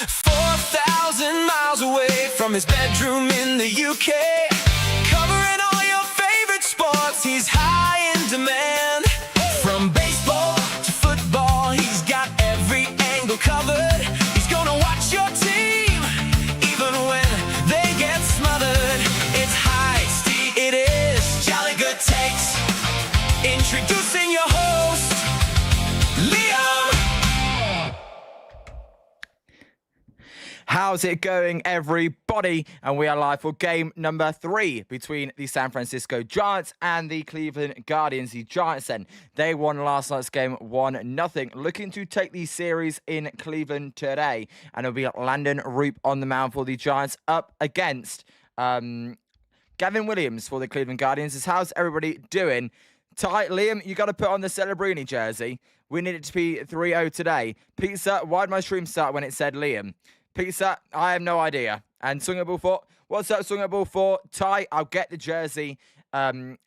4,000 miles away from his bedroom in the UK, covering all your favorite sports, he's high in demand. From baseball to football, he's got every angle covered. He's gonna watch your team, even when they get smothered. It's Heisty, it is Jolly Good Takes. Introducing your host, Liam. How's it going, everybody? And we are live for game number 3 between the San Francisco Giants and the Cleveland Guardians. The Giants then, they won last night's game 1-0, looking to take the series in Cleveland today. And it'll be Landen Roupp on the mound for the Giants up against Gavin Williams for the Cleveland Guardians. How's everybody doing? Ty, Liam, you got to put on the Celebrini jersey. We need it to be 3-0 today. Pizza, why'd my stream start when it said Liam? Pizza, I have no idea. And Sungable 4, what's up, Sungable 4? Ty, I'll get the jersey in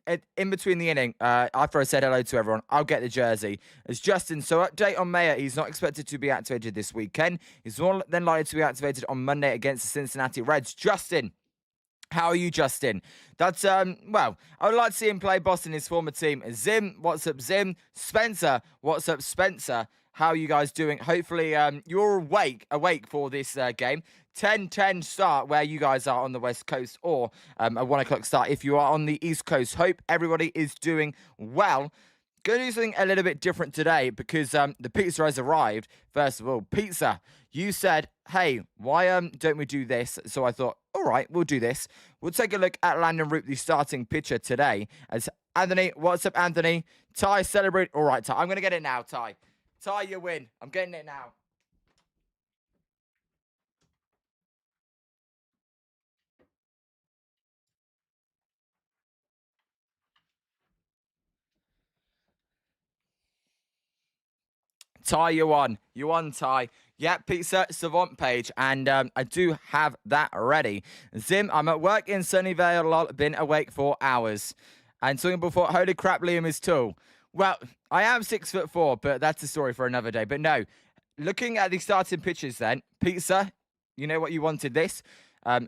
between the inning. After I said hello to everyone, I'll get the jersey. As Justin, so update on Mayer, he's not expected to be activated this weekend. He's more than likely to be activated on Monday against the Cincinnati Reds. Justin, how are you, Justin? That's, well, I would like to see him play Boston, his former team. Zim, what's up, Zim? Spencer, what's up, Spencer? How are you guys doing? Hopefully, you're awake for this game. 10:10 start where you guys are on the West Coast, or a 1 o'clock start if you are on the East Coast. Hope everybody is doing well. Going to do something a little bit different today because the pizza has arrived. First of all, Pizza, you said, hey, why don't we do this? So I thought, all right, we'll do this. We'll take a look at Landen Roupp, the starting pitcher today. As Anthony, what's up, Anthony? Ty, celebrate. All right, Ty, I'm going to get it now, Ty. Ty, you win. I'm getting it now. Ty, you won. You won, Ty. Yeah, Pizza Savant page, and I do have that ready. Zim, I'm at work in Sunnyvale, lol, been awake for hours. And something before, holy crap, Liam is tall. Well, I am 6'4", but that's a story for another day. But no, looking at the starting pitchers then, Pizza, you know what, you wanted this.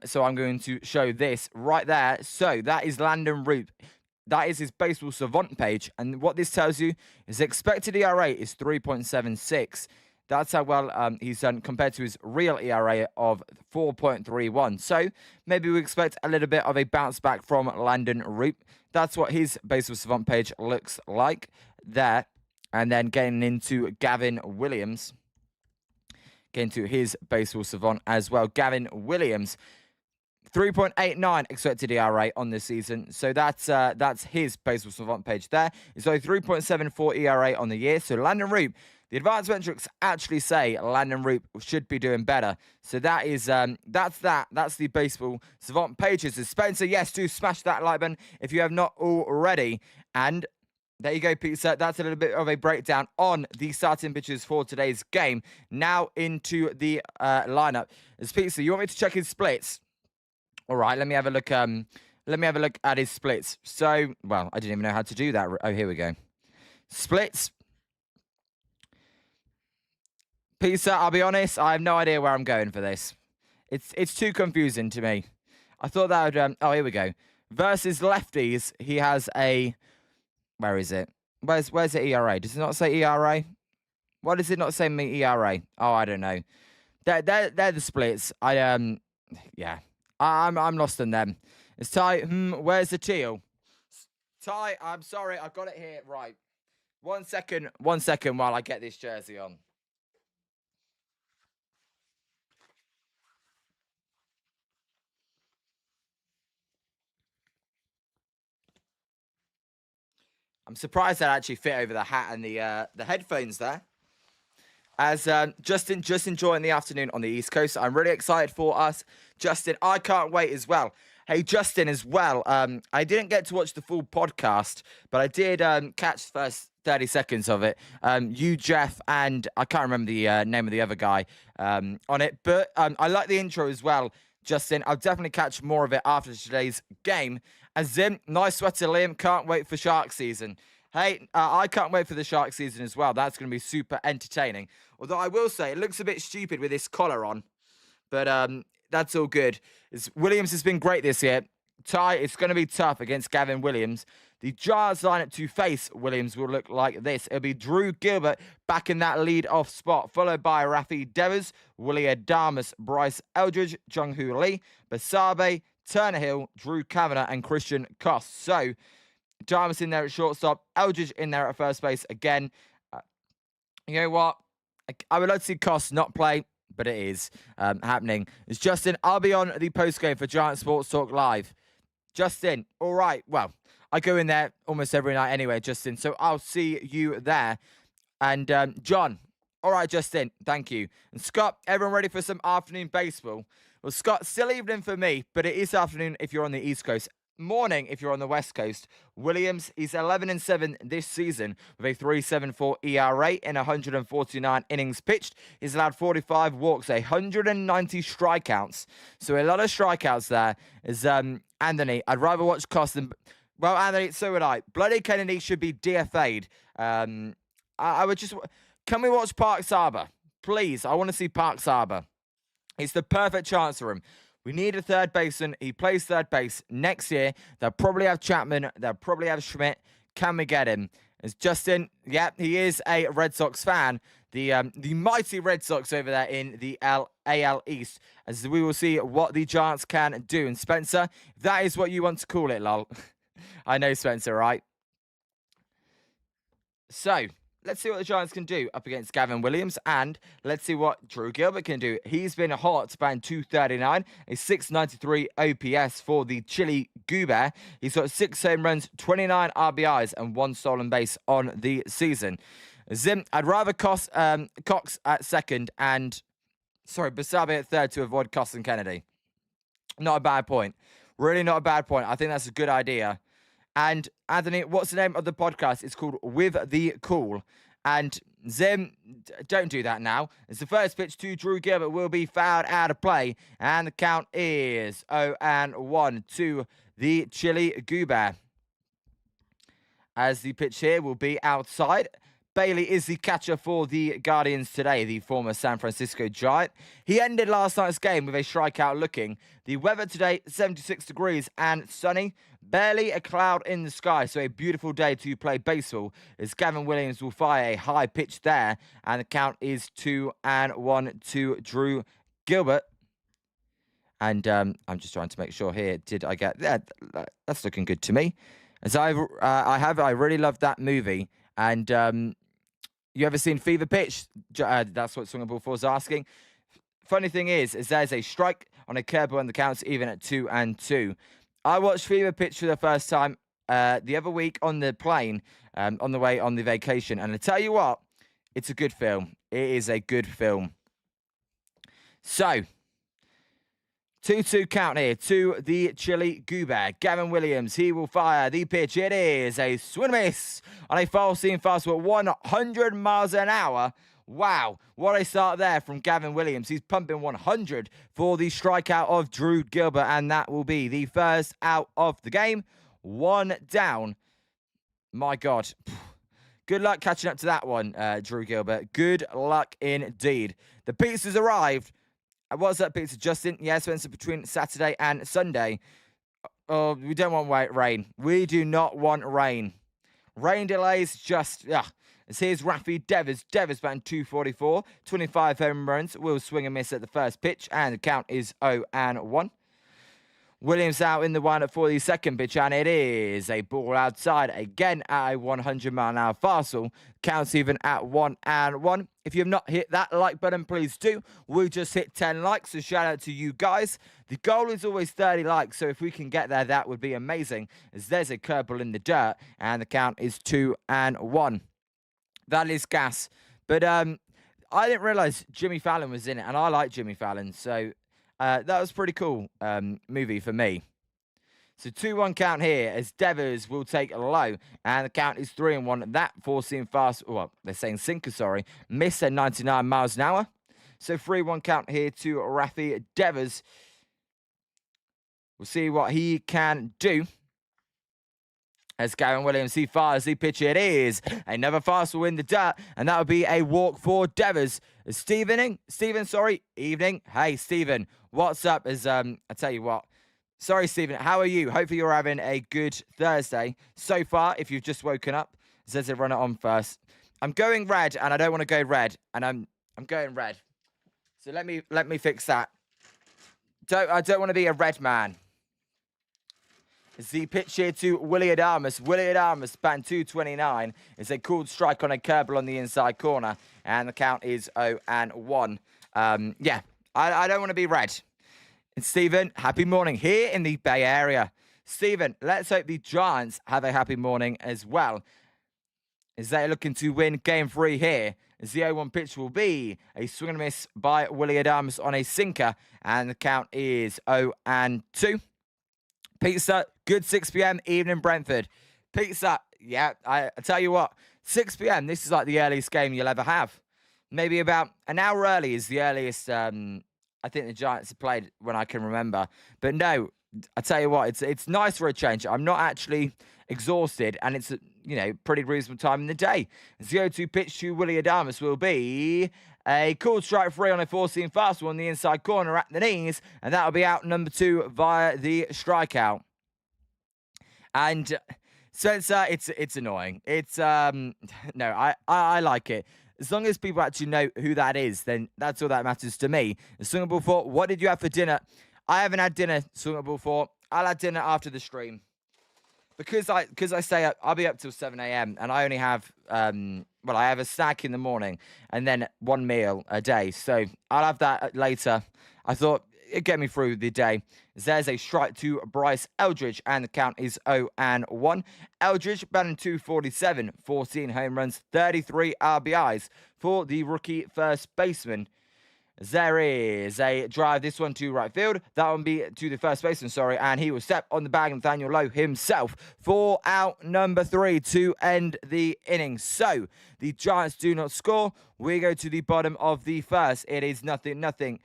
So I'm going to show this right there. So that is Landen Roupp. That is his Baseball Savant page. And what this tells you is expected ERA is 3.76. That's how well he's done compared to his real ERA of 4.31. So maybe we expect a little bit of a bounce back from Landen Roupp. That's what his Baseball Savant page looks like there. And then getting into Gavin Williams. Getting to his Baseball Savant as well. Gavin Williams, 3.89 expected ERA on this season. So that's his Baseball Savant page there. It's only 3.74 ERA on the year. So Landen Roupp, the advanced metrics actually say Landen Roupp should be doing better. So that is that's the Baseball Savant pages. So Spencer, yes, do smash that like button if you have not already. And there you go, Pizza. That's a little bit of a breakdown on the starting pitchers for today's game. Now into the lineup. As Pizza, you want me to check his splits? All right, let me have a look. Let me have a look at his splits. So, well, I didn't even know how to do that. Oh, here we go. Splits. Pizza, I'll be honest, I have no idea where I'm going for this. It's too confusing to me. I thought that would... oh, here we go. Versus lefties, he has a... Where is it? Where's the ERA? Does it not say ERA? Why does it not say me ERA? Oh, I don't know. They're the splits. Yeah. I'm lost in them. It's Ty. Where's the teal? Ty, I'm sorry. I've got it here. Right. 1 second. 1 second while I get this jersey on. I'm surprised that actually fit over the hat and the headphones there. As Justin just enjoying the afternoon on the East Coast. I'm really excited for us. Justin, I can't wait as well. Hey, Justin, as well. I didn't get to watch the full podcast, but I did catch the first 30 seconds of it. You, Jeff, and I can't remember the name of the other guy on it. But I like the intro as well, Justin. I'll definitely catch more of it after today's game. And Zim, nice sweater, Liam. Can't wait for shark season. Hey, I can't wait for the shark season as well. That's going to be super entertaining. Although I will say, it looks a bit stupid with this collar on. But that's all good. Williams has been great this year. Ty, it's going to be tough against Gavin Williams. The Giants lineup to face Williams will look like this. It'll be Drew Gilbert back in that lead-off spot, followed by Rafi Devers, Willie Adamas, Bryce Eldridge, Jung-Hoo Lee, Basabe, Turner Hill, Drew Kavanagh, and Christian Koss. So, Adamas in there at shortstop, Eldridge in there at first base again. You know what? I would like to see Koss not play, but it is happening. It's Justin. I'll be on the postgame for Giant Sports Talk Live. Justin, all right. Well, I go in there almost every night anyway, Justin. So I'll see you there. And John, all right, Justin, thank you. And Scott, everyone ready for some afternoon baseball? Well, Scott, still evening for me, but it is afternoon if you're on the East Coast. Morning if you're on the West Coast. Williams, he's 11-7 this season with a 3.74 ERA in 149 innings pitched. He's allowed 45 walks, 190 strikeouts. So a lot of strikeouts there. Is Anthony, I'd rather watch Koss than... Well, Anthony, so would I. Bloody Kennedy should be DFA'd. I would just... Can we watch Parks Harbor? Please, I want to see Parks Harbor. It's the perfect chance for him. We need a third baseman. He plays third base next year. They'll probably have Chapman. They'll probably have Schmidt. Can we get him? As Justin, yeah, he is a Red Sox fan. The mighty Red Sox over there in the AL East. As we will see what the Giants can do. And Spencer, if that is what you want to call it, lol. I know Spencer, right? So, let's see what the Giants can do up against Gavin Williams, and let's see what Drew Gilbert can do. He's been hot, batting .239, a .693 OPS for the Chili Goober. He's got 6 home runs, 29 RBIs, and 1 stolen base on the season. Zim, I'd rather Cox at second and, Basabe at third to avoid Koss and Kennedy. Not a bad point. Really not a bad point. I think that's a good idea. And Anthony, what's the name of the podcast? It's called With the Cool. And Zim, don't do that now. It's the first pitch to Drew Gilbert will be fouled out of play. And the count is 0-1 to the Chili Goober. As the pitch here will be outside. Bailey is the catcher for the Guardians today, the former San Francisco Giant. He ended last night's game with a strikeout looking. The weather today, 76 degrees and sunny. Barely a cloud in the sky, so a beautiful day to play baseball as Gavin Williams will fire a high pitch there. And the count is 2-1 to Drew Gilbert. And I'm just trying to make sure here. Did I get that? That's looking good to me. As I really love that movie. And you ever seen Fever Pitch? That's what Swinger Ball 4 is asking. Funny thing is there's a strike on a curveball and the count's even at 2-2. I watched Fever Pitch for the first time the other week on the plane, on the way on the vacation. And I tell you what, it's a good film. It is a good film. So, 2-2 count here to the Chili Goober. Gavin Williams, he will fire the pitch. It is a swing and miss on a foul seam fastball, 100 miles an hour. Wow, what a start there from Gavin Williams. He's pumping 100 for the strikeout of Drew Gilbert, and that will be the first out of the game. 1 down. My God. Good luck catching up to that one, Drew Gilbert. Good luck indeed. The pizzas arrived. What's up, pizza? Justin? Yeah, Spencer, between Saturday and Sunday. Oh, we don't want rain. We do not want rain. Rain delays just... As here's Rafi Devers. Devers batting .244. 25 home runs. Will swing and miss at the first pitch. And the count is 0-1. Williams out in the windup for the second pitch. And it is a ball outside. Again at a 100-mile-an-hour fastball. Counts even at 1-1. If you have not hit that like button, please do. We just hit 10 likes. So shout out to you guys. The goal is always 30 likes. So if we can get there, that would be amazing. As there's a curveball in the dirt. And the count is 2-1. That is gas. But I didn't realize Jimmy Fallon was in it, and I like Jimmy Fallon, so that was a pretty cool movie for me. So 2-1 count here as Devers will take a low, and the count is 3-1. That four-seam fast, well, they're saying sinker, sorry, missed at 99 miles an hour. So 3-1 count here to Rafi Devers. We'll see what he can do. As Gavin Williams, he fires the pitch. It is another fastball in the dirt, and that would be a walk for Devers. Stephen, evening. Hey, Stephen, what's up? I tell you what. Sorry, Stephen, how are you? Hopefully you're having a good Thursday so far. If you've just woken up, it says to run it on first. I'm going red, and I don't want to go red, and I'm going red. So let me fix that. I don't want to be a red man. It's the pitch here to Willie Adamus. Willie Adamus, batting 229. It's a called strike on a curveball on the inside corner. And the count is 0-1. Yeah, I don't want to be red. And Stephen, happy morning here in the Bay Area. Stephen, let's hope the Giants have a happy morning as well, as they're looking to win game 3 here. As the 0-1 pitch will be a swing and miss by Willie Adamus on a sinker. And the count is 0-2. Pizza, good 6 p.m. evening, Brentford. Pizza, yeah, I tell you what, 6 p.m., this is like the earliest game you'll ever have. Maybe about an hour early is the earliest I think the Giants have played when I can remember. But no, I tell you what, it's nice for a change. I'm not actually exhausted, and it's, pretty reasonable time in the day. 0-2 pitch to Willie Adamus will be a called strike 3 on a 4-seam fastball on the inside corner at the knees, and that'll be out number 2 via the strikeout. And Spencer, it's annoying. It's no, I like it. As long as people actually know who that is, then that's all that matters to me. Swing ball 4, what did you have for dinner? I haven't had dinner, swing ball 4. I'll have dinner after the stream. Because I stay up, I'll be up till 7 a.m. and I only have, I have a snack in the morning and then 1 meal a day. So I'll have that later. I thought it'd get me through the day. There's a strike to Bryce Eldridge, and the count is 0-1. Eldridge batting 247, 14 home runs, 33 RBIs for the rookie first baseman. There is a drive, this one to right field. That one be to the first baseman, and he will step on the bag, Nathaniel Lowe himself, for out number 3 to end the inning. So, the Giants do not score. We go to the bottom of the first. It is 0-0.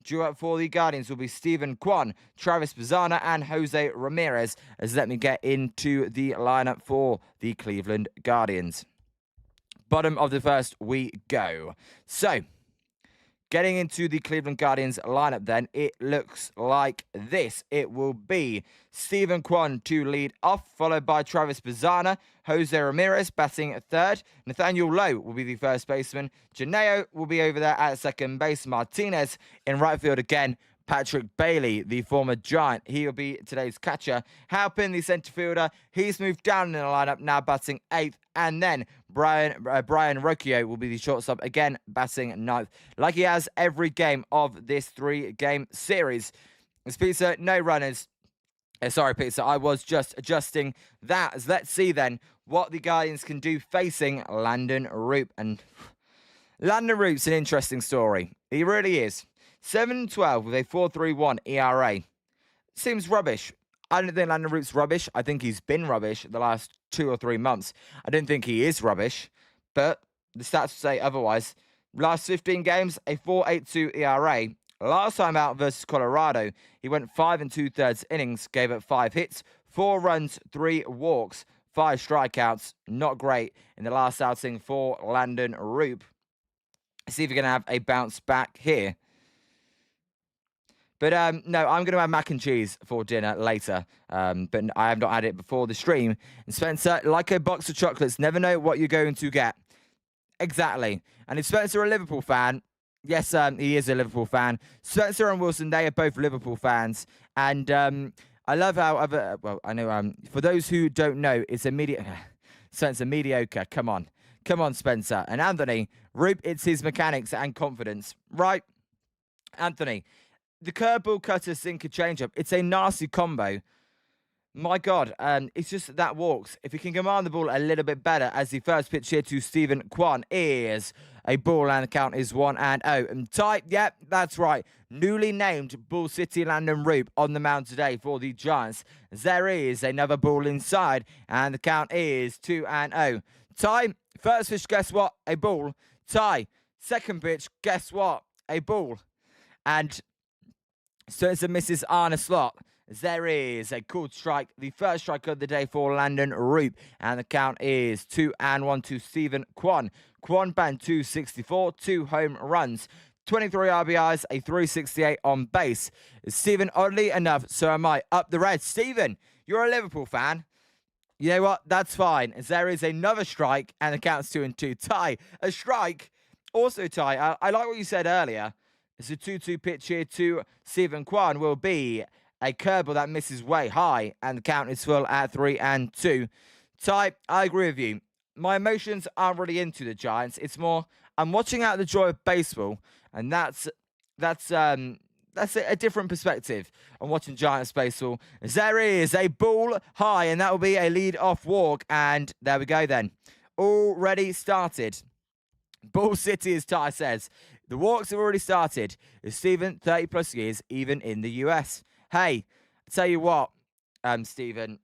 Due up for the Guardians will be Stephen Kwan, Travis Bazzana, and Jose Ramirez. As let me get into the lineup for the Cleveland Guardians. Bottom of the first we go. So, getting into the Cleveland Guardians lineup then, it looks like this. It will be Stephen Kwan to lead off, followed by Travis Bazzana, Jose Ramirez batting at third. Nathaniel Lowe will be the first baseman. Janeo will be over there at second base. Martinez in right field again. Patrick Bailey, the former Giant, he will be today's catcher. Halpin, the centre fielder, he's moved down in the lineup, now batting 8th. And then Brian Rocchio will be the shortstop, again batting 9th, like he has every game of this 3-game series. It's Pizza, no runners. Sorry, Pizza, I was just adjusting that. As let's see then what the Guardians can do facing Landen Roupp. And Landen Roupp's an interesting story. He really is. 7-12 with a 4.31 ERA. Seems rubbish. I don't think Landen Roupp's rubbish. I think he's been rubbish the last 2 or 3 months. I don't think he is rubbish, but the stats say otherwise. Last 15 games, a 4.82 ERA. Last time out versus Colorado, he went 5 2/3 innings, gave up 5 hits, 4 runs, 3 walks, 5 strikeouts. Not great in the last outing for Landen Roupp. See if we're going to have a bounce back here. But no, I'm going to have mac and cheese for dinner later. But I have not had it before the stream. And Spencer, like a box of chocolates, never know what you're going to get. Exactly. And if Spencer a Liverpool fan, yes, he is a Liverpool fan. Spencer and Wilson, they are both Liverpool fans. And I love how I know, for those who don't know, it's a Spencer, mediocre. Come on, Spencer. And Anthony, Roupp, it's his mechanics and confidence. Right, Anthony. The curveball, cutter, sinker, changeup. It's a nasty combo. My God, it's just that walks. If he can command the ball a little bit better, as the first pitch here to Stephen Kwan is a ball, and the count is 1-0. And tight, yep, that's right. Newly named Bull City Landen Roupp on the mound today for the Giants. There is another ball inside, and the count is 2-0. Ty, first pitch, guess what? A ball. Ty, second pitch, guess what? A ball. And so it's a Mrs. Arna slot. There is a called strike, the first strike of the day for Landen Roupp, and the count is 2-1 to Stephen Kwan. Kwan banned 264, 2 home runs, 23 RBIs, a 368 on base. Stephen, oddly enough, so am I. Up the Reds. Stephen, you're a Liverpool fan. You know what? That's fine. As there is another strike, and the count's 2-2. Ty, a strike. Also, Ty, I like what you said earlier. It's a 2-2 pitch here to Stephen Kwan. Will be a curveball that misses way high, and the count is full at 3-2. Ty, I agree with you. My emotions aren't really into the Giants. It's more, I'm watching out the joy of baseball, and that's a different perspective on watching Giants baseball. As there is a ball high, and that will be a lead-off walk, and there we go then. Already started. Ball City, as Ty says. The walks have already started. Is Stephen, 30-plus years, even in the US. Hey, I tell you what, Stephen,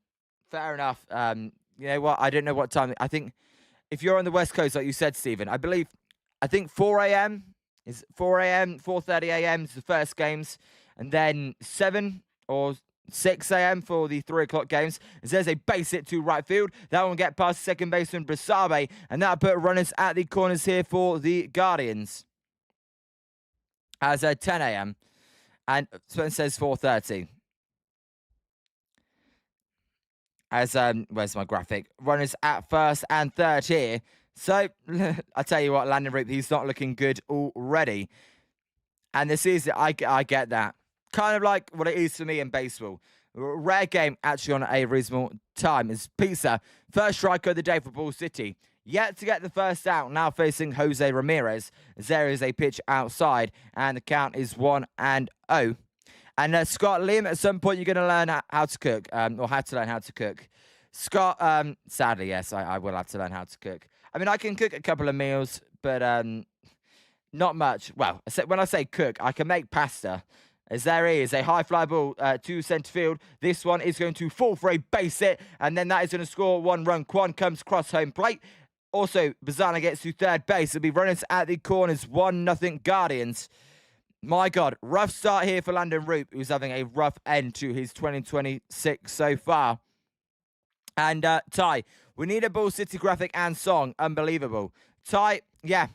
fair enough. You know what? I don't know what time. I think if you're on the West Coast, like you said, Stephen, I think 4 a.m. is 4 a.m., 4:30 a.m. is the first games, and then 7 or 6 a.m. for the 3 o'clock games. As there's a base hit to right field. That one will get past second baseman Brasabe, and that'll put runners at the corners here for the Guardians. As 10 a.m. And Spencer says 4:30. As, where's my graphic? Runners at first and third here. So, I tell you what, Landen Roupp, he's not looking good already. And this is, I get that. Kind of like what it is for me in baseball. Rare game actually on a reasonable time. Is Pizza, first striker of the day for Ball City. Yet to get the first out, now facing Jose Ramirez. As there is a pitch outside, and the count is 1-0. And Scott, Liam, at some point you're going to learn how to cook, or how to learn how to cook. Scott, sadly, yes, I will have to learn how to cook. I mean, I can cook a couple of meals, but not much. Well, when I say cook, I can make pasta. As there is a high fly ball to centre field. This one is going to fall for a base hit, and then that is going to score 1 run. Kwan comes across home plate. Also, Bazana gets to third base. It'll be runners at the corners, 1-0 Guardians. My God, rough start here for Landen Roupp, who's having a rough end to his 2026 so far. And Ty, we need a Ball City graphic and song. Unbelievable. Ty, yeah.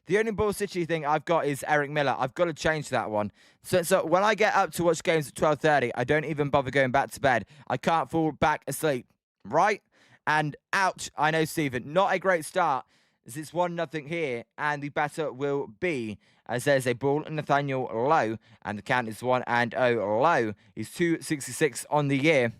The only Ball City thing I've got is Eric Miller. I've got to change that one. So when I get up to watch games at 12:30, I don't even bother going back to bed. I can't fall back asleep, right? And ouch, I know, Stephen, not a great start, as it's 1-0 here, and the batter will be, as there's a ball, Nathaniel Lowe, and the count is 1-0 Lowe. He's 266 on the year.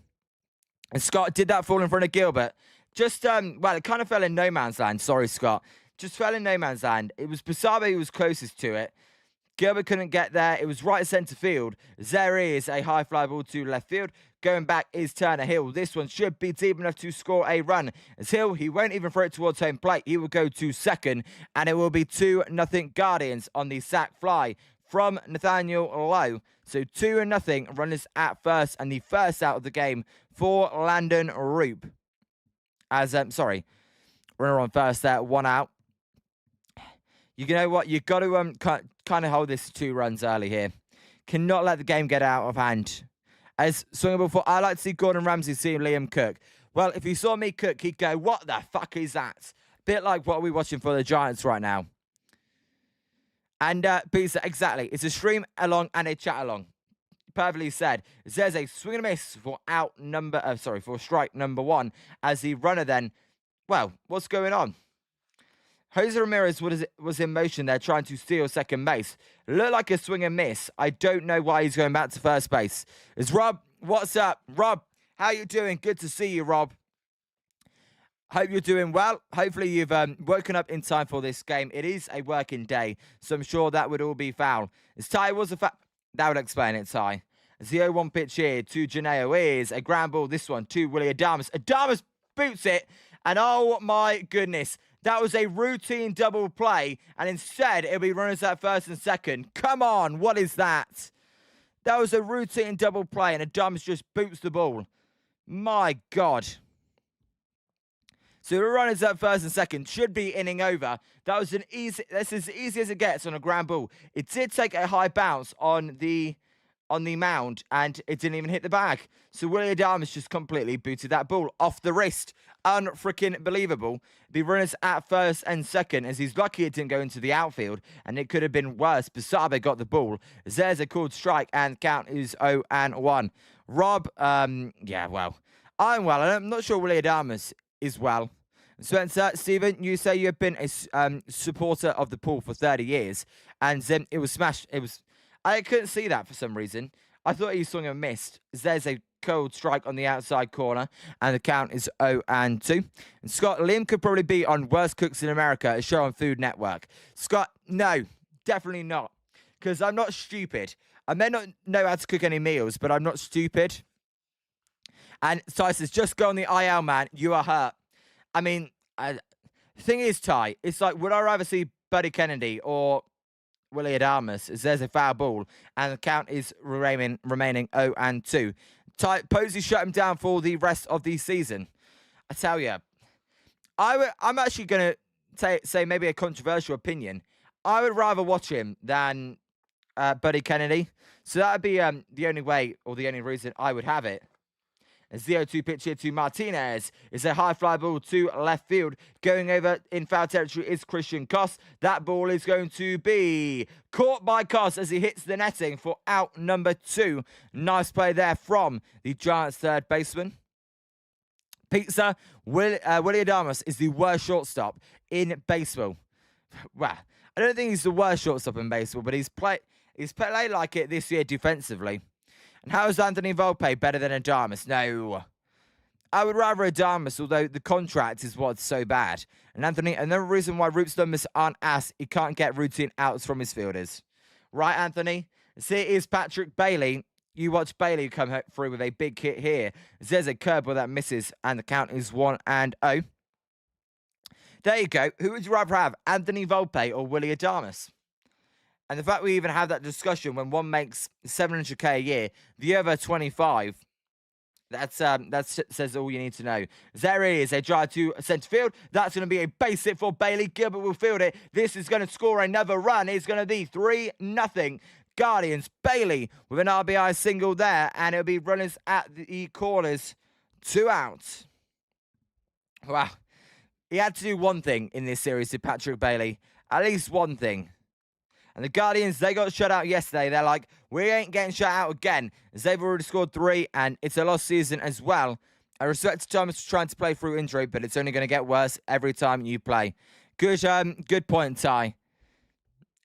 And Scott did that fall in front of Gilbert. Just, well, it kind of fell in no man's land. Sorry, Scott. Just fell in no man's land. It was Basabe who was closest to it. Gilbert couldn't get there. It was right centre field. There is a high fly ball to left field. Going back is Turner Hill. This one should be deep enough to score a run. As Hill, he won't even throw it towards home plate. He will go to second, and it will be 2-0 Guardians on the sack fly from Nathaniel Lowe. So 2-0, runners at first, and the first out of the game for Landen Roupp. As, sorry, runner on first there, 1 out. You know what? You've got to kind of hold this to 2 runs early here. Cannot let the game get out of hand. As swingable for, I like to see Gordon Ramsay see Liam cook. Well, if he saw me cook, he'd go, what the fuck is that? Bit like what we're watching for the Giants right now. And Pizza, exactly. It's a stream along and a chat along. Perfectly said. There's a swing and a miss for for strike number 1. As the runner then, well, what's going on? Jose Ramirez was in motion there trying to steal second base. Looked like a swing and miss. I don't know why he's going back to first base. It's Rob. What's up? Rob, how you doing? Good to see you, Rob. Hope you're doing well. Hopefully you've woken up in time for this game. It is a working day, so I'm sure that would all be foul. As Ty was a that would explain it, Ty. As the 0-1 pitch here to Janeo is a ground ball. This one to Willie Adames. Adames boots it, and oh my goodness. That was a routine double play, and instead it'll be runners at first and second. Come on, what is that? That was a routine double play, and Adames just boots the ball. My God. So the runners at first and second should be inning over. That's as easy as it gets on a ground ball. It did take a high bounce on the on the mound, and it didn't even hit the bag. So Willie Adames just completely booted that ball off the wrist. Unfreaking believable. The runners at first and second, as he's lucky it didn't go into the outfield, and it could have been worse. Basabe got the ball. There's a called strike, and the count is 0-1. Rob, yeah, well, I'm well, and I'm not sure Willie Adames is well. Spencer, Stephen, you say you've been a supporter of the pool for 30 years, and it was smashed. I couldn't see that for some reason. I thought he swung and missed. There's a cold strike on the outside corner, and the count is 0-2. And Scott, Liam could probably be on Worst Cooks in America, a show on Food Network. Scott, no, definitely not, because I'm not stupid. I may not know how to cook any meals, but I'm not stupid. And Ty says, just go on the IL, man. You are hurt. I mean, the thing is, Ty, it's like, would I rather see Buddy Kennedy or Willie Adames? As there's a foul ball, and the count is remaining 0-2. Ty, Posey shut him down for the rest of the season. I tell you, I'm actually going to say maybe a controversial opinion. I would rather watch him than Buddy Kennedy. So that would be the only way, or the only reason I would have it. As the 0-2 pitch here to Martinez is a high fly ball to left field. Going over in foul territory is Christian Koss. That ball is going to be caught by Koss as he hits the netting for out number 2. Nice play there from the Giants' third baseman. Pizza, Willie Adames is the worst shortstop in baseball. Well, I don't think he's the worst shortstop in baseball, but he's played like it this year defensively. And how is Anthony Volpe better than Adames? No. I would rather Adames, although the contract is what's so bad. And another reason why Roop's numbers aren't ass, he can't get routine outs from his fielders. Right, Anthony? So here is Patrick Bailey. You watch Bailey come through with a big hit here. There's a curveball that misses, and the count is 1-0. There you go. Who would you rather have, Anthony Volpe or Willie Adames? And the fact we even have that discussion when one makes $700K a year, the other 25, that says all you need to know. There it is, a drive to centre field. That's going to be a base hit for Bailey. Gilbert will field it. This is going to score another run. It's going to be 3-0. Guardians. Bailey with an RBI single there, and it'll be runners at the corners. 2 outs. Wow. He had to do one thing in this series to Patrick Bailey. At least one thing. And the Guardians, they got shut out yesterday. They're like, we ain't getting shut out again, as they've already scored 3, and it's a lost season as well. I respect Thomas trying to play through injury, but it's only going to get worse every time you play. Good point, Ty.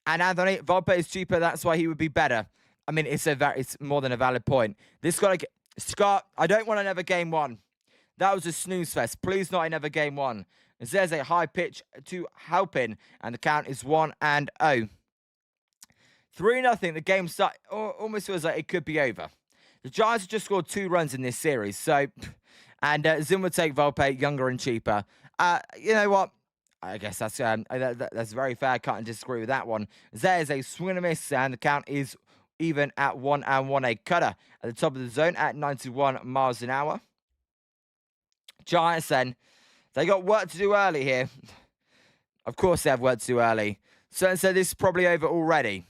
And Anthony, Volpe is cheaper, that's why he would be better. I mean, it's more than a valid point. This got to Scott, I don't want another game 1. That was a snooze fest. Please not another game 1. As there's a high pitch to Halpin, and the count is 1-0. 3-0, the game almost feels like it could be over. The Giants have just scored 2 runs in this series, so, and Zim would take Volpe, younger and cheaper. You know what? I guess that's very fair. Can't disagree with that one. There's a swing and a miss, and the count is even at 1-1. A cutter at the top of the zone at 91 miles an hour. Giants then, they got work to do early here. Of course they have work to do early. So this is probably over already.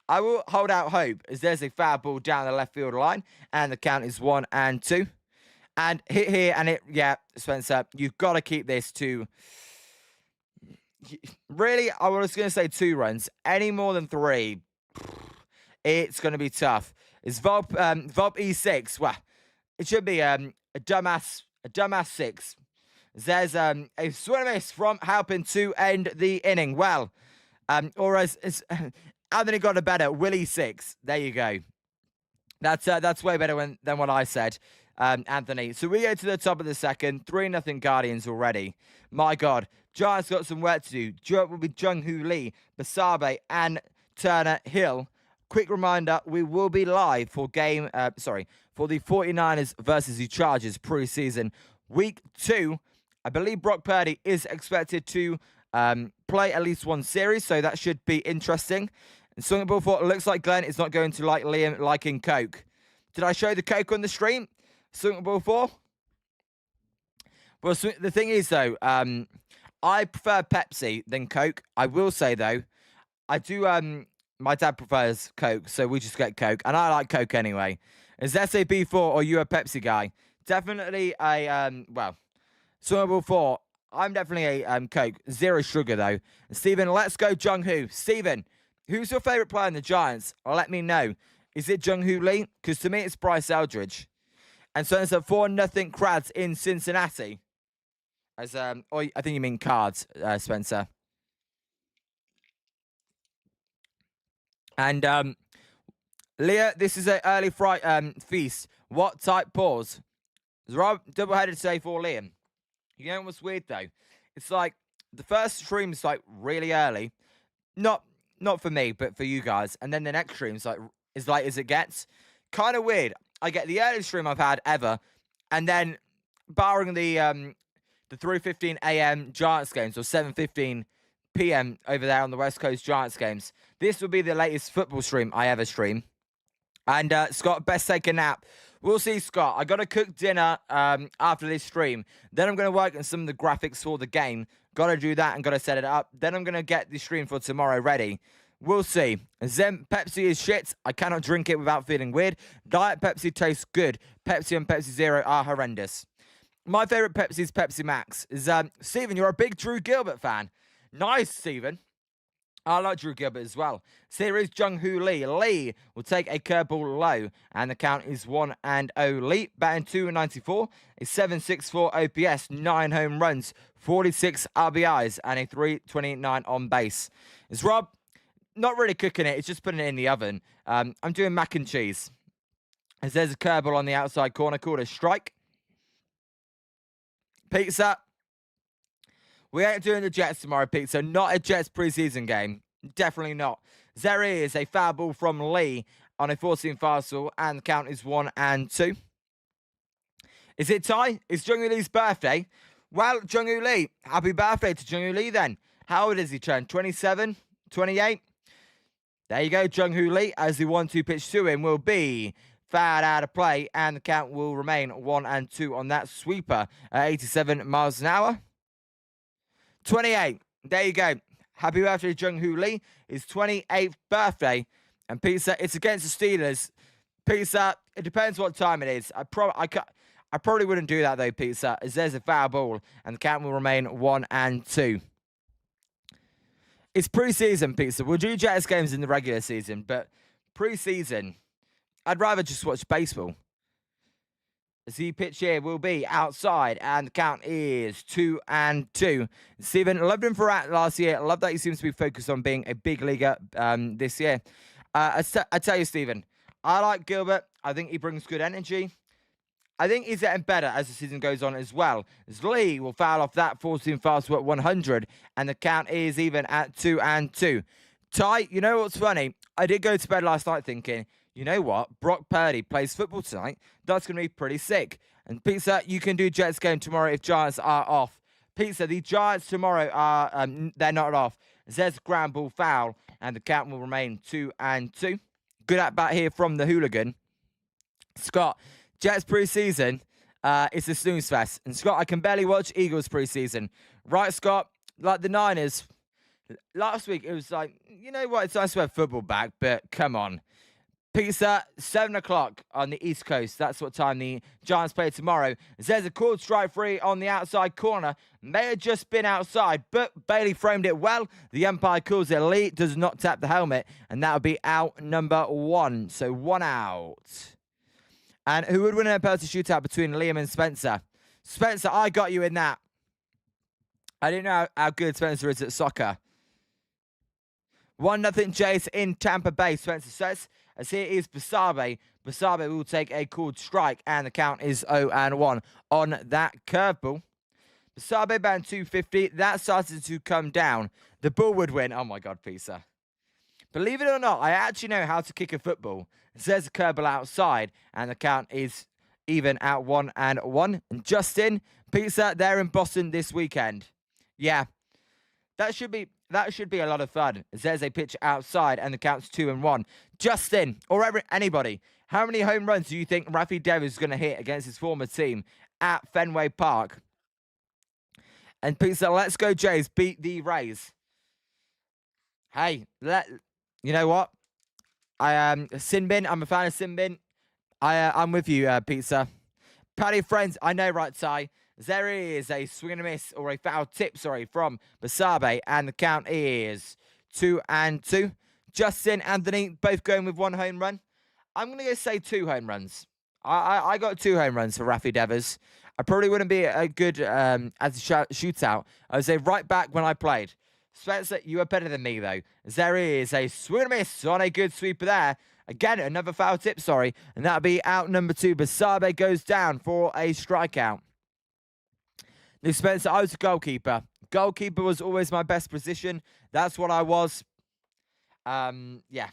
I will hold out hope, as there's a foul ball down the left field line, and the count is 1-2. And hit here, and Spencer, you've got to keep this to, really, I was going to say 2 runs. Any more than 3, it's going to be tough. Is Volp E6? Well, it should be a dumbass 6. There's a swing and miss from Halpin to end the inning. Well, or as Anthony got a better Willie 6. There you go. That's way better than what I said, Anthony. So we go to the top of the second. 3-0 Guardians already. My God, Giants got some work to do. It will be Jung-Hoo Lee, Basabe, and Turner Hill. Quick reminder: we will be live for for the 49ers versus the Chargers preseason week 2. I believe Brock Purdy is expected to play at least one series, so that should be interesting. And swinging ball for, it looks like Glenn is not going to like Liam liking Coke. Did I show the Coke on the stream? Swinging ball for? Well, the thing is, though, I prefer Pepsi than Coke. I will say, though, I do my dad prefers Coke, so we just get Coke. And I like Coke anyway. Is SAB4 or you a Pepsi guy? Definitely a, well, Swimmable 4. I'm definitely a Coke. Zero sugar, though. Stephen, let's go Jung-Hoo. Stephen, who's your favourite player in the Giants? Let me know. Is it Jung-Hoo Lee? Because to me, it's Bryce Eldridge. And so it's a 4-0 Crads in Cincinnati. As I think you mean Cards, Spencer. And Leah, this is an early feast. What type pause? Rob, double-headed today for Liam. You know what's weird though? It's like the first stream is like really early, not for me, but for you guys, and then the next stream is like as it gets. Kind of weird. I get the earliest stream I've had ever, and then barring the 3:15 a.m. Giants games or 7:15 p.m. over there on the West Coast Giants games, this will be the latest football stream I ever stream. And Scott, best take a nap. We'll see, Scott. I got to cook dinner after this stream. Then I'm going to work on some of the graphics for the game. Got to do that and got to set it up. Then I'm going to get the stream for tomorrow ready. We'll see. Zem, Pepsi is shit. I cannot drink it without feeling weird. Diet Pepsi tastes good. Pepsi and Pepsi Zero are horrendous. My favorite Pepsi is Pepsi Max. Stephen, you're a big Drew Gilbert fan. Nice, Stephen. I like Drew Gilbert as well. Series Jung-Hoo Lee. Lee will take a curveball low, and the count is 1-0. Lee batting 294, a 764 OPS, 9 home runs, 46 RBIs, and a 329 on base. Is Rob not really cooking it? It's just putting it in the oven. I'm doing mac and cheese. As there's a curveball on the outside corner called a strike. Pizza. We ain't doing the Jets tomorrow, Pete, so not a Jets preseason game. Definitely not. There is a foul ball from Lee on a 14 fastball, and the count is 1-2. Is it Ty? It's Jung-Hoo Lee's birthday. Well, Jung-Hoo Lee, happy birthday to Jung-Hoo Lee then. How old is he turn? 27? 28? There you go, Jung-Hoo Lee, as the 1-2 pitch to him will be fouled out of play, and the count will remain 1-2 on that sweeper at 87 miles an hour. 28. There you go. Happy birthday to Jung-Hoo Lee. His 28th birthday. And Pizza, it's against the Steelers. Pizza, it depends what time it is. I probably wouldn't do that though, Pizza, as there's a foul ball and the count will remain 1-2. It's preseason, Pizza. We'll do Jets games in the regular season, but preseason, I'd rather just watch baseball. The pitch here will be outside, and the count is 2-2. Stephen, loved him for last year. Love that he seems to be focused on being a big leaguer this year. I tell you, Stephen, I like Gilbert. I think he brings good energy. I think he's getting better as the season goes on as well. As Lee will foul off that 14 fastball at 100, and the count is even at 2-2. Ty, you know what's funny? I did go to bed last night thinking, you know what? Brock Purdy plays football tonight. That's going to be pretty sick. And Pizza, you can do Jets game tomorrow if Giants are off. Pizza, the Giants tomorrow are, they're not off. There's a ground ball foul, and the count will remain 2-2. Good at bat here from the hooligan. Scott, Jets preseason, it's a snooze fest. And Scott, I can barely watch Eagles preseason. Right, Scott? Like the Niners. Last week, it was like, you know what? It's nice to have football back, but come on. Pizza, 7 o'clock on the East Coast. That's what time the Giants play tomorrow. There's a called strike free on the outside corner. May have just been outside, but Bailey framed it well. The umpire calls it elite, does not tap the helmet, and that'll be out number 1. So 1 out. And who would win a penalty shootout between Liam and Spencer? Spencer, I got you in that. I didn't know how good Spencer is at soccer. 1-0 Jace in Tampa Bay, Spencer says. As here is Basabe. Basabe will take a called strike, and the count is 0-1 on that curveball. Basabe band 250. That started to come down. The ball would win. Oh my God, Pizza. Believe it or not, I actually know how to kick a football. There's a curveball outside, and the count is even at 1-1. And Justin, Pizza, they're in Boston this weekend. Yeah, that should be a lot of fun. There's a pitch outside, and the count's 2-1. Justin, or anybody, how many home runs do you think Rafi Devers is going to hit against his former team at Fenway Park? And Pizza, let's go Jays, beat the Rays. Hey, You know what? Sinbin. I'm a fan of Sinbin. I'm with you, Pizza. Paddy friends, I know, right, Ty? There is a swing and a miss, or a foul tip, sorry, from Basabe, and the count is 2-2. Justin, Anthony, both going with 1 home run. I'm going to go say 2 home runs. I got 2 home runs for Rafi Devers. I probably wouldn't be a good as a shootout. I would say right back when I played. Spencer, you are better than me, though. There is a swing and a miss on a good sweeper there. Again, another foul tip, sorry. And that'll be out number 2. Basabe goes down for a strikeout. Now, Spencer, I was a goalkeeper. Goalkeeper was always my best position. That's what I was. Yeah.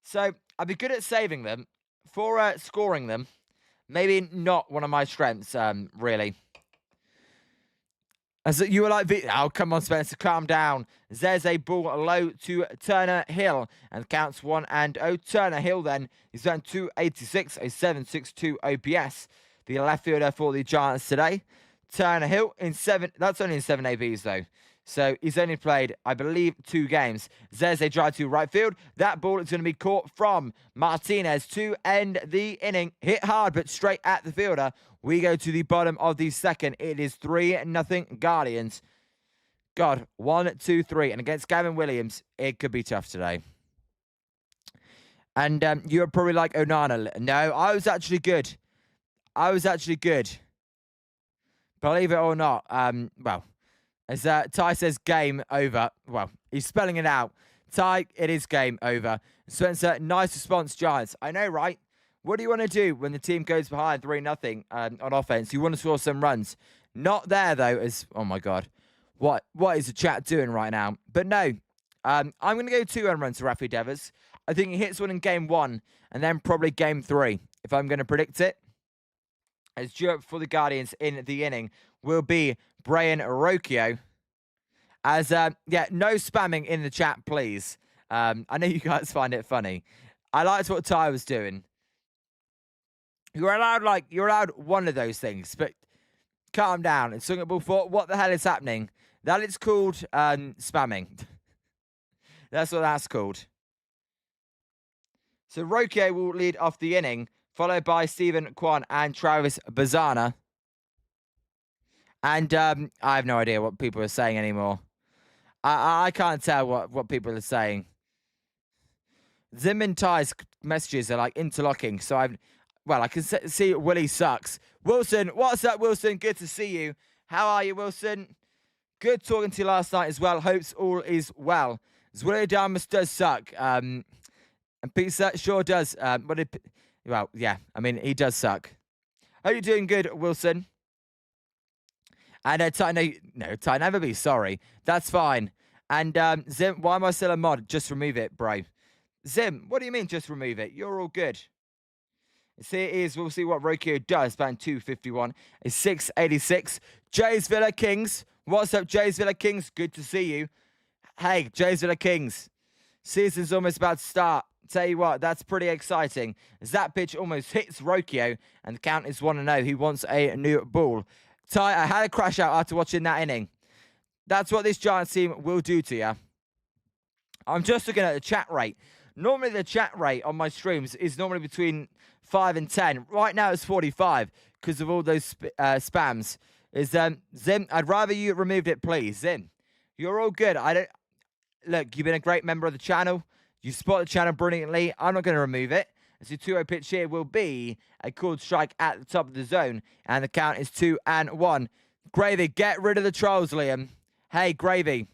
So, I'd be good at saving them. For scoring them, maybe not one of my strengths, really. As you were like, oh, come on, Spencer, calm down. There's a ball low to Turner Hill, and counts 1-0. Turner Hill then is on 286, a 762 OPS. The left fielder for the Giants today. Turner Hill in 7. That's only in 7 ABs though. So he's only played, I believe, 2 games. There's a drive to right field. That ball is going to be caught from Martinez to end the inning. Hit hard, but straight at the fielder. We go to the bottom of the second. It is 3-0 Guardians. God, 1, 2, 3. And against Gavin Williams, it could be tough today. And you're probably like, Onana. No, I was actually good. Believe it or not. Well, as Ty says, game over. Well, he's spelling it out. Ty, it is game over. Spencer, nice response, Giants. I know, right? What do you want to do when the team goes behind 3-0 on offense? You want to score some runs. Not there, though, as... Oh, my God. What is the chat doing right now? But no, I'm going to go 2 home runs to Rafi Devers. I think he hits one in game 1 and then probably game 3, if I'm going to predict it. As due up for the Guardians in the inning will be Brian Rocchio. As, yeah, no spamming in the chat, please. I know you guys find it funny. I liked what Ty was doing. You're allowed one of those things, but calm down. And Singapore thought, what the hell is happening? That is called spamming. That's what that's called. So Rocchio will lead off the inning, followed by Stephen Kwan and Travis Bazana. And I have no idea what people are saying anymore. I can't tell what people are saying. Zim and Ty's messages are like interlocking, so I can see Willie sucks. Wilson, what's up, Wilson? Good to see you. How are you, Wilson? Good talking to you last night as well. Hopes all is well. As Willie Damas does suck. And Pizza sure does. Well, yeah, I mean, he does suck. Are you doing good, Wilson? And Ty, no, Ty, never be sorry. That's fine. And Zim, why am I still a mod? Just remove it, bro. Zim, what do you mean just remove it? You're all good. So here it is. We'll see what Rocchio does. Band 251 is 686. Jays Villa Kings. What's up, Jays Villa Kings? Good to see you. Hey, Jays Villa Kings. Season's almost about to start. Tell you what, that's pretty exciting. As that pitch almost hits Rocchio, and the count is 1-0. He wants a new ball. Ty, I had a crash out after watching that inning. That's what this Giants team will do to you. I'm just looking at the chat rate. Normally, the chat rate on my streams is normally between 5 and 10. Right now, it's 45 because of all those spams. Zim, I'd rather you removed it, please. Zim, you're all good. Look, you've been a great member of the channel. You spot the channel brilliantly. I'm not going to remove it. As the 2-0 pitch here will be a called strike at the top of the zone. And the count is 2-1. Gravy, get rid of the trolls, Liam. Hey, Gravy.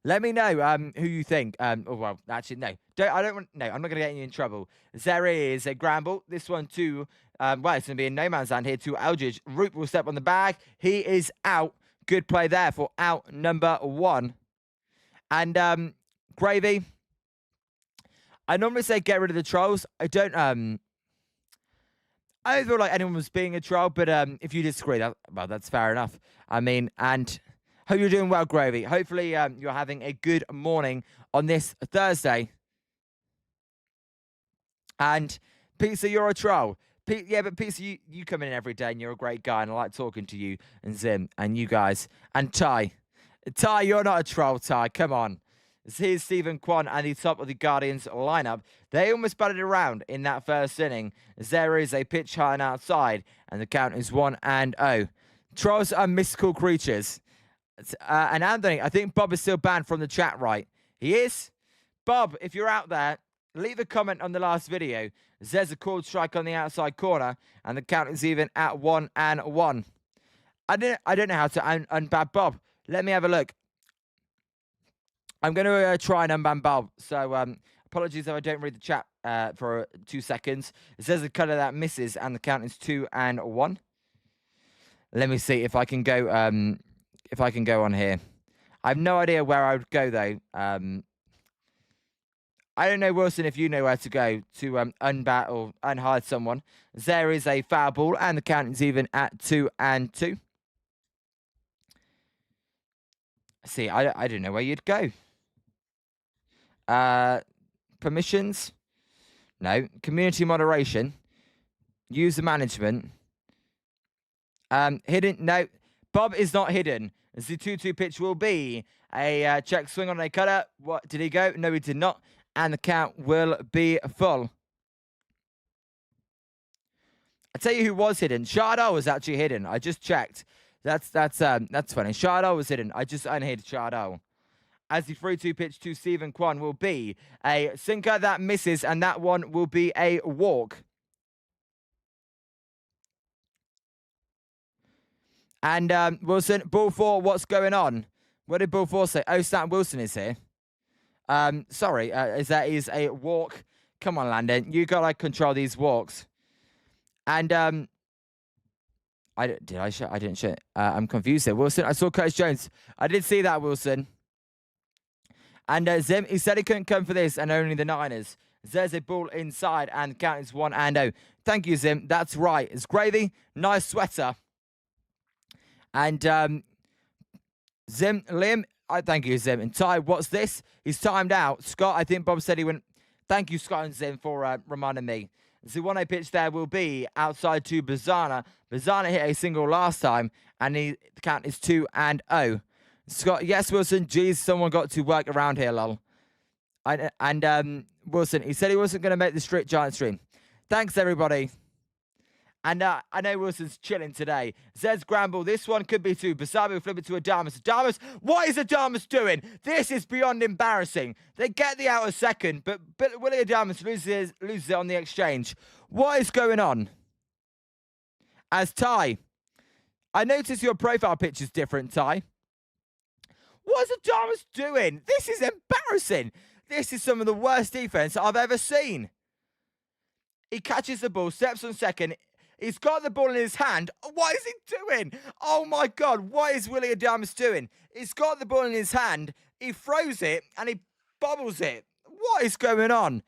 Let me know who you think. Oh, well, actually, no. I'm not going to get you in trouble. There is a gramble. This one, too. Well, it's going to be in no man's land here to Eldridge. Roupp will step on the bag. He is out. Good play there for out number 1. And Gravy, I normally say get rid of the trolls. I don't feel like anyone was being a troll, but if you disagree, that's fair enough. I mean, and hope you're doing well, Gravy. Hopefully you're having a good morning on this Thursday. And Pizza, you're a troll. Yeah, but Pizza, you come in every day and you're a great guy, and I like talking to you and Zim and you guys. And Ty, you're not a troll, Ty. Come on. Here's Stephen Kwan and the top of the Guardians lineup. They almost batted around in that first inning, as there is a pitch high and outside, and the count is 1-0. Trolls are mystical creatures. And Anthony, I think Bob is still banned from the chat, right? He is? Bob, if you're out there, leave a comment on the last video. There's a called strike on the outside corner, and the count is even at 1-1. I don't know how to unban Bob. Let me have a look. I'm going to try and unban Bob. So apologies if I don't read the chat for 2 seconds. It says a cutter that misses, and the count is 2-1. Let me see if I can go. If I can go on here. I have no idea where I would go though. I don't know, Wilson, if you know where to go to unbat or unhide someone. There is a foul ball, and the count is even at 2-2. See, I don't know where you'd go. Permissions? No. Community moderation. User management. Hidden? No. Bob is not hidden. As the 2-2 pitch will be a check swing on a cutter. What did he go? No, he did not. And the count will be full. I tell you who was hidden. Shardo was actually hidden. I just checked. That's funny. Shardo was hidden. I just unhid Shardo. As the 3-2 pitch to Stephen Kwan will be a sinker that misses, and that one will be a walk. And Wilson, ball 4, what's going on? What did ball 4 say? Oh, Stan Wilson is here. Sorry, that is a walk. Come on, Landon, you gotta control these walks. And I didn't show. I'm confused here. Wilson, I saw Curtis Jones. I did see that, Wilson. And Zim, he said he couldn't come for this, and only the Niners. There's a ball inside, and the count is 1-0. Thank you, Zim. That's right. It's gravy. Nice sweater. And Zim, Liam, I thank you, Zim. And Ty, what's this? He's timed out. Scott, I think Bob said he went. Thank you, Scott and Zim, for reminding me. The 1-0 pitch there will be outside to Bazana. Bazana hit a single last time, and the count is 2-0. Scott, yes, Wilson. Geez, someone got to work around here, lol. And Wilson, he said he wasn't going to make the Strict Giant stream. Thanks, everybody. And I know Wilson's chilling today. Zed's Gramble, this one could be to Basabi will flip it to Adamas. Adamas, what is Adamas doing? This is beyond embarrassing. They get the outer second, but Willie Adamas loses it on the exchange. What is going on? As Ty, I notice your profile picture is different, Ty. What's Adamas doing? This is embarrassing. This is some of the worst defense I've ever seen. He catches the ball, steps on second. He's got the ball in his hand. What is he doing? Oh, my God. What is Willie Adamas doing? He's got the ball in his hand. He throws it, and he bobbles it. What is going on?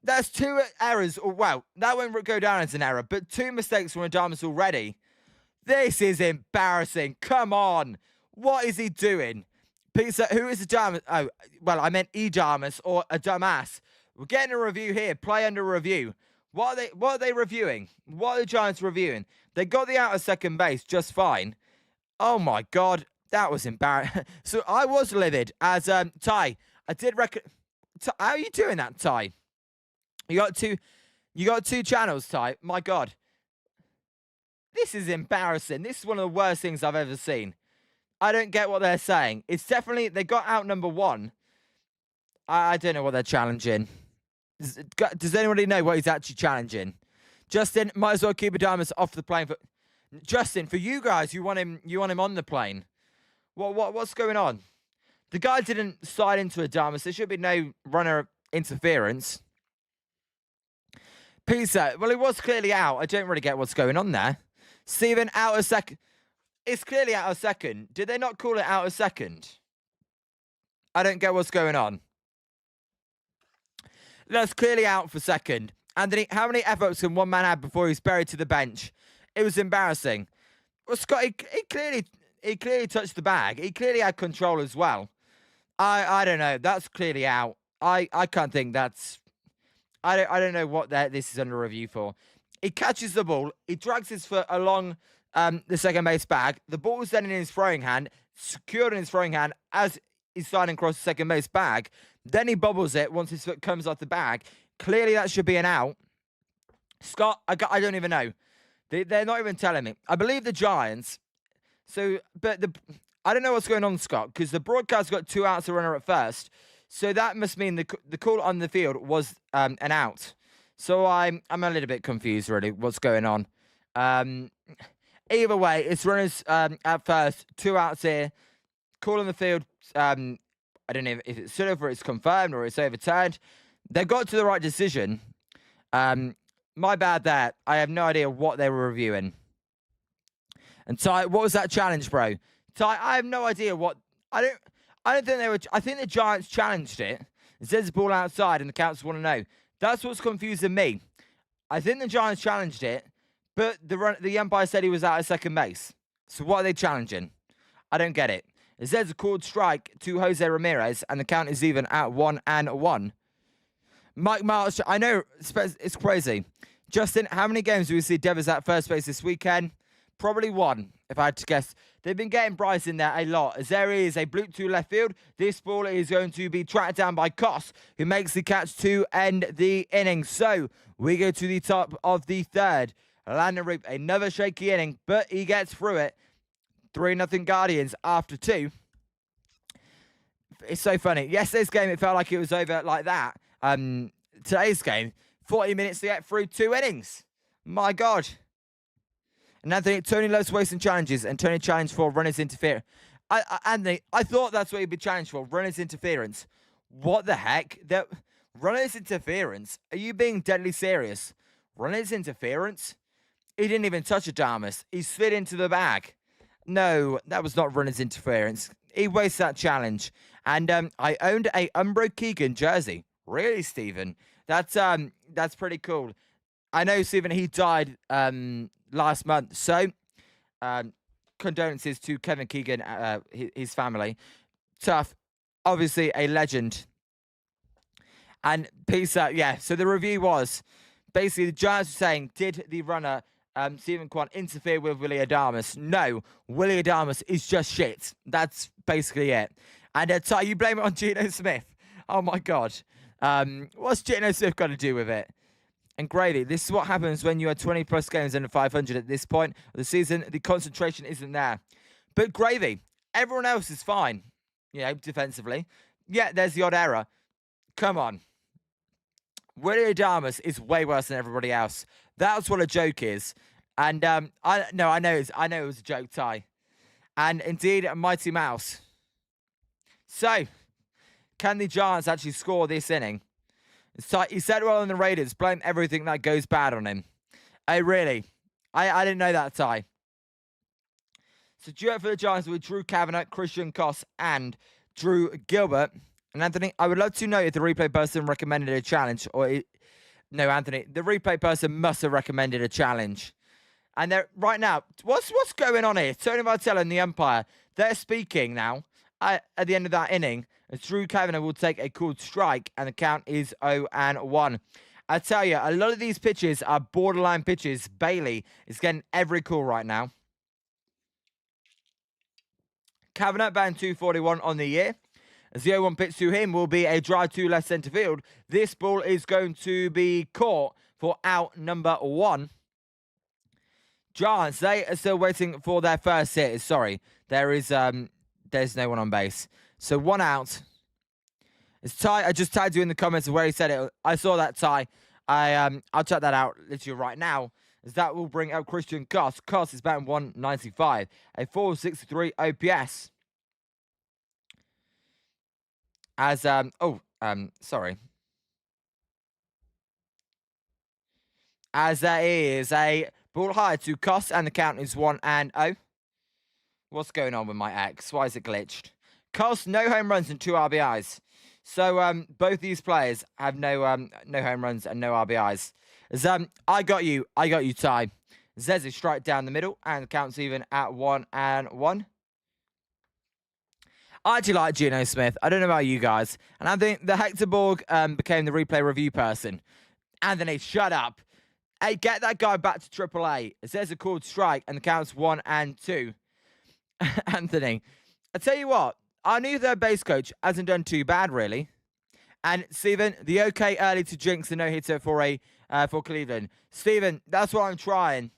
That's 2 errors. Oh, wow, that won't go down as an error, but 2 mistakes from Adamas already. This is embarrassing. Come on. What is he doing? Pizza, who is Adamas? Oh, well, I meant Adamas or Adamas. We're getting a review here. Play under review. What are they reviewing? What are the Giants reviewing? They got the out of second base just fine. Oh my God, that was embarrassing. So I was livid as Ty. I did reckon. How are you doing that, Ty? You got two channels, Ty. My God, this is embarrassing. This is one of the worst things I've ever seen. I don't get what they're saying. It's definitely they got out number 1. I don't know what they're challenging. Does anybody know what he's actually challenging? Justin, might as well keep Adamas off the plane. Justin, for you guys, you want him on the plane. What's going on? The guy didn't slide into Adamas. There should be no runner interference. Pizza, well, he was clearly out. I don't really get what's going on there. Steven, out of second. It's clearly out of second. Did they not call it out of second? I don't get what's going on. That's clearly out for second. Anthony, how many efforts can one man have before he's buried to the bench? It was embarrassing. Well, Scott, he clearly touched the bag. He clearly had control as well. I don't know. That's clearly out. I can't think that's... I don't know what this is under review for. He catches the ball. He drags his foot along the second base bag. The ball is then in his throwing hand, secured in his throwing hand as he's sliding across the second base bag. Then he bobbles it once his foot comes off the bag. Clearly, that should be an out. Scott, I don't even know. They're not even telling me. I believe the Giants. So, but I don't know what's going on, Scott, because the broadcast got 2 outs, a runner at first. So that must mean the call on the field was an out. So I'm a little bit confused, really, what's going on. Either way, it's runners at first, 2 outs here. Call on the field, I don't know if it's sort of or it's confirmed or it's overturned. They got to the right decision. My bad there. I have no idea what they were reviewing. And Ty, what was that challenge, bro? Ty, I have no idea what... I don't think they were... I think the Giants challenged it. It says the ball outside and the counts want to know. That's what's confusing me. I think the Giants challenged it, but the umpire said he was out at second base. So what are they challenging? I don't get it. It says a called strike to Jose Ramirez, and the count is even at 1-1. Mike March, I know it's crazy. Justin, how many games do we see Devers at first base this weekend? Probably 1, if I had to guess. They've been getting Bryce in there a lot. As there is a bloop to left field, this ball is going to be tracked down by Koss, who makes the catch to end the inning. So we go to the top of the third. Landen Roupp, another shaky inning, but he gets through it. 3-0 Guardians after 2. It's so funny. Yesterday's game, it felt like it was over like that. Today's game, 40 minutes to get through 2 innings. My God. And Anthony, Tony loves wasting challenges, and Tony challenged for runners interference. Anthony, I thought that's what he'd be challenged for, runners interference. What the heck? Runners interference? Are you being deadly serious? Runners interference? He didn't even touch Adames. He slid into the bag. No, that was not runners interference. He wasted that challenge. And I owned a Umbro Keegan jersey. Really, Stephen? That's pretty cool. I know, Stephen, he died last month. So, condolences to Kevin Keegan, his family. Tough. Obviously, a legend. And peace out. Yeah, so the review was, basically, the Giants were saying, did the runner, Stephen Kwan, interfere with Willie Adames? No, Willie Adames is just shit. That's basically it. And Ty, you blame it on Geno Smith. Oh, my God. What's Geno Smith got to do with it? And Grady, this is what happens when you are 20-plus games under 500 at this point of the season. The concentration isn't there. But Gravy, everyone else is fine, you know, defensively. Yeah, there's the odd error. Come on. Willie Adames is way worse than everybody else. That's what a joke is. And I know it was a joke, Ty. And indeed, a Mighty Mouse. So, can the Giants actually score this inning? He said well on the Raiders, blame everything that goes bad on him. Oh, really? I didn't know that, Ty. So, duo for the Giants with Drew Kavanagh, Christian Koss, and Drew Gilbert. And Anthony, I would love to know if the replay person recommended a challenge. No, Anthony, the replay person must have recommended a challenge. And they're right now, what's going on here? Tony Vitello and the umpire, they're speaking now at the end of that inning. As Drew Kavanagh will take a called strike, and the count is 0-1. I tell you, a lot of these pitches are borderline pitches. Bailey is getting every call right now. Kavanagh batting 241 on the year. As the 0-1 pitch to him will be a drive to left centre field. This ball is going to be caught for out number 1. Giants, they are still waiting for their first hit. Sorry, there's no one on base. So 1 out. It's Ty. I just tagged you in the comments of where he said it. I saw that, Ty. I'll check that out literally right now, as that will bring up Christian Koss. Koss is batting 195, a 463 OPS. As sorry. As there is a ball high to Koss, and the count is 1-0. What's going on with my X? Why is it glitched? Koss, no home runs and 2 RBIs. So both these players have no home runs and no RBIs. As I got you, Ty. Zezzy strike down the middle, and the count's even at 1-1. I actually like Geno Smith. I don't know about you guys. And I think the Hector Borg became the replay review person. Anthony, shut up. Hey, get that guy back to AAA. It says a called strike, and the count's 1-2. Anthony, I tell you what, our new third base coach hasn't done too bad, really. And Stephen, the okay early to jinx the no-hitter for Cleveland. Stephen, that's what I'm trying.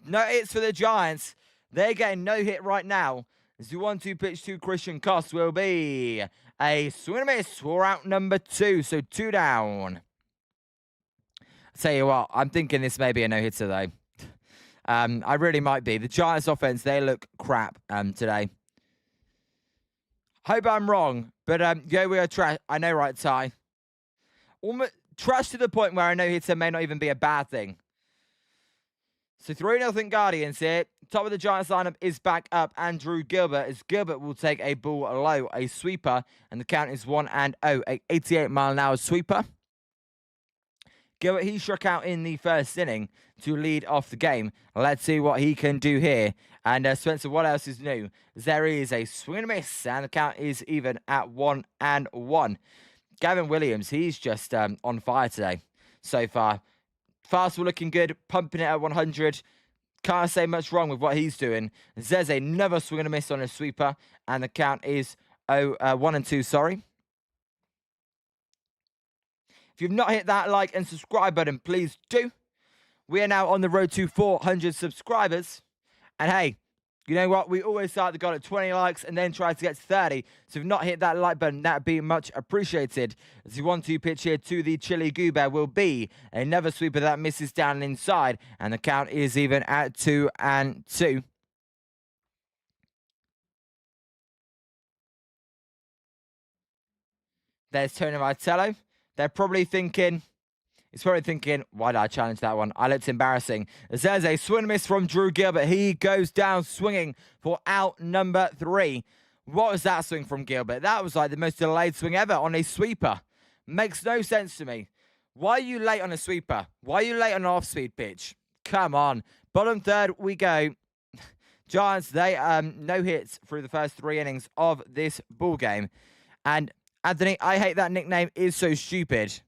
No hits for the Giants. They're getting no hit right now. As the 1-2 pitch to Christian Koss will be a swing and a miss for out number 2. So 2 down. I'll tell you what, I'm thinking this may be a no-hitter though. I really might be. The Giants offense, they look crap today. Hope I'm wrong, but yeah, we are trash. I know, right, Ty? Almost trash to the point where I know hitter may not even be a bad thing. So 3-0 Guardians here. Top of the Giants lineup is back up Andrew Gilbert, as Gilbert will take a ball low, a sweeper, and the count is 1-0, a 88-mile-an-hour sweeper. Gilbert, he struck out in the first inning to lead off the game. Let's see what he can do here. And Spencer, what else is new? There is a swing and a miss, and the count is even at 1-1. Gavin Williams, he's just on fire today so far. Fastball looking good, pumping it at 100. Can't say much wrong with what he's doing. There's another swing and a miss on a sweeper, and the count is 1-2, sorry. If you've not hit that like and subscribe button, please do. We are now on the road to 400 subscribers. And hey, you know what? We always start the goal at 20 likes and then try to get to 30. So if you've not hit that like button, that'd be much appreciated. As the 1-2 pitch here to the Chili Goober will be another sweeper that misses down inside. And the count is even at 2-2. There's Tony Vitello. They're probably thinking, why did I challenge that one? I looked embarrassing. There's a swing and miss from Drew Gilbert. He goes down swinging for out number 3. What was that swing from Gilbert? That was like the most delayed swing ever on a sweeper. Makes no sense to me. Why are you late on a sweeper? Why are you late on an off-speed pitch? Come on. Bottom third we go. Giants, they no hits through the first 3 innings of this ball game. And Anthony, I hate that nickname is so stupid.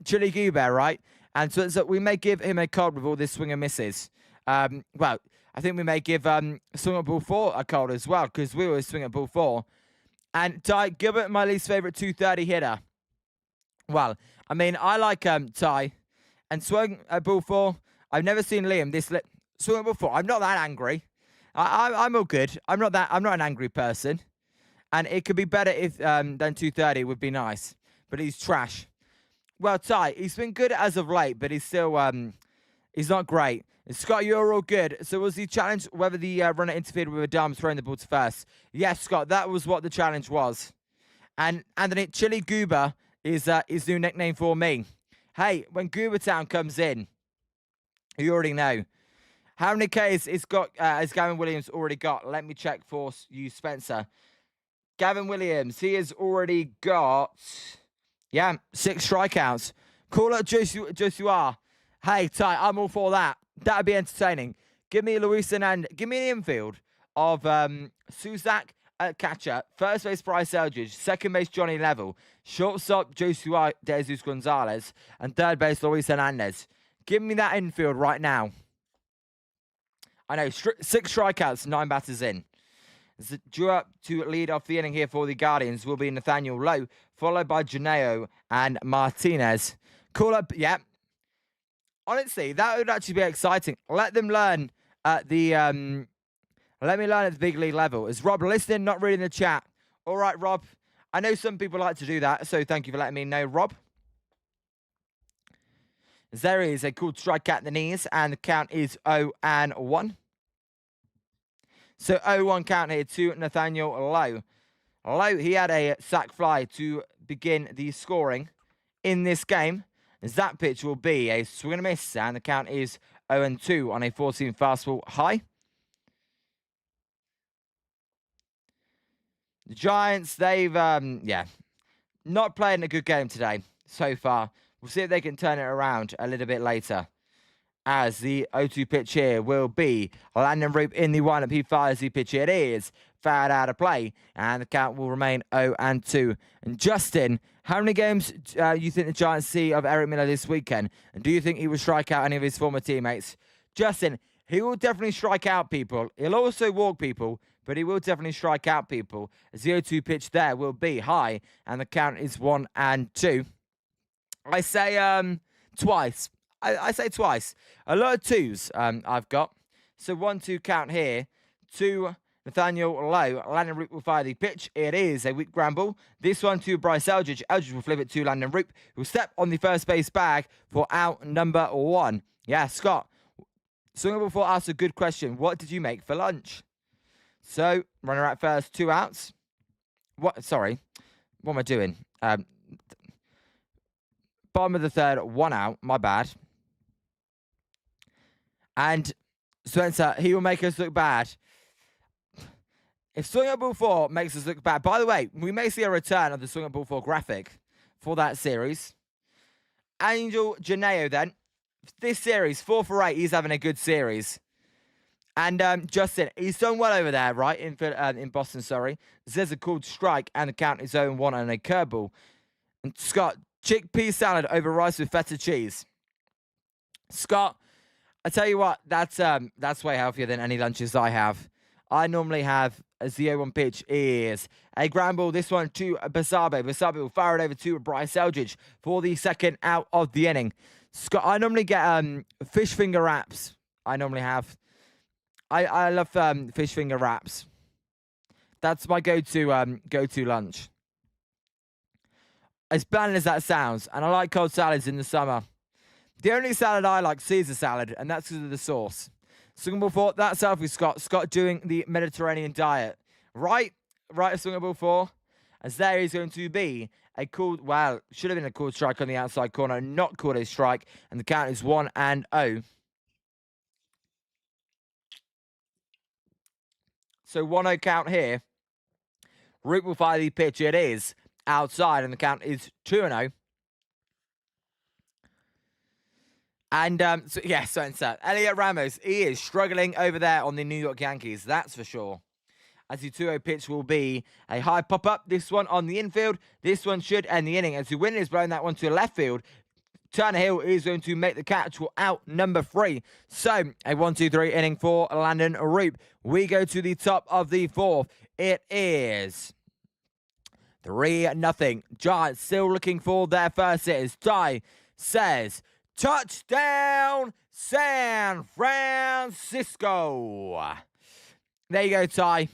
Chili Goober, right? And so we may give him a card with all this swing and misses. Well, I think we may give swing at ball 4 a card as well, because we always swing at ball 4. And Ty Gilbert, my least favorite 230 hitter. Well, I mean, I like Ty. And swing at ball 4, I've never seen Liam swing at ball 4. I'm not that angry. I'm all good. I'm not an angry person. And it could be better if than 230 would be nice. But he's trash. Well, Ty, he's been good as of late, but he's still he's not great. Scott, you're all good. So was the challenge whether the runner interfered with a dumb throwing the ball to first? Yes, Scott, that was what the challenge was. And Anthony, Chili Goober is his new nickname for me. Hey, when Goober Town comes in, you already know. How many Ks has Gavin Williams already got? Let me check for you, Spencer. Gavin Williams, he has already got, 6 strikeouts. Call up Joshua. Hey, Ty, I'm all for that. That'd be entertaining. Give me Luis and give me an infield of Suzak at catcher, first base Bryce Eldridge, second base Johnny Level, shortstop Joshua Jesus Gonzalez, and third base Luis Hernandez. Give me that infield right now. I know, 6 strikeouts, 9 batters in. Due up to lead off the inning here for the Guardians will be Nathaniel Lowe, followed by Janeo and Martinez. Call up, yeah. Honestly, that would actually be exciting. Let them learn at the let me learn at the big league level. Is Rob listening? Not reading the chat. All right, Rob. I know some people like to do that, so thank you for letting me know, Rob. There is a cool strike at the knees, and the count is 0-1. So 0-1 count here to Nathaniel Lowe. Lowe, he had a sac fly to begin the scoring in this game. As that pitch will be a swing and a miss, and the count is 0-2 on a 14 fastball high. The Giants, they've, not playing a good game today so far. We'll see if they can turn it around a little bit later. As the 0-2 pitch here will be Landen Roupp in the lineup. He fires the pitch. It is fouled out of play, and the count will remain 0-2. And Justin, how many games you think the Giants see of Eric Miller this weekend? And do you think he will strike out any of his former teammates? Justin, he will definitely strike out people. He'll also walk people, but he will definitely strike out people. A 0-2 pitch there will be high, and the count is 1-2. I say twice. I say twice. A lot of twos I've got. So 1-2 count here. 2 Nathaniel Lowe. Landen Roupp will fire the pitch. It is a weak ground ball. This one to Bryce Eldridge. Eldridge will flip it to Landen Roupp, who will step on the first base bag for out number 1. Yeah, Scott. Swingable before asked a good question. What did you make for lunch? So, runner at first, 2 outs. Sorry. What am I doing? Bottom of the third, 1 out. My bad. And Spencer, he will make us look bad. If Swing at Ball 4 makes us look bad, by the way, we may see a return of the Swing at Ball 4 graphic for that series. Angel Janeo then. This series, 4 for 8, he's having a good series. And Justin, he's done well over there, right, in Boston, sorry. There's a called strike, and the count is 0-1 and a curveball. And Scott, chickpea salad over rice with feta cheese. Scott, I tell you what, that's way healthier than any lunches I have. I normally have a 0-1 pitch is a ground ball. This one to Basabe. Basabe will fire it over to Bryce Eldridge for the second out of the inning. Scott, I normally get fish finger wraps. I normally have. I love fish finger wraps. That's my go-to lunch. As bland as that sounds, and I like cold salads in the summer. The only salad I like, Caesar salad, and that's because of the sauce. Swingable 4, that's Alfie Scott. Scott doing the Mediterranean diet. Right, swingable 4. As there is going to be a called, well, should have been a called strike on the outside corner, not called a strike, and the count is 1-0. So 1-0 count here. Roupp will fire the pitch. It is outside, and the count is 2-0. And, so Elliot Ramos, he is struggling over there on the New York Yankees, that's for sure. As the 2-0 pitch will be a high pop-up. This one on the infield. This one should end the inning. As the winner is blowing that one to left field. Turner Hill is going to make the catch for out number 3. So, a 1-2-3 inning for Landen Roupp. We go to the top of the 4th. It is 3-0. Giants still looking for their first hit. As Ty says, touchdown, San Francisco. There you go, Ty.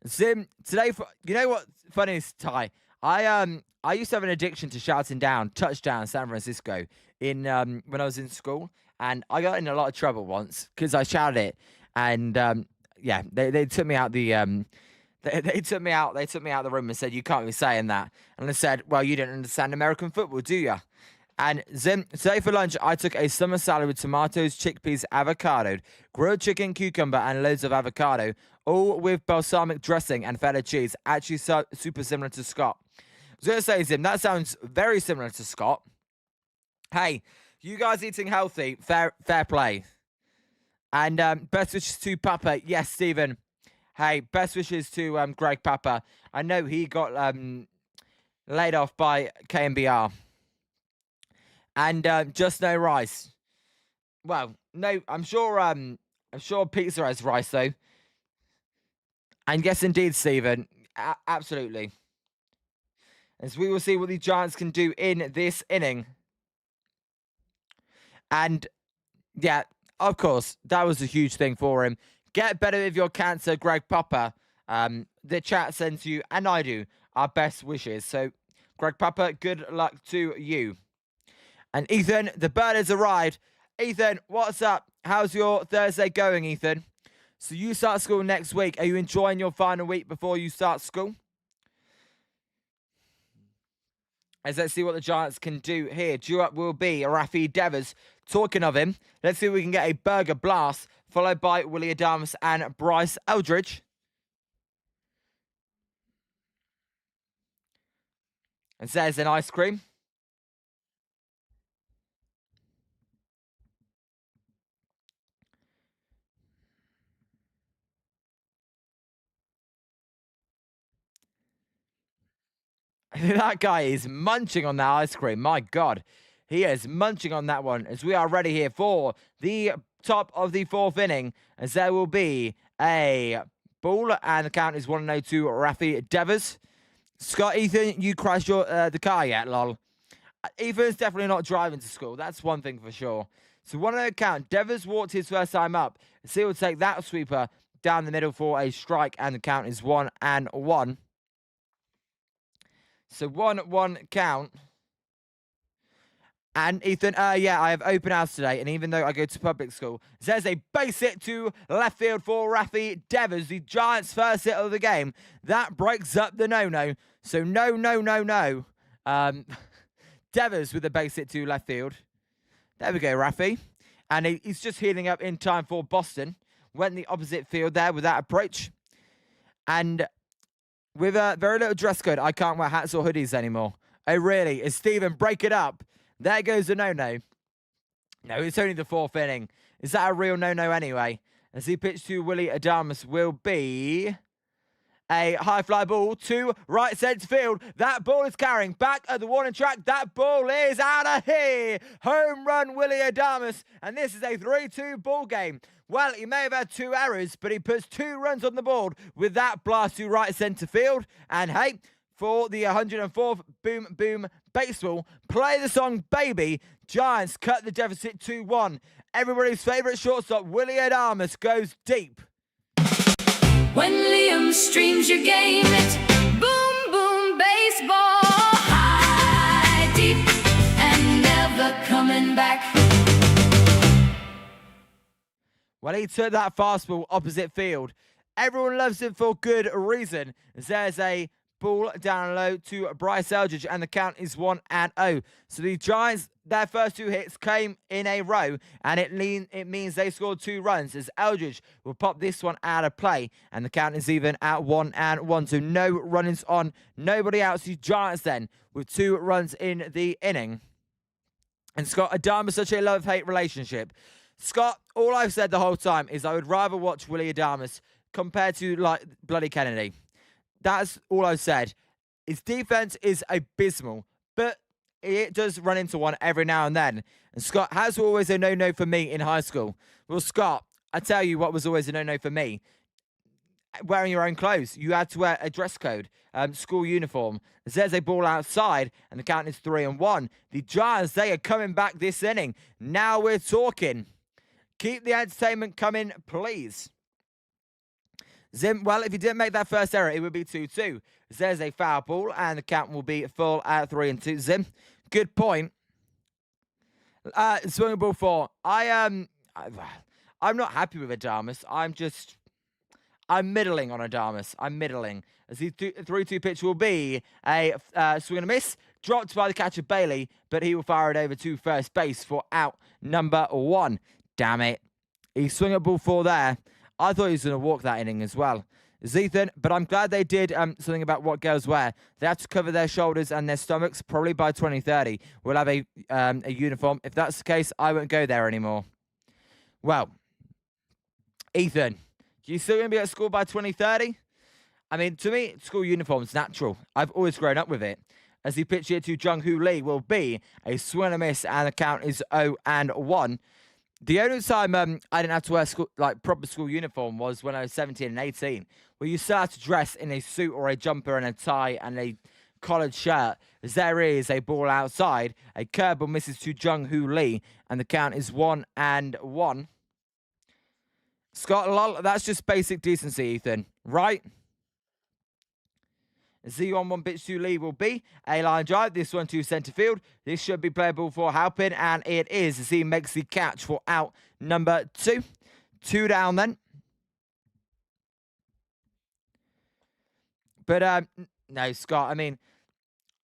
Zim, today, you know what funny is, Ty? I used to have an addiction to shouting down touchdown San Francisco in when I was in school, and I got in a lot of trouble once because I shouted it, and they took me out the they took me out of the room and said, you can't be saying that, and I said, well, you don't understand American football, do you? And Zim, today for lunch, I took a summer salad with tomatoes, chickpeas, avocado, grilled chicken, cucumber, and loads of avocado, all with balsamic dressing and feta cheese. Actually, super similar to Scott. I was going to say, Zim, that sounds very similar to Scott. Hey, you guys eating healthy, fair play. And best wishes to Papa. Yes, Stephen. Hey, best wishes to Greg Papa. I know he got laid off by KMBR. And just no rice. Well, no, I'm sure pizza has rice though. And yes, indeed, Stephen, absolutely. As we will see what the Giants can do in this inning. And yeah, of course, that was a huge thing for him. Get better with your cancer, Greg Papa. The chat sends you, and I do, our best wishes. So, Greg Papa, good luck to you. And Ethan, the bird has arrived. Ethan, what's up? How's your Thursday going, Ethan? So you start school next week. Are you enjoying your final week before you start school? As let's see what the Giants can do here. Due up will be Rafi Devers. Talking of him, let's see if we can get a burger blast, followed by Willie Adams and Bryce Eldridge. And there's an ice cream. That guy is munching on that ice cream. My God. He is munching on that one as we are ready here for the top of the 4th inning, as there will be a ball, and the count is 1-0 to Rafi Devers. Scott, Ethan, you crashed the car yet, lol? Ethan's definitely not driving to school. That's one thing for sure. So 1-0 count. Devers walked his first time up. So he'll take that sweeper down the middle for a strike, and the count is 1-1. So 1-1 count. And Ethan, yeah, I have open house today, and even though I go to public school, there's a base hit to left field for Rafi Devers, the Giants' first hit of the game. That breaks up the no-no. So no. Devers with a base hit to left field. There we go, Rafi. And he's just healing up in time for Boston. Went the opposite field there with that approach. And with a very little dress code, I can't wear hats or hoodies anymore. Oh, really? Is Steven, break it up. There goes the no-no. No, it's only the fourth inning. Is that a real no-no anyway? As he pitched to Willie Adames will be a high fly ball to right centre field. That ball is carrying back at the warning track. That ball is out of here. Home run, Willie Adames. And this is a 3-2 ball game. Well, he may have had 2 errors, but he puts 2 runs on the board with that blast to right centre field. And hey, for the 104th Boom Boom Baseball, play the song Baby. Giants cut the deficit 2-1. Everybody's favourite shortstop, Willie Adames, goes deep. When Liam streams your game, it's boom, boom, baseball. High, deep, and never coming back. Well, he took that fastball opposite field. Everyone loves him for good reason. There's a ball down low to Bryce Eldridge, and the count is 1-0. So the Giants, their first 2 hits came in a row, and it means they scored 2 runs, as Eldridge will pop this one out of play, and the count is even at 1-1. So no runnings on, nobody out. The Giants then with 2 runs in the inning. And Scott, Adames, such a love-hate relationship. Scott, all I've said the whole time is I would rather watch Willie Adames compared to like bloody Kennedy. That's all I've said. His defense is abysmal, but it does run into one every now and then. And Scott, has always a no-no for me in high school. Well, Scott, I tell you what was always a no-no for me. Wearing your own clothes. You had to wear a dress code, school uniform. There's a ball outside, and the count is 3-1. The Giants, they are coming back this inning. Now we're talking. Keep the entertainment coming, please. Zim, well, if you didn't make that first error, it would be 2-2. There's a foul ball, and the count will be full at 3-2. Zim, good point. Swinging ball 4. I'm not happy with Adames. I'm middling on Adames. I'm middling. As the 3-2 pitch will be a swing and a miss. Dropped by the catcher Bailey, but he will fire it over to first base for out number 1. Damn it. He's swinging ball 4 there. I thought he was going to walk that inning as well. Ethan, but I'm glad they did something about what girls wear. They have to cover their shoulders and their stomachs. Probably by 2030, we'll have a uniform. If that's the case, I won't go there anymore. Well, Ethan, you still going to be at school by 2030? I mean, to me, school uniform's natural. I've always grown up with it. As the pitch here to Jung-Hoo Lee will be a swing and a miss, and the count is 0-1. The only time I didn't have to wear proper school uniform was when I was 17 and 18, where you still have to dress in a suit or a jumper and a tie and a collared shirt. As there is a ball outside, a curveball misses to Jung-Hoo Lee, and the count is 1-1. Scott, that's just basic decency, Ethan, right? Z1 pitch to Lee will be a line drive. This one to centre field. This should be playable for Halpin, and it is as he makes the catch for out number 2. 2 down then. But, no, Scott, I mean,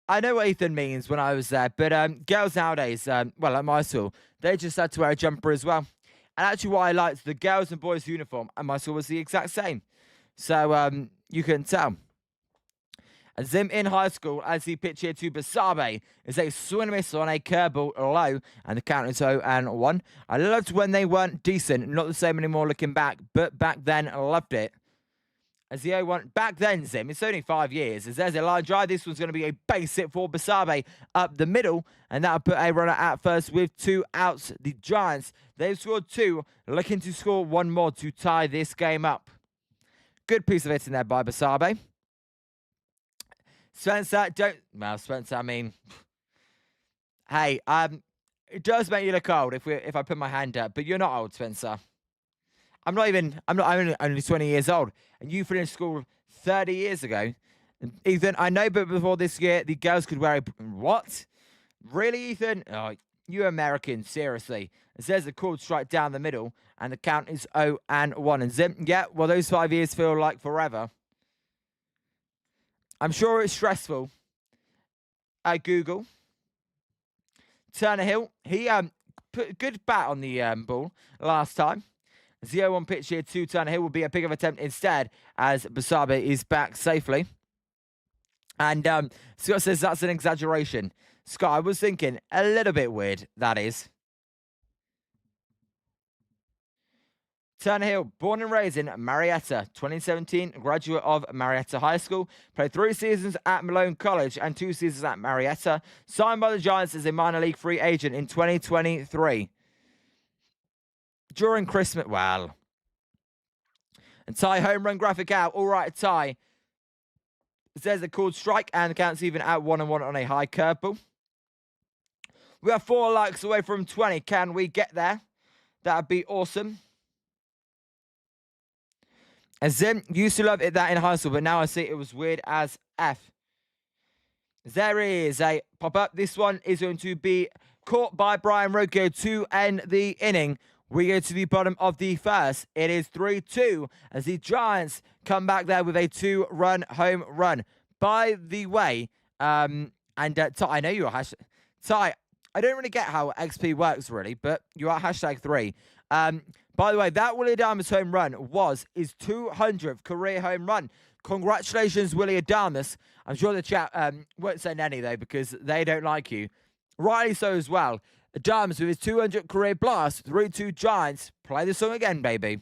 I know what Ethan means when I was there, but girls nowadays, well, at my school, they just had to wear a jumper as well. And actually what I liked, the girls and boys uniform at my school was the exact same. So, you can tell. And Zim in high school, as he pitched here to Basabe, is a swing and miss on a curveball low, and the count is 0-1. I loved when they weren't decent, not the same anymore looking back, but back then I loved it. As the 0-1, back then, Zim, it's only 5 years, as there's a line drive. This one's going to be a base hit for Basabe up the middle, and that'll put a runner at first with 2 outs. The Giants, they've scored 2, looking to score 1 more to tie this game up. Good piece of hitting there by Basabe. Spencer, Spencer, I mean, hey, it does make you look old if I put my hand up, but you're not old, Spencer. I'm only 20 years old, and you finished school 30 years ago. Ethan, I know, but before this year, the girls could wear a... What? Really, Ethan? Oh, you American, seriously. As there's a chord strike down the middle, and the count is 0-1. And Zim, yeah, well, those 5 years feel like forever. I'm sure it's stressful. Google. Turner Hill, he put a good bat on the ball last time. 0-1 pitch here to Turner Hill will be a big of attempt instead, as Basabe is back safely. And Scott says that's an exaggeration. Scott, I was thinking a little bit weird, that is. Turner Hill, born and raised in Marietta, 2017, graduate of Marietta High School, played 3 seasons at Malone College and 2 seasons at Marietta, signed by the Giants as a minor league free agent in 2023. During Christmas, well. And Ty, home run graphic out. All right, Ty. There's a called strike, and the count's even at 1-1 on a high curveball. We are 4 likes away from 20. Can we get there? That would be awesome. As Zim used to love it that in high school, but now I see it was weird as F. There is a pop-up. This one is going to be caught by Brian Rocco to end the inning. We go to the bottom of the first. It is 3-2 as the Giants come back there with a 2-run home run. By the way, Ty, I know you are Ty, I don't really get how XP works really, but you are #3. By the way, that Willie Adames home run was his 200th career home run. Congratulations, Willie Adames. I'm sure the chat won't send any, though, because they don't like you. Rightly so as well. Adames with his 200th career blast, 3-2 Giants. Play the song again, baby.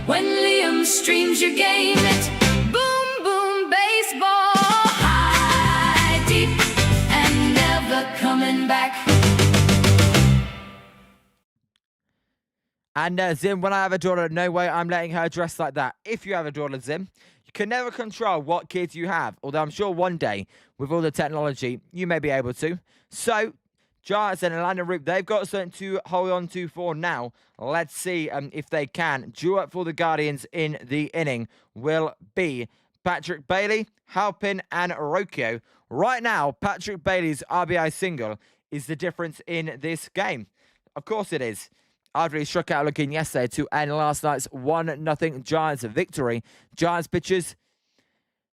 When Liam streams your game, it's boom, boom, baseball. High, deep, and never coming back. And Zim, when I have a daughter, no way I'm letting her dress like that. If you have a daughter, Zim, you can never control what kids you have. Although I'm sure one day, with all the technology, you may be able to. So, Giants and Landen Roupp, they've got something to hold on to for now. Let's see if they can. Due up for the Guardians in the inning will be Patrick Bailey, Halpin, and Rocchio. Right now, Patrick Bailey's RBI single is the difference in this game. Of course it is. After he struck out looking yesterday to end last night's 1-0 Giants victory. Giants pitchers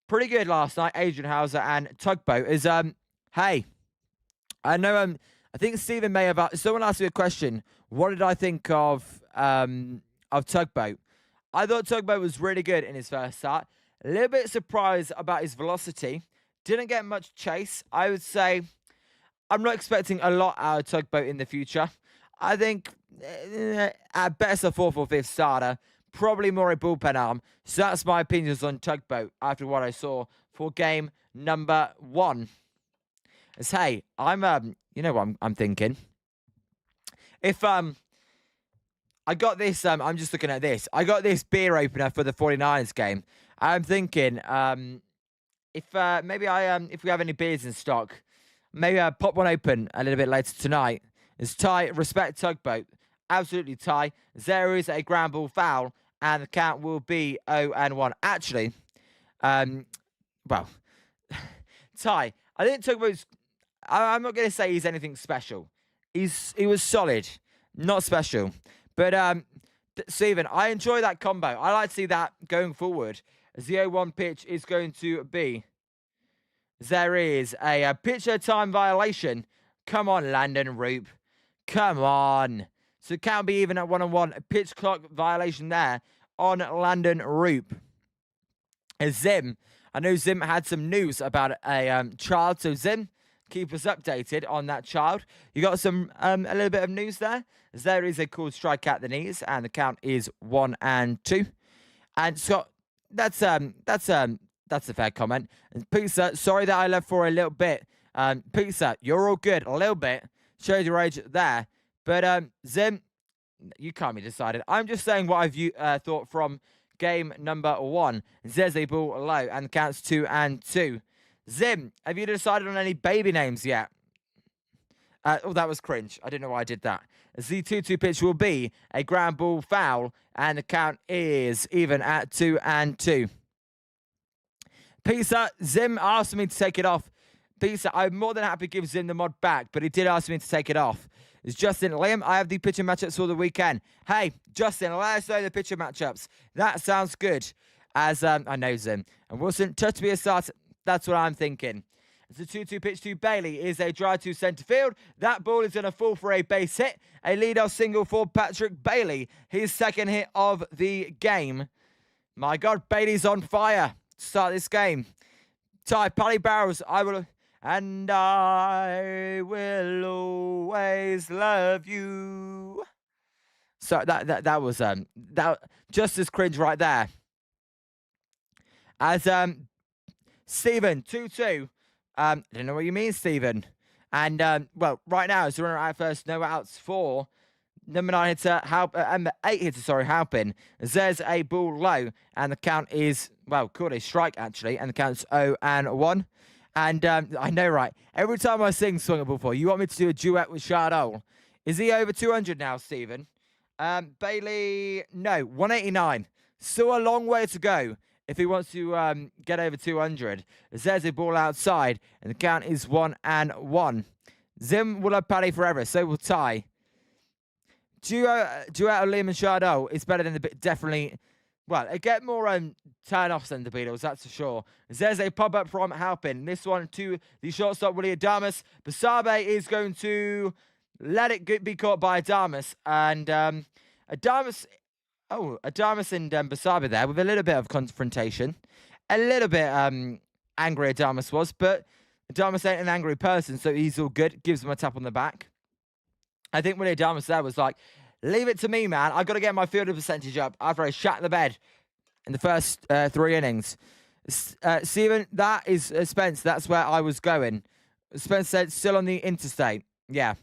pretty good last night. Adrian Hauser and Tugboat is hey, I know I think Stephen may have someone asked me a question. What did I think of Tugboat? I thought Tugboat was really good in his first start. A little bit surprised about his velocity. Didn't get much chase. I would say I'm not expecting a lot out of Tugboat in the future. I think at best a 4th or 5th starter, probably more a bullpen arm. So that's my opinions on Tugboat after what I saw for game number 1. As hey, I'm you know what I'm thinking. If I got this, I'm just looking at this. I got this beer opener for the 49ers game. I'm thinking if maybe if we have any beers in stock, maybe I pop one open a little bit later tonight. As Ty, respect Tugboat. Absolutely, Ty. There is a ground ball foul, and the count will be 0-1. Actually, well, Ty, I think Tugboat's... I'm not going to say he's anything special. He was solid, not special. But, Stephen, I enjoy that combo. I like to see that going forward. As the 0-1 pitch is going to be... There is a pitcher time violation. Come on, Landen Roupp. Come on. So it can't be even at 1-1. A pitch clock violation there on Landen Roupp. As Zim, I know Zim had some news about a child. So Zim, keep us updated on that child. You got some a little bit of news there. As there is a called strike at the knees, and the count is 1-2. And Scott, that's a fair comment. And Pizza, sorry that I left for a little bit. Pizza, you're all good. A little bit. Showed your age there. But, Zim, you can't be decided. I'm just saying what I thought from game number 1. Zeze ball low and counts 2-2. Zim, have you decided on any baby names yet? Oh, that was cringe. I don't know why I did that. The 2-2 pitch will be a ground ball foul, and the count is even at 2-2. Pizza, Zim asked me to take it off. Pizza, I'm more than happy to give Zim the mod back, but he did ask me to take it off. It's Justin, Liam, I have the pitcher matchups for the weekend. Hey, Justin, let us know the pitcher matchups. That sounds good. As I know Zim. And Wilson, touch to be a start. That's what I'm thinking. It's a 2-2 pitch to Bailey. Is a drive to centre field. That ball is going to fall for a base hit. A leadoff single for Patrick Bailey. His second hit of the game. My God, Bailey's on fire to start this game. Ty, Paddy Barrels, I will always love you. So that was that just as cringe right there. As Stephen 2-2. I don't know what you mean, Stephen. And well, right now it's a runner at first, no outs for number 9 hitter, number 8 hitter, Halpin. There's a ball low, and the count is called a strike actually, and the count's 0-1. And I know, right? Every time I sing "Swing a Ball For," you want me to do a duet with Shardole. Is he over 200 now, Stephen? Bailey, no, 189. Still a long way to go if he wants to get over 200. There's a ball outside, and the count is 1-1. Zim will have Paddy forever, so will Ty. Duet of Liam and Shardole is better than definitely. Well, it get more turn-offs than the Beatles, that's for sure. There's a pop-up from Halpin. This one to the shortstop, Willie Adames. Basabe is going to let it be caught by Adames. And Adames and Basabe there with a little bit of confrontation. A little bit angry Adames was, but Adames ain't an angry person, so he's all good. Gives him a tap on the back. I think Willie Adames there was like, leave it to me, man. I've got to get my fielding percentage up after I shat the bed in the first 3 innings. Steven, that is Spence. That's where I was going. Spence said, still on the interstate. Yeah.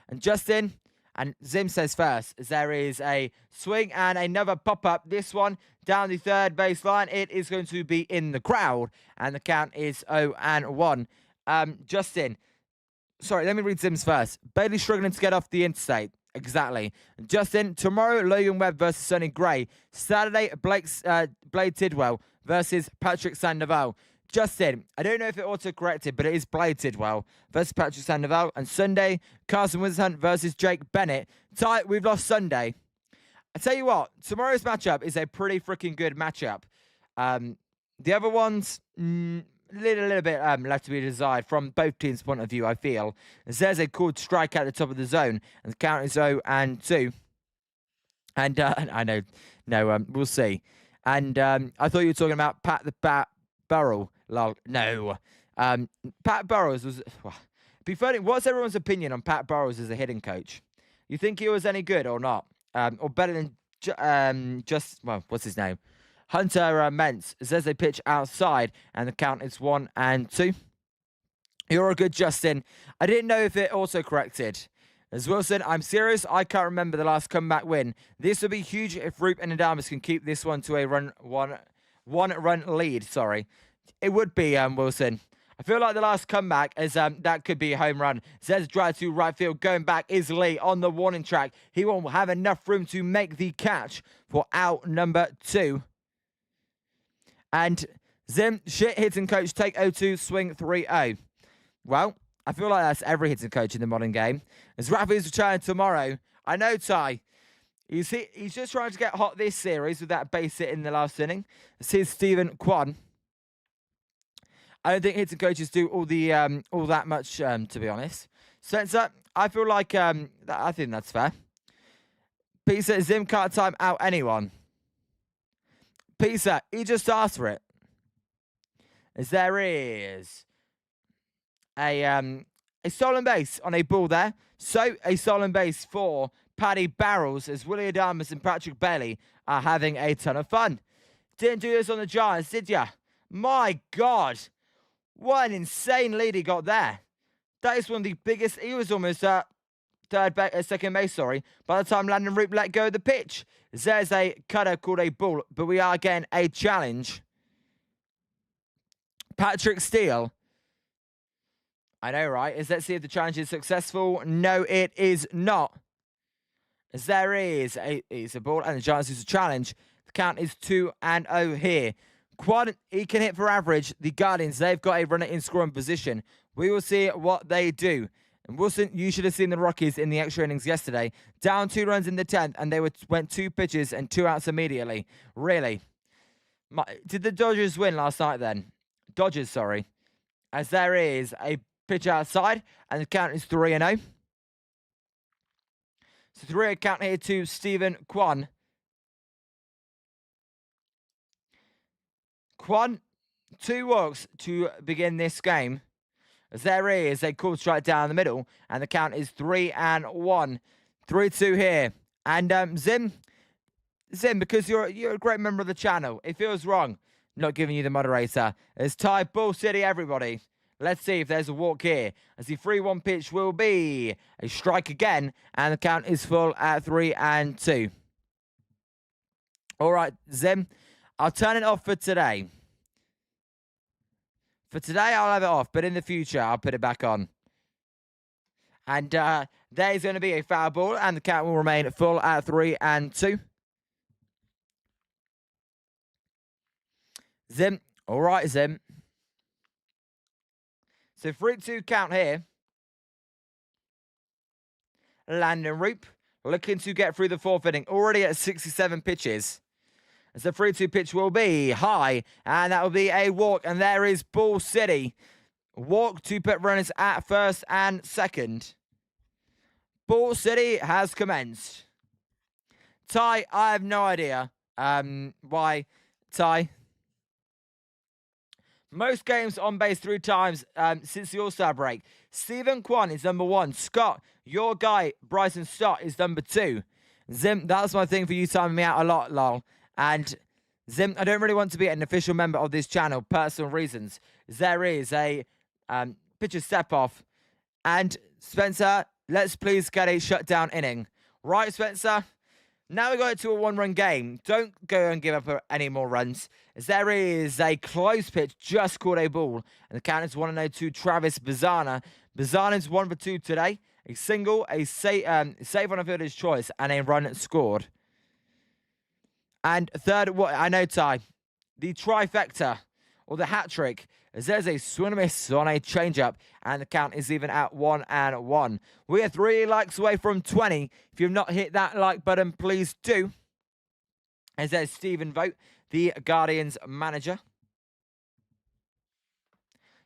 And Justin and Zim says first, as there is a swing and another pop-up. This one down the third baseline. It is going to be in the crowd. And the count is 0-1. Justin, sorry, let me read Zim's first. Bailey struggling to get off the interstate. Exactly. Justin, tomorrow, Logan Webb versus Sonny Gray. Saturday, Blade Tidwell versus Patrick Sandoval. Justin, I don't know if it auto-corrected, but it is Blade Tidwell versus Patrick Sandoval. And Sunday, Carson Winshunt versus Jake Bennett. Ty, we've lost Sunday. I tell you what, tomorrow's matchup is a pretty freaking good matchup. The other ones, little bit left to be desired from both teams' point of view, I feel. There's a called strike at the top of the zone, and the count is 0-2. And I know, no, we'll see. And I thought you were talking about Pat the Bat Burrell. No. Pat Burrows was... Well, be funny. What's everyone's opinion on Pat Burrows as a hitting coach? You think he was any good or not? Or better than what's his name? Hunter Mentz says they pitch outside, and the count is 1-2. You're a good Justin. I didn't know if it also-corrected. As Wilson, I'm serious. I can't remember the last comeback win. This would be huge if Roupp and Adames can keep this one to a one-run lead. Sorry. It would be, Wilson. I feel like the last comeback is that could be a home run. Zez drive to right field. Going back is Lee on the warning track. He won't have enough room to make the catch for out number 2. And Zim, shit hitting coach, take 0-2, swing 3-0. Well, I feel like that's every hitting coach in the modern game. As Rafi's returning tomorrow, I know Ty. He's just trying to get hot this series with that base hit in the last inning. This is Stephen Kwan. I don't think hitting coaches do all that much, to be honest. Spencer, I feel like I think that's fair. Pizza, Zim can't time out anyone. Pizza, he just asked for it. As there is a stolen base on a ball there. So a stolen base for Paddy Barrels as Willie Adames and Patrick Bailey are having a ton of fun. Didn't do this on the Giants, did ya? My God. What an insane lead he got there. That is one of the biggest. He was almost 30 second base, sorry, by the time Landen Roupp let go of the pitch. There's a cutter called a ball, but we are getting a challenge. Patrick Steele. I know, right? Let's see if the challenge is successful. No, it is not. As there is it's a ball, and the Giants use a challenge. The count is 2-0 here. Quad, he can hit for average. The Guardians, they've got a runner in scoring position. We will see what they do. And Wilson, you should have seen the Rockies in the extra innings yesterday. Down 2 runs in the 10th, and they went 2 pitches and 2 outs immediately. Really? Did the Dodgers win last night then? Dodgers, sorry. As there is a pitch outside, and the count is 3-0. So 3 count here to Stephen Kwan. Kwan, 2 walks to begin this game. As there is a called strike down the middle, and the count is 3-1. 3-2 here. And Zim, because you're a great member of the channel, it feels wrong not giving you the moderator. It's Ty Bull City, everybody. Let's see if there's a walk here. As the 3-1 pitch will be a strike again, and the count is full at 3-2. All right, Zim, I'll turn it off for today. For today, I'll have it off, but in the future, I'll put it back on. And there's going to be a foul ball, and the count will remain full at 3-2. Zim, all right, Zim. So 3-2 count here. Landen Roupp looking to get through the 4th inning. Already at 67 pitches. As the 3-2 pitch will be high. And that will be a walk. And there is Bull City. Walk to put runners at first and second. Bull City has commenced. Ty, I have no idea why. Ty. Most games on base 3 times since the All-Star break. Stephen Kwan is number 1. Scott, your guy, Bryson Stott, is number 2. Zim, that's my thing for you timing me out a lot, lol. And Zim, I don't really want to be an official member of this channel, personal reasons. There is a pitcher step-off. And Spencer, let's please get a shutdown inning. Right, Spencer? Now we got it to a 1-run game. Don't go and give up any more runs. As there is a close pitch, just called a ball. And the count is 1-0 to Travis Bazana. Bazana's 1 for 2 today. A single, a save on a fielder's choice, and a run scored. And third, what I know, Ty, the trifecta, or the hat trick, as there's a swing and miss on a changeup, and the count is even at 1-1. We are 3 likes away from 20. If you've not hit that like button, please do. As there's Stephen Vogt, the Guardians manager.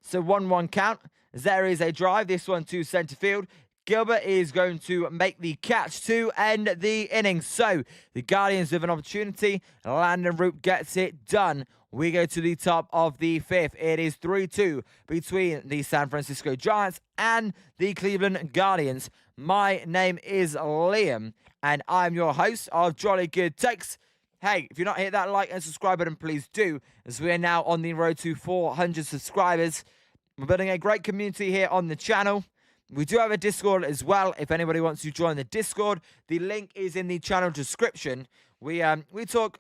So 1-1 count. As there is a drive, this one to centre field. Gilbert is going to make the catch to end the inning. So the Guardians with an opportunity. Landen Roupp gets it done. We go to the top of the 5th. It is 3-2 between the San Francisco Giants and the Cleveland Guardians. My name is Liam, and I'm your host of Jolly Good Takes. Hey, if you're not hit that like and subscribe button, please do, as we are now on the road to 400 subscribers. We're building a great community here on the channel. We do have a Discord as well. If anybody wants to join the Discord, the link is in the channel description. We talk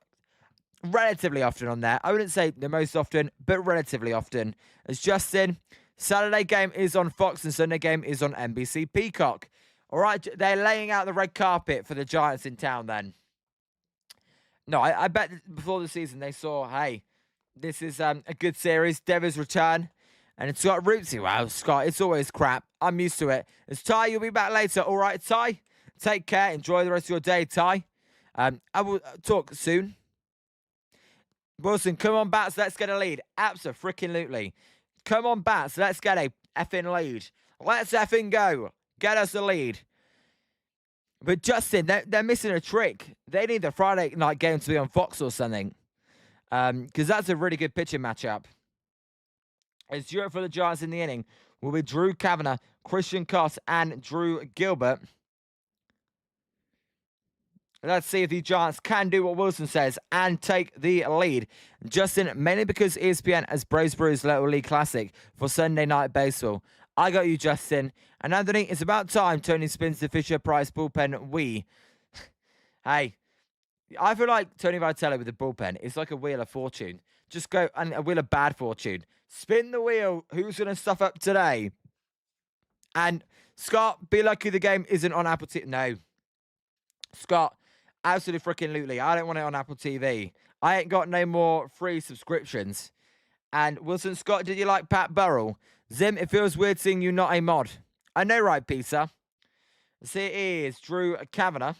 relatively often on there. I wouldn't say the most often, but relatively often. As Justin, Saturday game is on Fox and Sunday game is on NBC Peacock. All right, they're laying out the red carpet for the Giants in town then. No, I bet before the season they saw, hey, this is a good series. Devers return. And it's got Roopsy. Wow, Scott, it's always crap. I'm used to it. It's Ty, you'll be back later. All right, Ty? Take care. Enjoy the rest of your day, Ty. I will talk soon. Wilson, come on, Bats. Let's get a lead. Abso-freaking-lutely. Come on, Bats. Let's get a effing lead. Let's effing go. Get us a lead. But Justin, they're missing a trick. They need the Friday night game to be on Fox or something. Because that's a really good pitching matchup. As due for the Giants in the inning will be Drew Kavanagh, Christian Koss, and Drew Gilbert. Let's see if the Giants can do what Wilson says and take the lead. Justin, mainly because ESPN has Braves Brews Little League Classic for Sunday Night Baseball. I got you, Justin. And Anthony, it's about time Tony spins the Fisher-Price bullpen wheel. Hey, I feel like Tony Vitello with the bullpen is like a wheel of fortune. Just go, and a wheel of bad fortune. Spin the wheel. Who's going to stuff up today? And Scott, be lucky the game isn't on Apple TV. No. Scott, absolutely freaking lootly. I don't want it on Apple TV. I ain't got no more free subscriptions. And Wilson Scott, did you like Pat Burrell? Zim, it feels weird seeing you not a mod. I know, right, Peter? So it is Drew Kavanagh.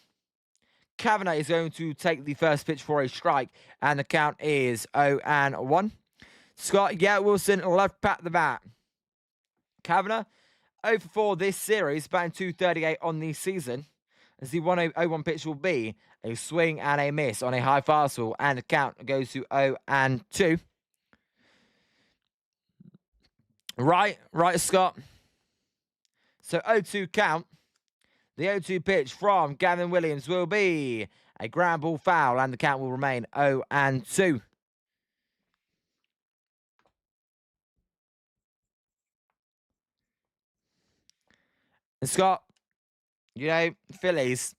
Kavanagh is going to take the first pitch for a strike, and the count is 0-1. Scott, yeah, Wilson, left Pat the bat. Kavanagh, 0 for 4 this series, batting .238 on the season. As the 1-0-1 pitch will be a swing and a miss on a high fastball, and the count goes to 0-2. Right, Scott. So 0-2 count. The 0-2 pitch from Gavin Williams will be a ground ball foul, and the count will remain 0-2. And Scott, you know, Phillies,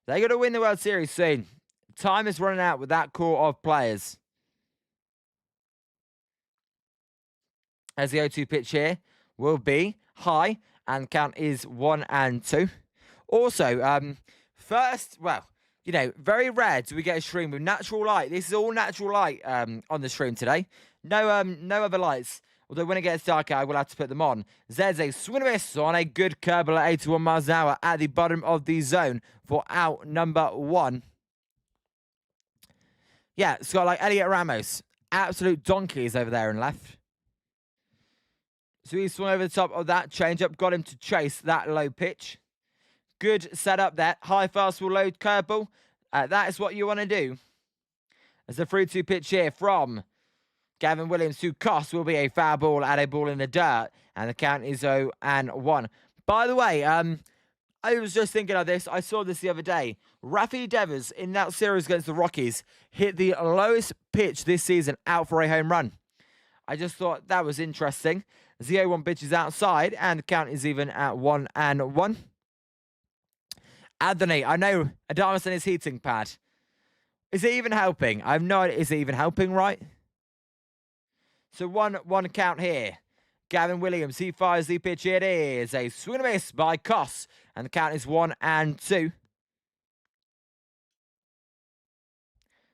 they're going to win the World Series soon. Time is running out with that core of players. As the 0-2 pitch here will be high, and the count is 1-2. Also, first, well, you know, very rare do we get a stream with natural light. This is all natural light on the stream today. No other lights. Although when it gets darker, I will have to put them on. There's a swing and a miss on a good curveball at 81 miles an hour at the bottom of the zone for out number 1. Yeah, it's got like Elliot Ramos. Absolute donkeys over there in left. So he swung over the top of that changeup, got him to chase that low pitch. Good setup there. High fastball, low curveball. That is what you want to do. As the 3-2 pitch here from Gavin Williams to Koss will be a foul ball at a ball in the dirt. And the count is 0-1. By the way, I was just thinking of this. I saw this the other day. Rafi Devers in that series against the Rockies hit the lowest pitch this season out for a home run. I just thought that was interesting. As the 0-1 pitch is outside, and the count is even at 1-1. Anthony, I know Adamas and his heating pad. Is it even helping? I have no idea. Is it even helping, right? So one count here. Gavin Williams, he fires the pitch. It is a swing and a miss by Koss, and the count is 1-2.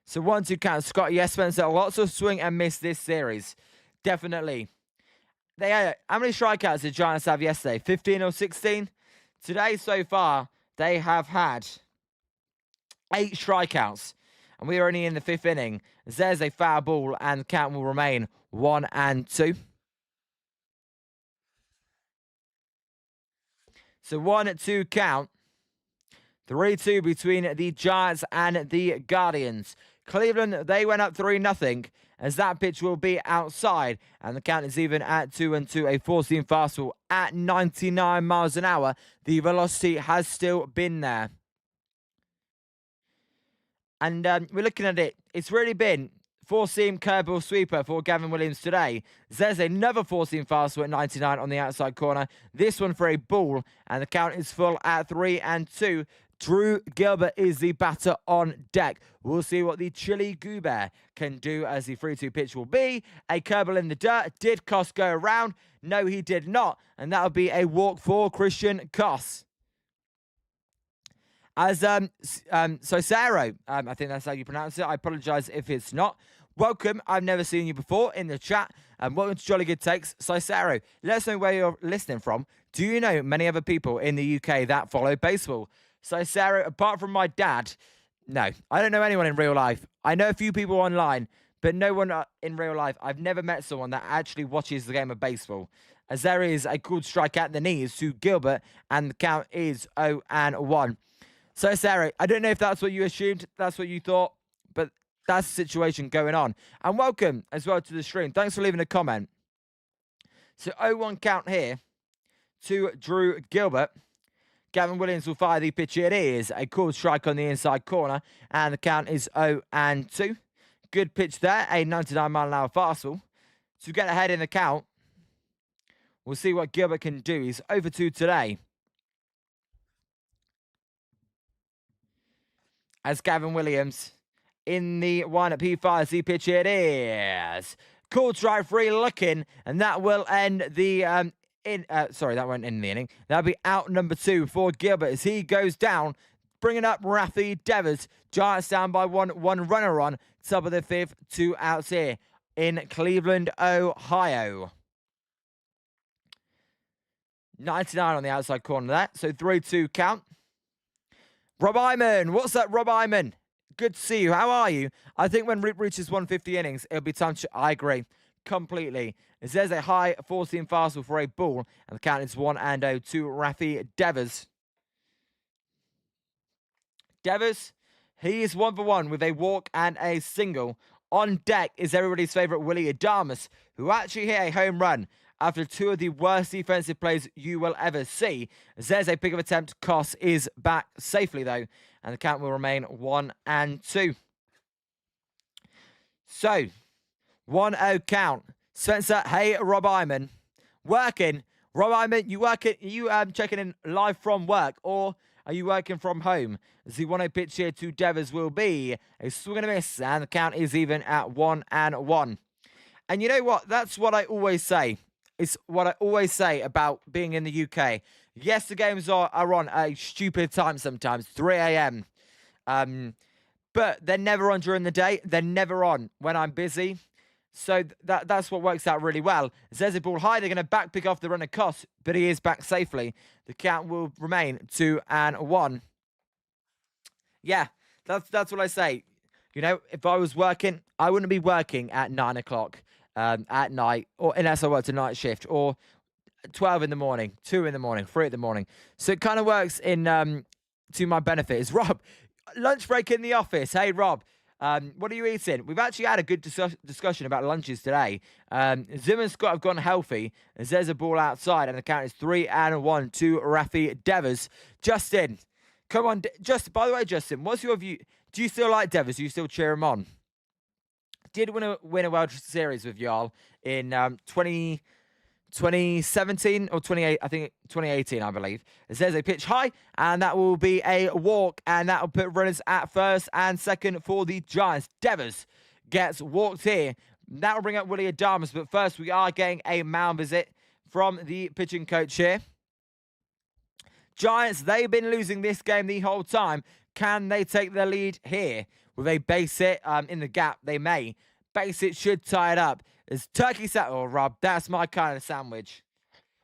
So 1-2 count. Scott, yes, Spencer, lots of swing and miss this series. Definitely. They had, how many strikeouts did Giants have yesterday? 15 or 16? Today, so far, they have had 8 strikeouts. And we are only in the 5th inning. There's a foul ball, and the count will remain 1-2. So 1-2 count. 3-2 between the Giants and the Guardians. Cleveland, they went up 3-0. As that pitch will be outside, and the count is even at 2-2. A 4-seam fastball at 99 miles an hour. The velocity has still been there. And we're looking at it. It's really been 4-seam curveball sweeper for Gavin Williams today. There's another 4-seam fastball at 99 on the outside corner. This one for a ball, and the count is full at 3-2. Drew Gilbert is the batter on deck. We'll see what the Chili Goober can do, as the 3-2 pitch will be a curveball in the dirt. Did Koss go around? No, he did not. And that'll be a walk for Christian Koss. As Cicero, I think that's how you pronounce it. I apologize if it's not. Welcome. I've never seen you before in the chat. And welcome to Jolly Good Takes. Cicero, let us know where you're listening from. Do you know many other people in the UK that follow baseball? So, Sarah, apart from my dad, no, I don't know anyone in real life. I know a few people online, but no one in real life. I've never met someone that actually watches the game of baseball. As there is a good strike at the knees to Gilbert, and the count is 0-1. So, Sarah, I don't know if that's what you assumed, that's what you thought, but that's the situation going on. And welcome as well to the stream. Thanks for leaving a comment. So, 0-1 count here to Drew Gilbert. Gavin Williams will fire the pitch. It is a cool strike on the inside corner, and the count is 0-2. Good pitch there, a 99-mile-an-hour fastball. To get ahead in the count We'll see what Gilbert can do. He's over 2 today. As Gavin Williams in the one at P5C pitch, it is. Cool strike 3 looking, and that will end the sorry, that won't end the inning. That'll be out number 2 for Gilbert as he goes down, bringing up Rafi Devers. Giants down by one runner on. Top of the 5th, 2 outs here in Cleveland, Ohio. 99 on the outside corner of that, so 3-2 count. Rob Iman, what's up, Rob Iman? Good to see you. How are you? I think when Rip reaches 150 innings, it'll be time to... I agree completely. As there's a high 14 fastball for a ball, and the count is 1-0 to Rafi Devers. Devers, he is 1 for 1 with a walk and a single. On deck is everybody's favourite Willie Adames, who actually hit a home run after 2 of the worst defensive plays you will ever see. As there's a pick of attempt. Koss is back safely, though, and the count will remain 1-2. So, 1-0 count. Spencer, hey, Rob Iman. Working. Rob Iman, you working? Are you checking in live from work, or are you working from home? As the 1-0 pitch here to Devers will be a swing and a miss, and the count is even at 1-1. And you know what? That's what I always say. It's what I always say about being in the UK. Yes, the games are on a stupid time sometimes, 3 a.m. But they're never on during the day. They're never on when I'm busy. So that's what works out really well. As there's a ball high, they're going to back pick off the runner Koss, but he is back safely. The count will remain 2-1. Yeah, that's what I say. You know, if I was working, I wouldn't be working at 9 o'clock. At night, or unless I worked a night shift, or 12 in the morning, 2 in the morning, 3 in the morning. So it kind of works in to my benefit. Is Rob, lunch break in the office. Hey Rob, what are you eating? We've actually had a good discussion about lunches today. Zim and Scott have gone healthy, as there's a ball outside, and the count is 3-1 to Rafi Devers. Justin, come on, Justin. By the way, Justin, what's your view? Do you still like Devers? Do you still cheer him on? Did win a World Series with y'all in 2017 or 28, I think 2018, I believe. It says a pitch high, and that will be a walk, and that will put runners at first and second for the Giants. Devers gets walked here. That will bring up Willie Adames, but first we are getting a mound visit from the pitching coach here. Giants, they've been losing this game the whole time. Can they take the lead here? With a base hit in the gap, they may. Base hit should tie it up. It's turkey sandwich. Oh, Rob, that's my kind of sandwich.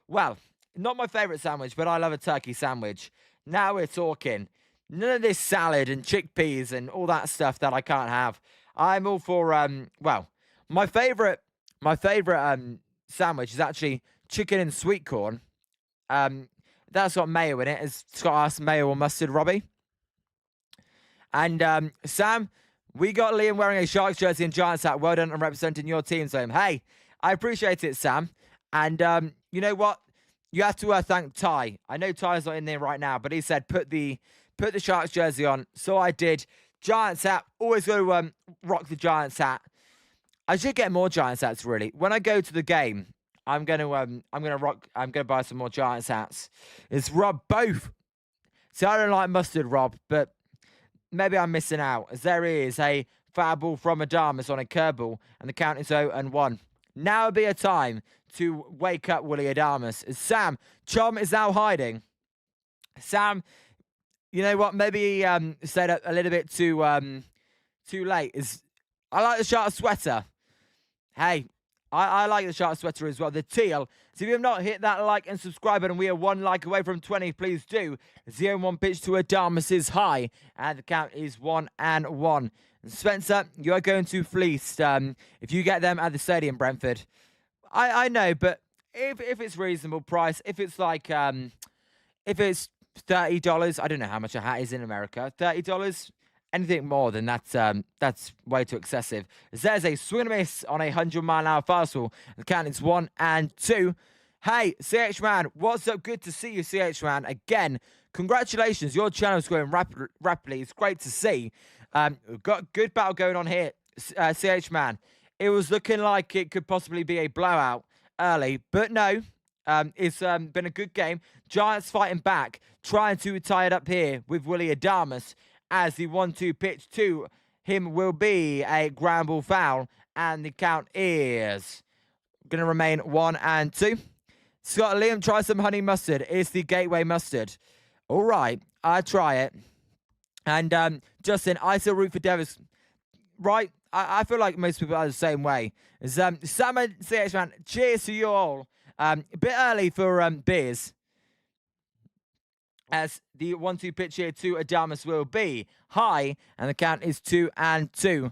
Well, not my favourite sandwich, but I love a turkey sandwich. Now we're talking. None of this salad and chickpeas and all that stuff that I can't have. I'm all for, well, my favourite sandwich is actually chicken and sweet corn. That's got mayo in it. It's got us mayo or mustard, Robbie. And Sam, we got Liam wearing a Sharks jersey and Giants hat. Well done on representing your team, Sam. Hey, I appreciate it, Sam. And you know what? You have to thank Ty. I know Ty's not in there right now, but he said put the Sharks jersey on. So I did. Giants hat. Always got to rock the Giants hat. I should get more Giants hats, really. When I go to the game, I'm gonna buy some more Giants hats. It's Rob both. See, I don't like mustard, Rob, but maybe I'm missing out, as there is a foul ball from Adames on a curveball, and the count is 0-1. Now would be a time to wake up Willie Adames. As Sam, Chom is now hiding. Sam, you know what? Maybe he stayed up a little bit too late. I like the Shark sweater. Hey, I like the Shark sweater as well. The teal. So if you have not hit that like and subscribe button, we are 1 like away from 20. Please do. 0-1 pitch to Adames is high, and the count is 1-1. And Spencer, you are going to fleece if you get them at the stadium, Brentford. I know, but if it's reasonable price, if it's like if it's $30, I don't know how much a hat is in America. $30. Anything more than that's way too excessive. There's a swing and a miss on a 100-mile-an-hour fastball. The count is 1-2. Hey, CH Man, what's up? Good to see you, CH Man. Again, congratulations. Your channel's growing rapidly. It's great to see. We've got a good battle going on here, CH Man. It was looking like it could possibly be a blowout early, but no. It's been a good game. Giants fighting back, trying to tie it up here with Willie Adamas as the 1-2 pitch to him will be a ground ball foul, and the count is going to remain 1-2. Scott Liam, try some honey mustard. It's the gateway mustard. All right, I try it. And Justin, I still root for Devers. Right, I feel like most people are the same way. Sam and CH, man, cheers to you all. A bit early for beers. As the 1-2 pitch here to Adamas will be high, and the count is 2-2.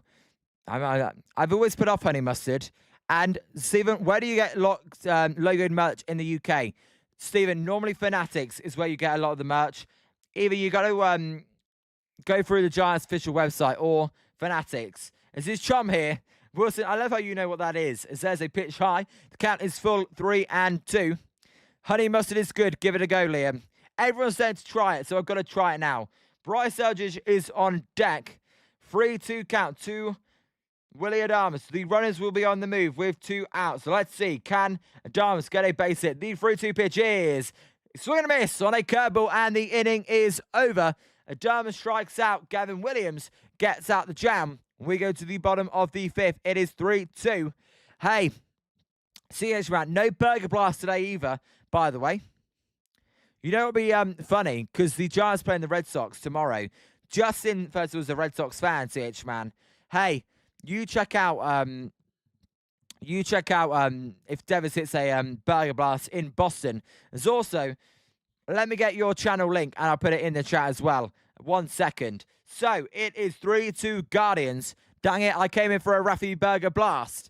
I've always put off honey mustard. And Stephen, where do you get logoed merch in the UK? Stephen, normally Fanatics is where you get a lot of the merch. Either you got to go through the Giants official website or Fanatics. As his chum here, Wilson, I love how you know what that is. As there's a pitch high. The count is full, 3-2. Honey mustard is good. Give it a go, Liam. Everyone's saying to try it, so I've got to try it now. Bryce Eldridge is on deck. 3-2 count to Willie Adamas. The runners will be on the move with 2 outs. So let's see. Can Adamas get a base hit? The 3-2 pitch is swing and a miss on a curveball, and the inning is over. Adamas strikes out. Gavin Williams gets out the jam. We go to the bottom of the 5th. It is 3-2. Hey, CH man, no burger blast today either, by the way. You know what would be funny? Because the Giants playing the Red Sox tomorrow. Justin, first of all, is a Red Sox fan, CH man. Hey, you check out if Devers hits a burger blast in Boston. There's also, let me get your channel link and I'll put it in the chat as well. 1 second. So it is 3-2 Guardians. Dang it, I came in for a Raffy burger blast.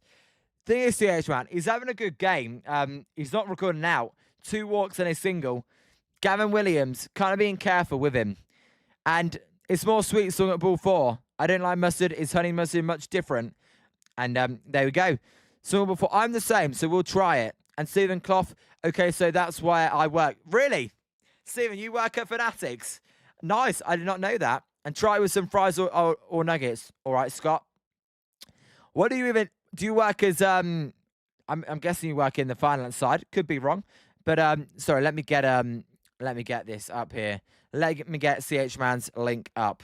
Thing is, CH man, he's having a good game. He's not recording out. 2 walks and a single. Gavin Williams, kind of being careful with him. And it's more sweet swung at ball 4. I don't like mustard. Is honey mustard much different? And there we go. Swung ball 4. I'm the same, so we'll try it. And Stephen Clough, okay, so that's where I work. Really? Stephen, you work at Fanatics? Nice. I did not know that. And try with some fries or nuggets. All right, Scott. What do you work as, I'm guessing you work in the finance side. Could be wrong. But, sorry, let me get this up here. Let me get CH Man's link up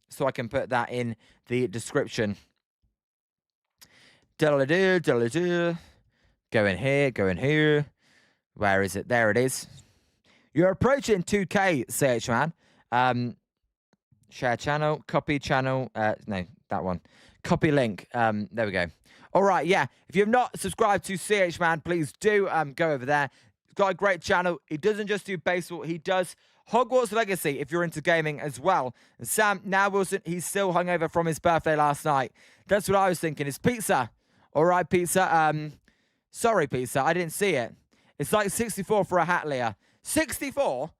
so I can put that in the description. Diddle-a-doo. Go in here. Where is it? There it is. You're approaching 2K, CH Man. Share channel, copy channel. No, that one. Copy link. There we go. All right, yeah. If you have not subscribed to CH Man, please do go over there. He's got a great channel. He doesn't just do baseball. He does Hogwarts Legacy if you're into gaming as well. And Sam, now Wilson, he's still hungover from his birthday last night. That's what I was thinking. It's pizza. All right, pizza. Sorry, pizza. I didn't see it. It's like 64 for a hat, Leah. 64?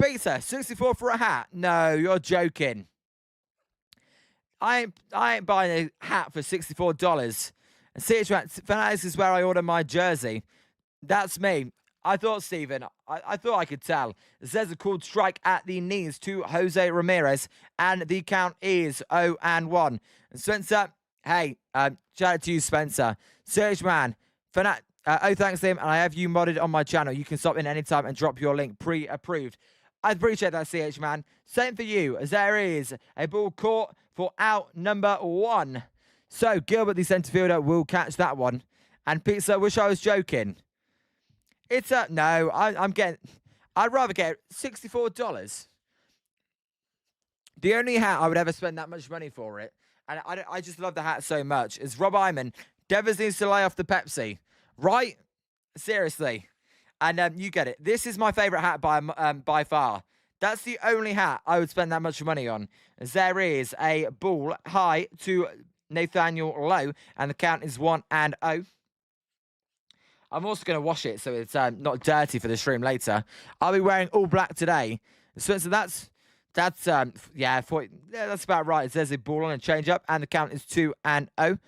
Pizza, 64 for a hat? No, you're joking. I ain't buying a hat for $64. And CH Fanatics is where I order my jersey. That's me. I thought, Stephen, I thought I could tell. There's a called strike at the knees to Jose Ramirez, and the count is 0-1. And Spencer, hey, shout out to you, Spencer. CH Man, thanks, Liam, and I have you modded on my channel. You can stop in anytime and drop your link pre-approved. I appreciate that, CH Man. Same for you, as there is a ball caught for out number 1. So Gilbert, the centre fielder, will catch that one. And Pizza, wish I was joking. It's a no. I'd rather get $64. The only hat I would ever spend that much money for it, and I just love the hat so much, is Rob Iman. Devers needs to lay off the Pepsi, right? Seriously. And you get it. This is my favourite hat by far. That's the only hat I would spend that much money on. As there is a ball high to Nathaniel Lowe, and the count is 1-0. I'm also going to wash it so it's not dirty for the stream later. I'll be wearing all black today. So that's about right. There's a ball on a change-up, and the count is 2-0.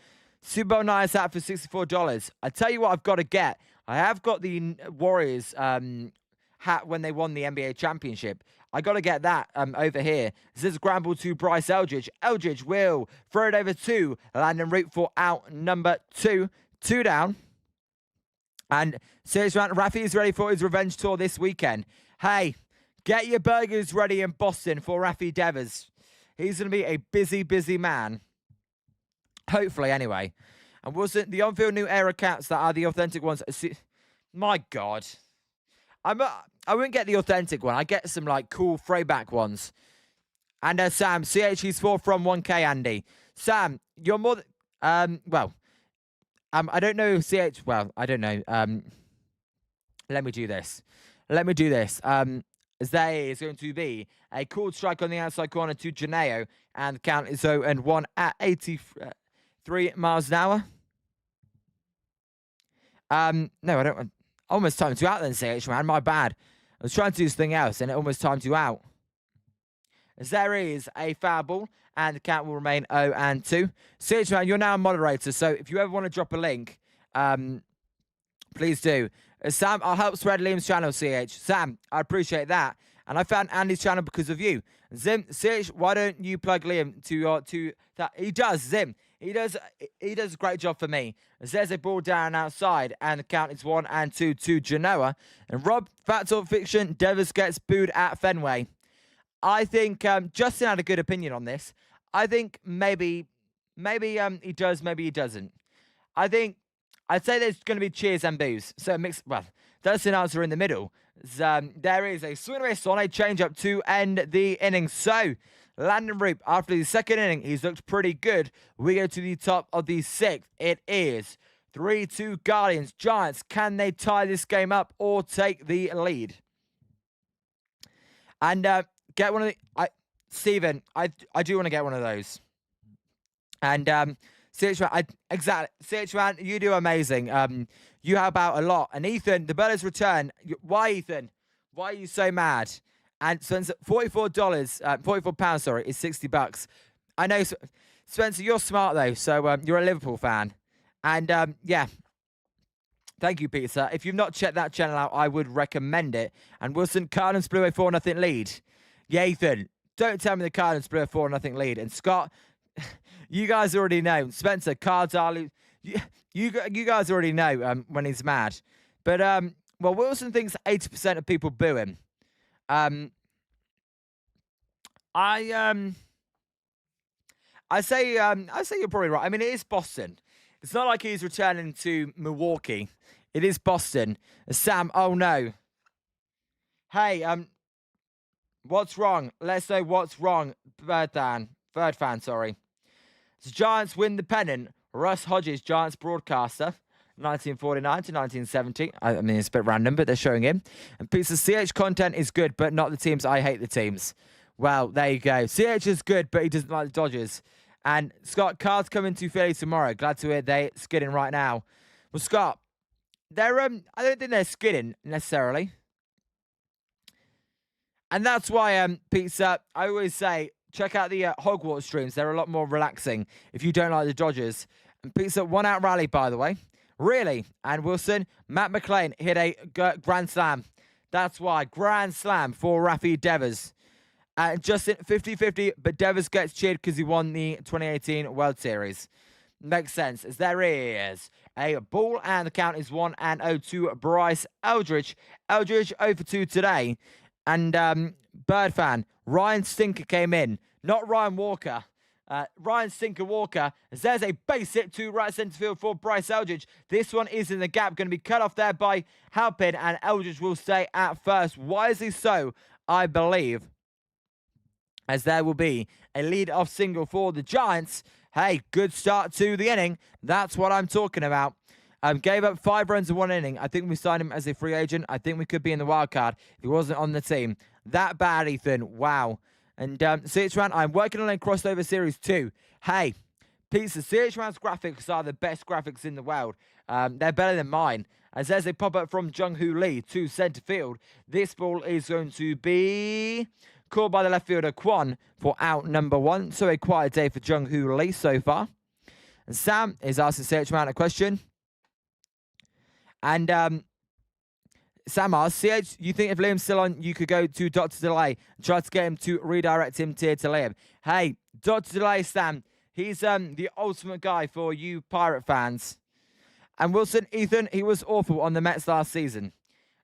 Super Bowl nice hat for $64. I tell you what I've got to get. I have got the Warriors hat when they won the NBA championship. I got to get that over here. This is a ground ball to Bryce Eldridge. Eldridge will throw it over to Landen Roupp for out number 2. 2 down. And seriously, Rafi is ready for his revenge tour this weekend. Hey, get your burgers ready in Boston for Rafi Devers. He's going to be a busy, busy man. Hopefully, anyway. And wasn't the on-field new era cats that are the authentic ones? My God. I wouldn't get the authentic one. I get some, like, cool throwback ones. And Sam, CH, he's 4 from 1K, Andy. Sam, you're more than... I don't know CH... Well, I don't know. Let me do this. As there is going to be a cool strike on the outside corner to Janeo. And the count is 0-1 at 83 miles an hour. No, I don't... Almost timed you out then, CH, man. My bad. I was trying to do something else, and it almost timed you out. As there is a foul ball, and the count will remain 0-2. CH, man, you're now a moderator, so if you ever want to drop a link, please do. Sam, I'll help spread Liam's channel, CH. Sam, I appreciate that. And I found Andy's channel because of you. Zim, CH, why don't you plug Liam to that? He does, Zim. He does a great job for me. As there's a ball down outside, and the count is 1-2 to Genoa. And Rob, fact or fiction, Devers gets booed at Fenway. I think Justin had a good opinion on this. I think maybe he does, maybe he doesn't. I'd say there's going to be cheers and boos. So that's an answer in the middle. There is a swing miss on a change-up to end the inning. So, Landen Roupp, after the second inning, he's looked pretty good. We go to the top of the 6th. It is 3-2 Guardians. Giants, can they tie this game up or take the lead? And get one of the... Steven, I do want to get one of those. And CH1, exactly. CH1, you do amazing. You help out a lot. And Ethan, the Bellers return. Why, Ethan? Why are you so mad? And Spencer, £44, sorry, is $60. I know, Spencer, you're smart though, so you're a Liverpool fan. And yeah, thank you, Peter. If you've not checked that channel out, I would recommend it. And Wilson, Cardinals blew a 4-0 lead. Yeah, Ethan, don't tell me the Cardinals blew a 4-0 lead. And Scott, you guys already know. Spencer, Cards are... You guys already know when he's mad. But, well, Wilson thinks 80% of people boo him. I say you're probably right. I mean, it is Boston. It's not like he's returning to Milwaukee. It is Boston. Sam, oh no. Hey, what's wrong? Let's know what's wrong. Bird fan, sorry. The Giants win the pennant. Russ Hodges, Giants broadcaster. 1949 to 1970. I mean, it's a bit random, but they're showing him. And piece of CH content is good, but not the teams. I hate the teams. Well, there you go. CH is good, but he doesn't like the Dodgers. And Scott, Cards coming to Philly tomorrow. Glad to hear they're skidding right now. Well, Scott, they're I don't think they're skidding necessarily. And that's why, Pizza, I always say, check out the Hogwarts streams. They're a lot more relaxing if you don't like the Dodgers. And Pizza, 1 out rally, by the way. Really? And Wilson, Matt McLean hit a grand slam. That's why. Grand slam for Rafi Devers. And Justin, 50-50, but Devers gets cheered because he won the 2018 World Series. Makes sense, as there is a ball, and the count is 1-0 to Bryce Eldridge. Eldridge 0-2 today. And Bird fan, Ryan Stinker came in. Not Ryan Walker. Ryan Stinker Walker, as there's a base hit to right centre field for Bryce Eldridge. This one is in the gap, going to be cut off there by Halpin, and Eldridge will stay at first. Wisely so, I believe, as there will be a lead-off single for the Giants. Hey, good start to the inning. That's what I'm talking about. Gave up 5 runs in 1 inning. I think we signed him as a free agent. I think we could be in the wild card if he wasn't on the team. That bad, Ethan. Wow. And CH Round, I'm working on a crossover series too. Hey, pizza, CH Round's graphics are the best graphics in the world. They're better than mine. As there's a pop-up from Jung-Hoo Lee to centre field. This ball is going to be caught by the left fielder Kwon for out number 1. So a quiet day for Jung-Hoo Lee so far. And Sam is asking CH Round a question. And Sam asks, CH, you think if Liam's still on, you could go to Dr. Delay and try to get him to redirect him to Liam? Hey, Dr. Delay, Sam, he's the ultimate guy for you Pirate fans. And Wilson, Ethan, he was awful on the Mets last season.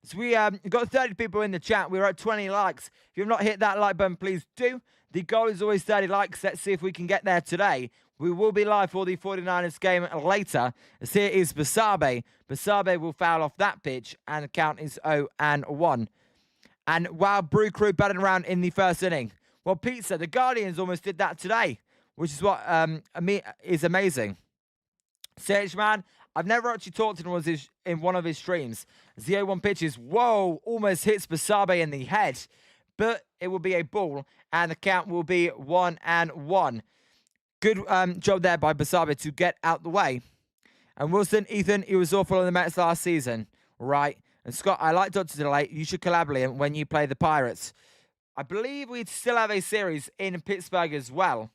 So we got 30 people in the chat. We were at 20 likes. If you've not hit that like button, please do. The goal is always 30 likes. Let's see if we can get there today. We will be live for the 49ers game later. As here is Basabe. Basabe will foul off that pitch, and the count is 0-1. And wow, Brew Crew batting around in the first inning. Well, Pete said the Guardians almost did that today, which is what is amazing. CH Man, I've never actually talked to him in one of his streams. 0-1 pitches, whoa, almost hits Basabe in the head, but it will be a ball, and the count will be 1-1. Good job there by Basabe to get out the way. And Wilson, Ethan, he was awful on the Mets last season, right? And Scott, I like Dr. Delay. You should collaborate when you play the Pirates. I believe we still have a series in Pittsburgh as well.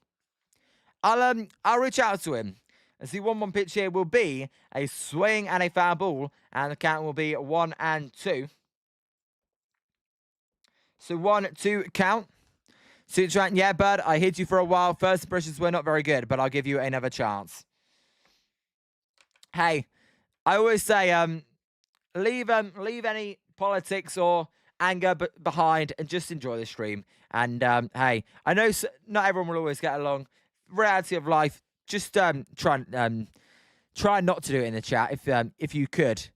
I'll reach out to him. And see, 1-1 pitch here will be a swing and a foul ball, and the count will be 1-2. So 1-2 count. Sutrant, yeah, bud, I hit you for a while. First impressions were not very good, but I'll give you another chance. Hey, I always say, leave any politics or anger behind and just enjoy the stream. And hey, I know not everyone will always get along. Reality of life. Just try not to do it in the chat if you could.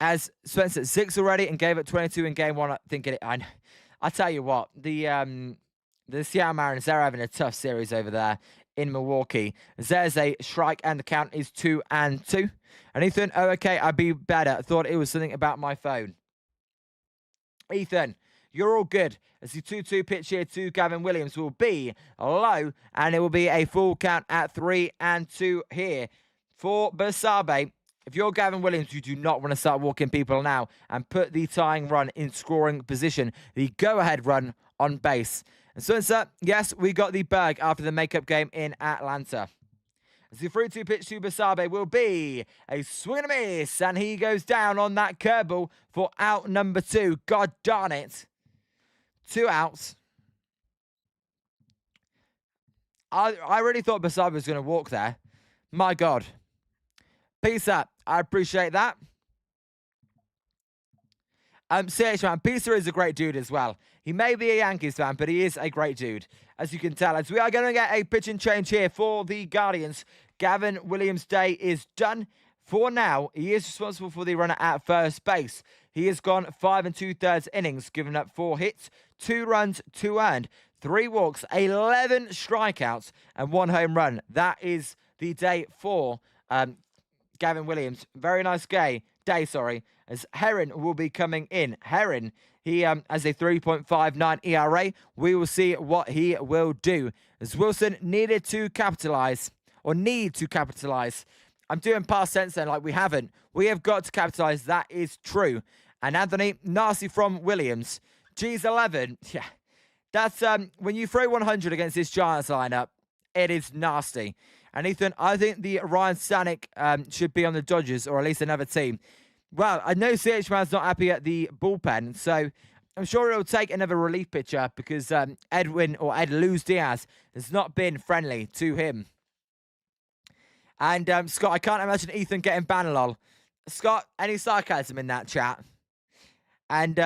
As Spencer 6 already and gave it 22 in game 1, I think I tell you what, the Seattle Mariners, they're having a tough series over there in Milwaukee. There's a strike and the count is 2-2. And Ethan, oh okay, I'd be better. I thought it was something about my phone. Ethan, you're all good. As the 2-2 pitch here to Gavin Williams will be low, and it will be a full count at 3-2 here for Basabe. If you're Gavin Williams, you do not want to start walking people now and put the tying run in scoring position. The go-ahead run on base. And so, yes, we got the Berg after the makeup game in Atlanta. As the 3-2 pitch to Basabe will be a swing and a miss, and he goes down on that curveball for out number 2. God darn it. 2 outs. I really thought Basabe was going to walk there. My God. Peace out. I appreciate that. CH man, Pisa is a great dude as well. He may be a Yankees fan, but he is a great dude, as you can tell. As we are going to get a pitching change here for the Guardians. Gavin Williams' day is done. For now, he is responsible for the runner at first base. He has gone 5 2/3 innings, giving up 4 hits, 2 runs, 2 earned, 3 walks, 11 strikeouts, and 1 home run. That is the day for Gavin Williams. Very nice day, as Heron will be coming in. Heron, he has a 3.59 ERA. We will see what he will do. As Wilson needed to capitalize, or need to capitalize. I'm doing past tense then, like we haven't. We have got to capitalize. That is true. And Anthony, nasty from Williams. G's 11. Yeah, that's when you throw 100 against this Giants lineup, it is nasty. And Ethan, I think the Ryan Stanek should be on the Dodgers, or at least another team. Well, I know CH Man's not happy at the bullpen, so I'm sure it'll take another relief pitcher because Edwin or Ed Luz Diaz has not been friendly to him. And Scott, I can't imagine Ethan getting banned, lol. Scott, any sarcasm in that chat? And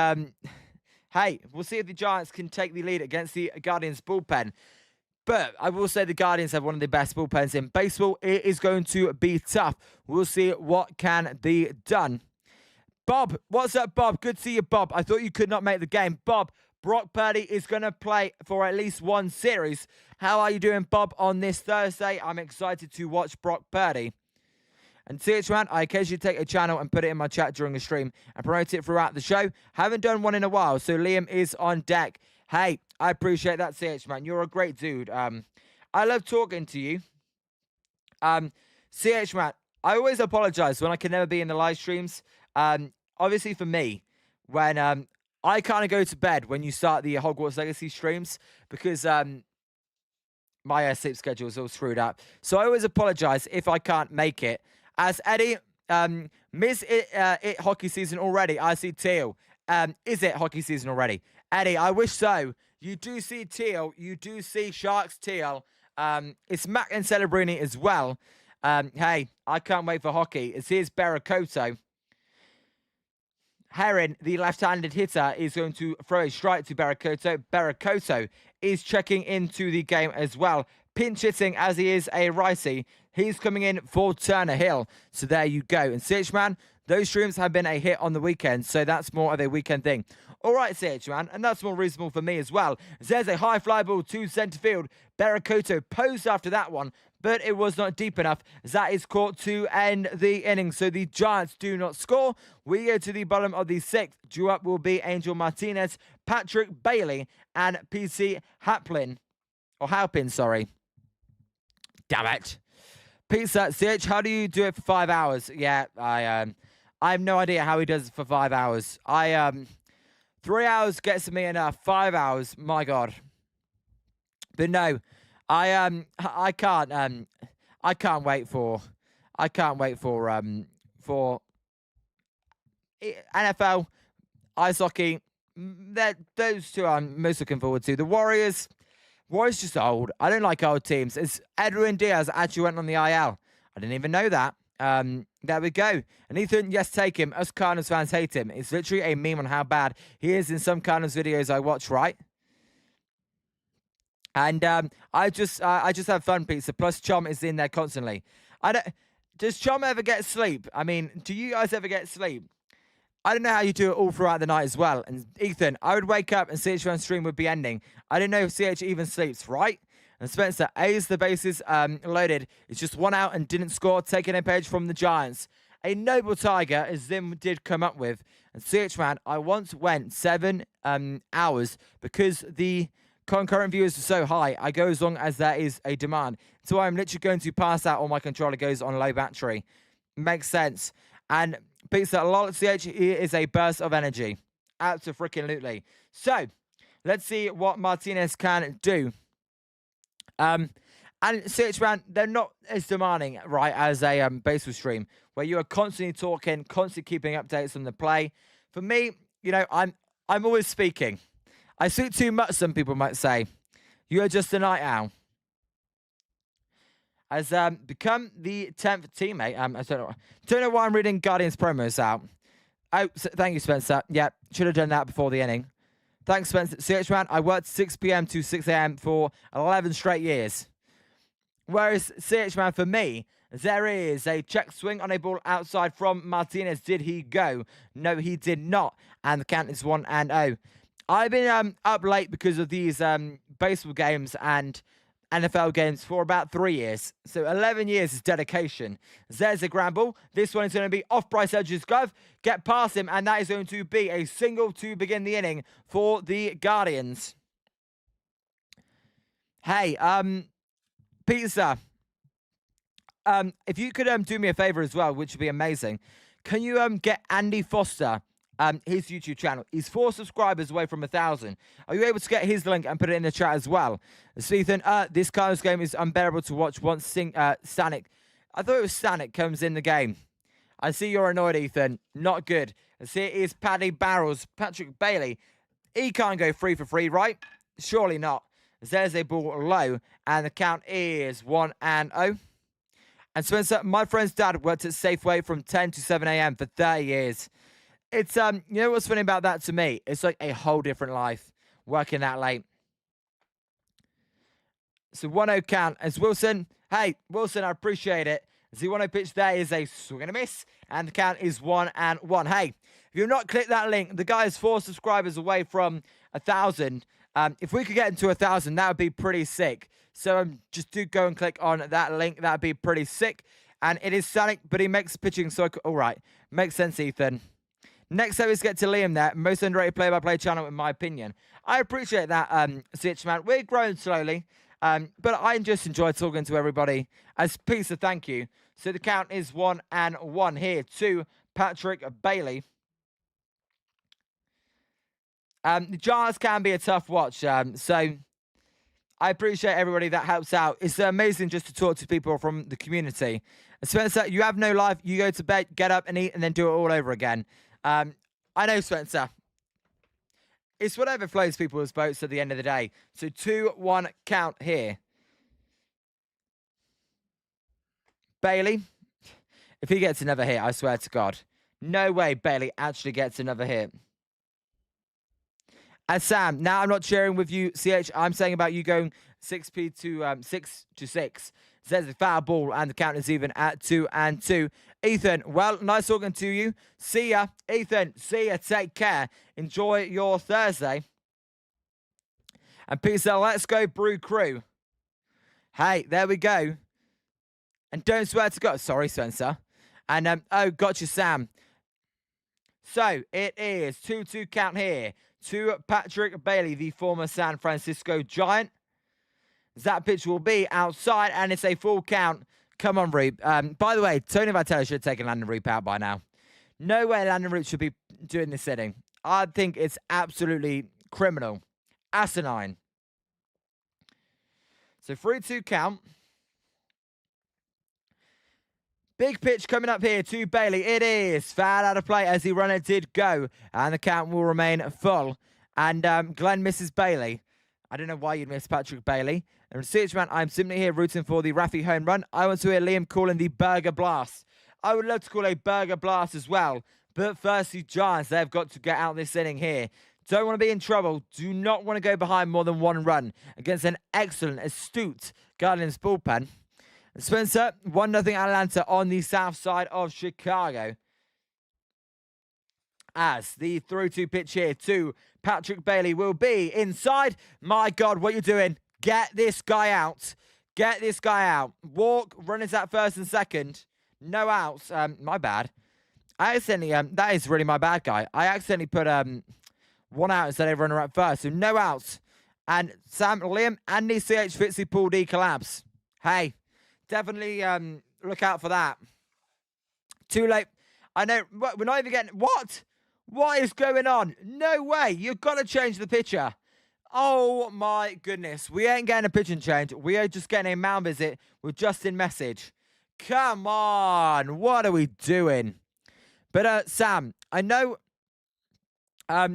hey, we'll see if the Giants can take the lead against the Guardians bullpen. But I will say the Guardians have one of the best bullpens in baseball. It is going to be tough. We'll see what can be done. Bob, what's up, Bob? Good to see you, Bob. I thought you could not make the game. Bob, Brock Purdy is going to play for at least one series. How are you doing, Bob, on this Thursday? I'm excited to watch Brock Purdy. And CH1, I occasionally take a channel and put it in my chat during a stream and promote it throughout the show. Haven't done one in a while, so Liam is on deck. Hey, I appreciate that, CH, man. You're a great dude. I love talking to you. CH, man, I always apologize when I can never be in the live streams. Obviously for me, when I kind of go to bed when you start the Hogwarts Legacy streams because my sleep schedule is all screwed up. So I always apologize if I can't make it. As Eddie, miss it hockey season already? I see teal. Is it hockey season already? Eddie, I wish so. You do see teal. You do see Sharks teal. It's Mac and Celebrini as well. Hey, I can't wait for hockey. As here's Barakoto. Heron, the left-handed hitter, is going to throw a strike to Barakoto. Barakoto is checking into the game as well. Pinch hitting as he is a righty. He's coming in for Turner Hill. So there you go. And CH Man, those streams have been a hit on the weekend. So that's more of a weekend thing. All right, CH Man, and that's more reasonable for me as well. There's a high fly ball to centre field. Barakoto posed after that one, but it was not deep enough. That is caught to end the inning. So the Giants do not score. We go to the bottom of the sixth. Due up will be Angel Martinez, Patrick Bailey, and PC Halpin. Or Halpin, sorry. Damn it. Pizza, CH, how do you do it for 5 hours? Yeah, I have no idea how he does it for 5 hours. 3 hours gets me enough. 5 hours, my God. But no, I can't wait for NFL, ice hockey. Those two I'm most looking forward to. The Warriors just old. I don't like old teams. It's Edwin Diaz actually went on the IL. I didn't even know that. There we go. And Ethan, yes, take him. Us Cardinals fans hate him. It's literally a meme on how bad he is in some Cardinals videos I watch, right? And I just have fun, pizza. Plus, Chom is in there constantly. Does Chom ever get sleep? I mean, do you guys ever get sleep? I don't know how you do it all throughout the night as well. And Ethan, I would wake up and CH1 stream would be ending. I didn't know if CH even sleeps, right? And Spencer, A's the bases loaded. It's just one out and didn't score, taking a page from the Giants. A noble tiger, as Zim did come up with. And CH Man, I once went 7 hours because the concurrent viewers are so high. I go as long as there is a demand. So I'm literally going to pass out while my controller goes on low battery. Makes sense. And Pizza, a lot of CH here is a burst of energy. Absolutely. So, let's see what Martinez can do. And CH Man, they're not as demanding, right, as a baseball stream, where you are constantly talking, constantly keeping updates on the play. For me, you know, I'm always speaking. I speak too much, some people might say. You are just a night owl. Has become the 10th teammate. I don't know why I'm reading Guardians promos out. Oh, thank you, Spencer. Yeah, should have done that before the inning. Thanks, Spencer. CH Man, I worked 6 p.m. to 6 a.m. for 11 straight years. Whereas CH Man, for me, there is a check swing on a ball outside from Martinez. Did he go? No, he did not. And the count is 1-0. I've been up late because of these baseball games and NFL games for about 3 years. So 11 years is dedication. There's a ground ball. This one is going to be off Bryce Edge's glove. Get past him, and that is going to be a single to begin the inning for the Guardians. Hey, Pizza. If you could do me a favor as well, which would be amazing. Can you get Andy Foster his YouTube channel? He's 4 subscribers away from 1,000. Are you able to get his link and put it in the chat as well? So Ethan, this Cardinals game is unbearable to watch once Stanek. I thought it was Stanek comes in the game. I see you're annoyed, Ethan. Not good. And see, it is Paddy Barrels, Patrick Bailey. He can't go 3 for 3, right? Surely not. There's a ball low, and the count is 1-0. And Spencer, my friend's dad worked at Safeway from 10 to 7 a.m. for 30 years. It's, you know what's funny about that to me? It's like a whole different life, working that late. So 1-0 count as Wilson. Hey, Wilson, I appreciate it. As the 1-0 pitch there is a swing and a miss. And the count is 1-1. Hey, if you've not clicked that link, the guy is 4 subscribers away from 1,000. If we could get into 1,000, that would be pretty sick. So just do go and click on that link. That would be pretty sick. And it is Sonic, but he makes pitching so all right. Makes sense, Ethan. Next up is get to Liam there. Most underrated play-by-play channel, in my opinion. I appreciate that, CH Man. We're growing slowly. But I just enjoy talking to everybody. As Pizza, thank you. So the count is 1-1 here to Patrick Bailey. The Giants can be a tough watch. So I appreciate everybody that helps out. It's amazing just to talk to people from the community. And Spencer, you have no life. You go to bed, get up and eat, and then do it all over again. I know, Spencer. It's whatever floats people's boats at the end of the day. So 2-1 count here. Bailey. If he gets another hit, I swear to God. No way Bailey actually gets another hit. And Sam, now I'm not cheering with you, CH. I'm saying about you going 6p to 6 to 6. Says the foul ball and the count is even at 2-2. Ethan, well, nice talking to you. See ya. Ethan, see ya. Take care. Enjoy your Thursday. And Peter, let's go Brew Crew. Hey, there we go. And don't swear to God. Sorry, Spencer. And, oh, gotcha, Sam. So, it is 2-2 count here to Patrick Bailey, the former San Francisco Giant. That pitch will be outside, and it's a full count. Come on, Roupp. By the way, Tony Vitello should have taken Landen Roupp out by now. No way Landen Roupp should be doing this inning. I think it's absolutely criminal. Asinine. So 3-2 count. Big pitch coming up here to Bailey. It is foul out of play as the runner did go. And the count will remain full. And Glenn misses Bailey. I don't know why you'd miss Patrick Bailey. And CH-Man, I'm simply here rooting for the Raffy home run. I want to hear Liam calling the Burger Blast. I would love to call a Burger Blast as well. But first, the Giants, they've got to get out this inning here. Don't want to be in trouble. Do not want to go behind more than one run against an excellent, astute Guardians bullpen. Spencer, 1-0 Atlanta on the south side of Chicago. As the 3-2 pitch here to Patrick Bailey will be inside. My God, what you doing? Get this guy out. Get this guy out. Walk, runners at first and second. No outs. My bad. I accidentally, that is really my bad, guy. I accidentally put one out instead of runner at first. So no outs. And Sam, Liam, and the CH Fitzy Pool D collapse. Hey, definitely look out for that. Too late. I know, we're not even getting, what? What is going on? No way. You've got to change the pitcher. Oh, my goodness. We ain't getting a pitching change. We are just getting a mound visit with Justin Message. Come on. What are we doing? But, Sam, I know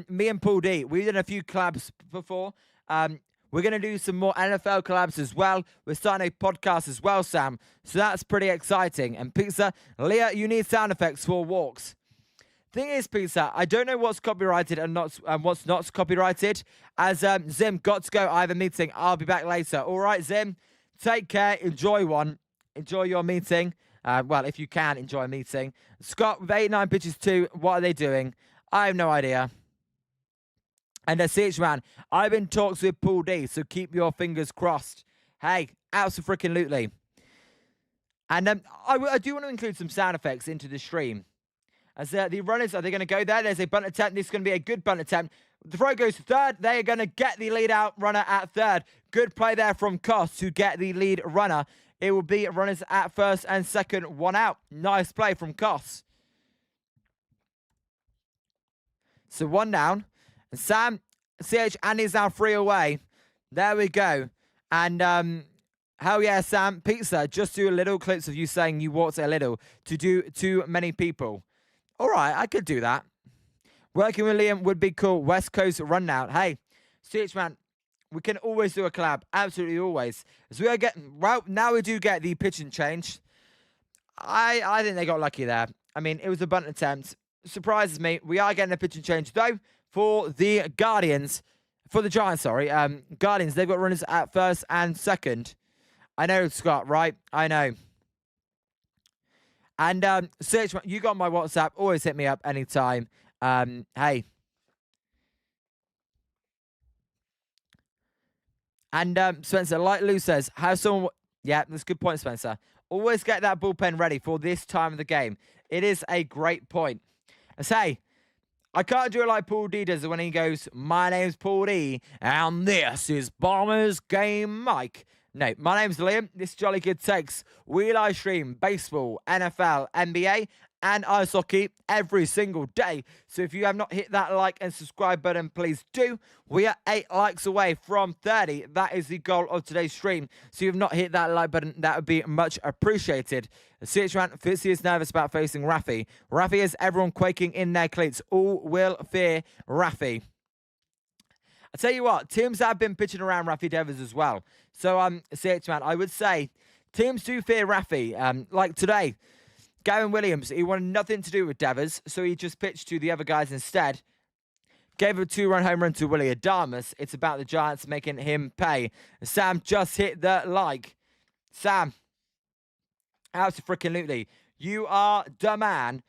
me and Paul D, we've done a few collabs before. We're going to do some more NFL collabs as well. We're starting a podcast as well, Sam. So that's pretty exciting. And Pizza, Leah, you need sound effects for walks. Thing is, Pizza, I don't know what's copyrighted and what's not copyrighted. As Zim, got to go. I have a meeting. I'll be back later. All right, Zim, take care. Enjoy one. Enjoy your meeting. Well, if you can, enjoy a meeting. Scott, with 8-9 pitches too. What are they doing? I have no idea. And CH-Man, I've been talks with Paul D, so keep your fingers crossed. Hey, absolutely. And I do want to include some sound effects into the stream. As the runners, are they going to go there? There's a bunt attempt. This is going to be a good bunt attempt. The throw goes to third. They are going to get the lead out runner at third. Good play there from Koss to get the lead runner. It will be runners at first and second, one out. Nice play from Koss. So one down. And Sam, CH, and he's now 3 away. There we go. And hell yeah, Sam. Pizza, just do a little clips of you saying you walked a little to do too many people. All right, I could do that. Working with Liam would be cool. West Coast run out. Hey, CH, man, we can always do a collab. Absolutely always. As we are getting, well, now we do get the pitching change. I think they got lucky there. I mean, it was a bunt attempt. Surprises me. We are getting a pitching change, though, for the Guardians. For the Giants, sorry. Guardians, they've got runners at first and second. I know, Scott, right? I know. And, Serge, you got my WhatsApp. Always hit me up anytime. Hey. And, Spencer, like Lou says, have someone... Yeah, that's a good point, Spencer. Always get that bullpen ready for this time of the game. It is a great point. I say, I can't do it like Paul D does when he goes, my name's Paul D, and this is Bombers Game Mike. No, my name's Liam. This is Jolly Good Takes. We live stream baseball, NFL, NBA, and ice hockey every single day. So if you have not hit that like and subscribe button, please do. We are 8 likes away from 30. That is the goal of today's stream. So if you have not hit that like button, that would be much appreciated. CH-Man, Fitzy is nervous about facing Raffy. Raffy has everyone quaking in their cleats. All will fear Raffy. I tell you what, teams have been pitching around Raffy Devers as well. So, CH-Man, I would say Teams do fear Raffy. Like today, Gavin Williams, he wanted nothing to do with Devers, so he just pitched to the other guys instead. Gave a 2-run home run to Willie Adames. It's about the Giants making him pay. Sam just hit the like. Sam, absolutely. You are the man.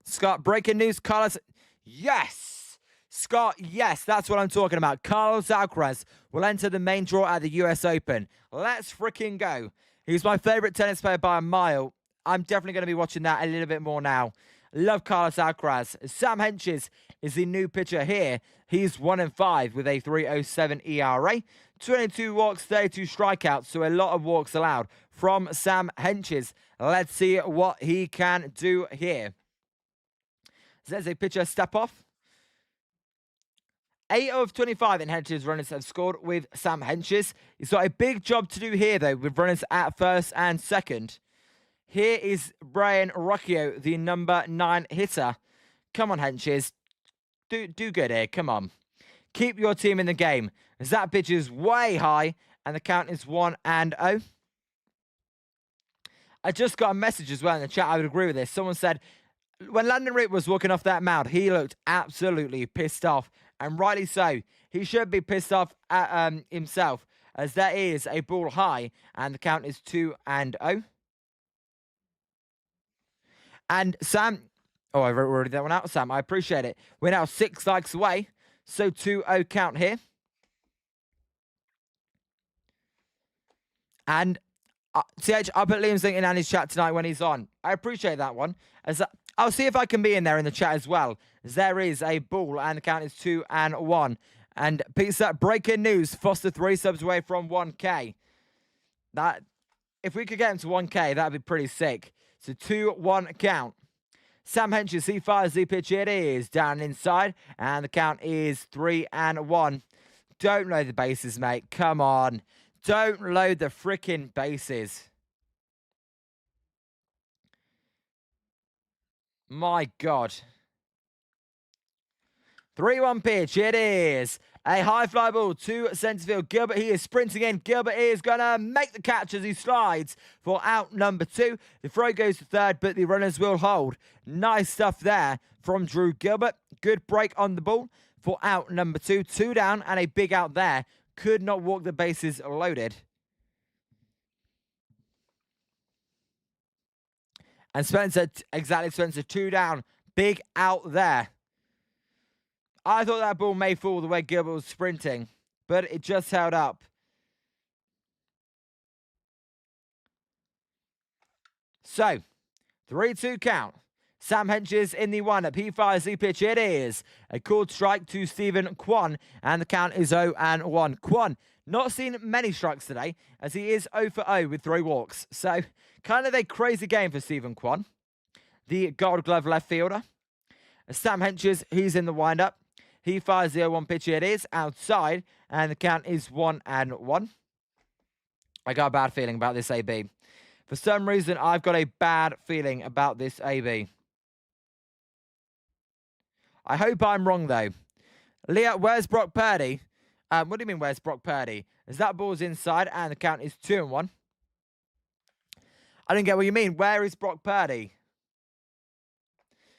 Scott, breaking news. Carlos, yes. Scott, yes, that's what I'm talking about. Carlos Alcaraz will enter the main draw at the US Open. Let's freaking go. He's my favorite tennis player by a mile. I'm definitely going to be watching that a little bit more now. Love Carlos Alcaraz. Sam Hentges is the new pitcher here. He's 1-5 with a 3.07 ERA. 22 walks, 32 strikeouts, so a lot of walks allowed from Sam Hentges. Let's see what he can do here. There's a pitcher step off. 8 of 25 in Hentges runners have scored with Sam Hentges. He's got a big job to do here, though, with runners at first and second. Here is Brian Rocchio, the number 9 hitter. Come on, Hentges. Do good here. Come on. Keep your team in the game. As that pitch is way high, and the count is 1-0. I just got a message as well in the chat. I would agree with this. Someone said, when Landen Roupp was walking off that mound, he looked absolutely pissed off. And rightly so. He should be pissed off at himself, as there is a ball high, and the count is 2-0. And Sam, oh, I wrote that one out, Sam. I appreciate it. We're now 6 likes away. So 2-0 count here. And CH, I'll put Liam's link in Andy's chat tonight when he's on. I appreciate that one. As I'll see if I can be in there in the chat as well. As there is a ball and the count is 2-1. And pizza, breaking news. Foster 3 subs away from 1K. That, if we could get him to 1K, that'd be pretty sick. So 2-1 count. Sam Hentges, he fires the pitch. It is down inside. And the count is 3-1. Don't load the bases, mate. Come on. Don't load the freaking bases. My God. 3-1 pitch. It is a high fly ball to centre field. Gilbert, he is sprinting in. Gilbert is going to make the catch as he slides for out number 2. The throw goes to third, but the runners will hold. Nice stuff there from Drew Gilbert. Good break on the ball for out number 2. 2 down and a big out there. Could not walk the bases loaded. And Spencer, exactly Spencer, 2 down. Big out there. I thought that ball may fall the way Gilbert was sprinting, but it just held up. So, 3-2 count. Sam Hentges in the windup. He fires the pitch. It is a called strike to Stephen Kwan, and the count is 0-1. Kwan, not seen many strikes today, as he is 0 for 0 with 3 walks. So, kind of a crazy game for Stephen Kwan, the Gold Glove left fielder. Sam Hentges, he's in the windup. He fires the 0-1 pitch. It is outside, and the count is 1-1. I got a bad feeling about this AB. For some reason, I've got a bad feeling about this AB. I hope I'm wrong, though. Leah, where's Brock Purdy? What do you mean, where's Brock Purdy? As that ball's inside, and the count is 2-1. I didn't get what you mean. Where is Brock Purdy?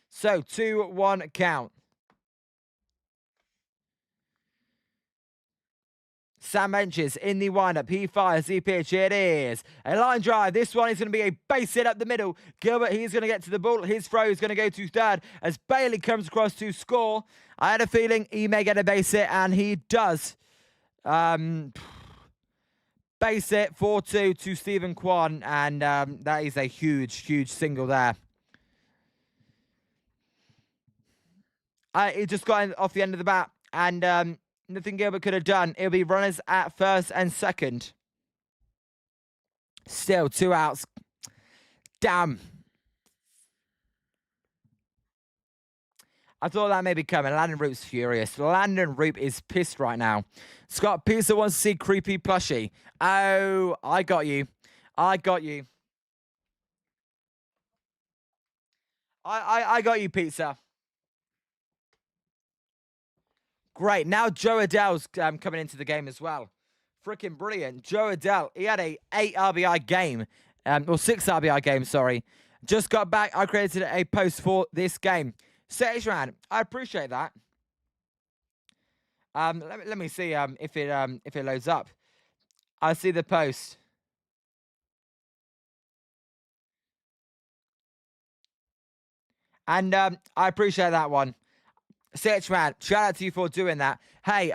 So, 2-1 count. Sam Hentges in the windup. He fires the pitch. It is a line drive. This one is going to be a base hit up the middle. Gilbert, he's going to get to the ball. His throw is going to go to third as Bailey comes across to score. I had a feeling he may get a base hit, and he does. Base hit 4-2 to Stephen Kwan, and that is a huge, huge single there. He just got off the end of the bat, and nothing Gilbert could have done. It'll be runners at first and second. Still 2 outs. Damn. I thought that may be coming. Landen Roupp's furious. Landen Roupp is pissed right now. Scott Pizza wants to see creepy plushie. Oh, I got you. I got you. I got you, Pizza. Great. Now Joe Adele's coming into the game as well freaking brilliant. Joe Adele, he had a 8 RBI game, or 6 RBI game, sorry. Just got back. I created a post for this game. CHman, I appreciate that. Let me see if it loads up. I see the post. And I appreciate that one. CHman, shout out to you for doing that. Hey,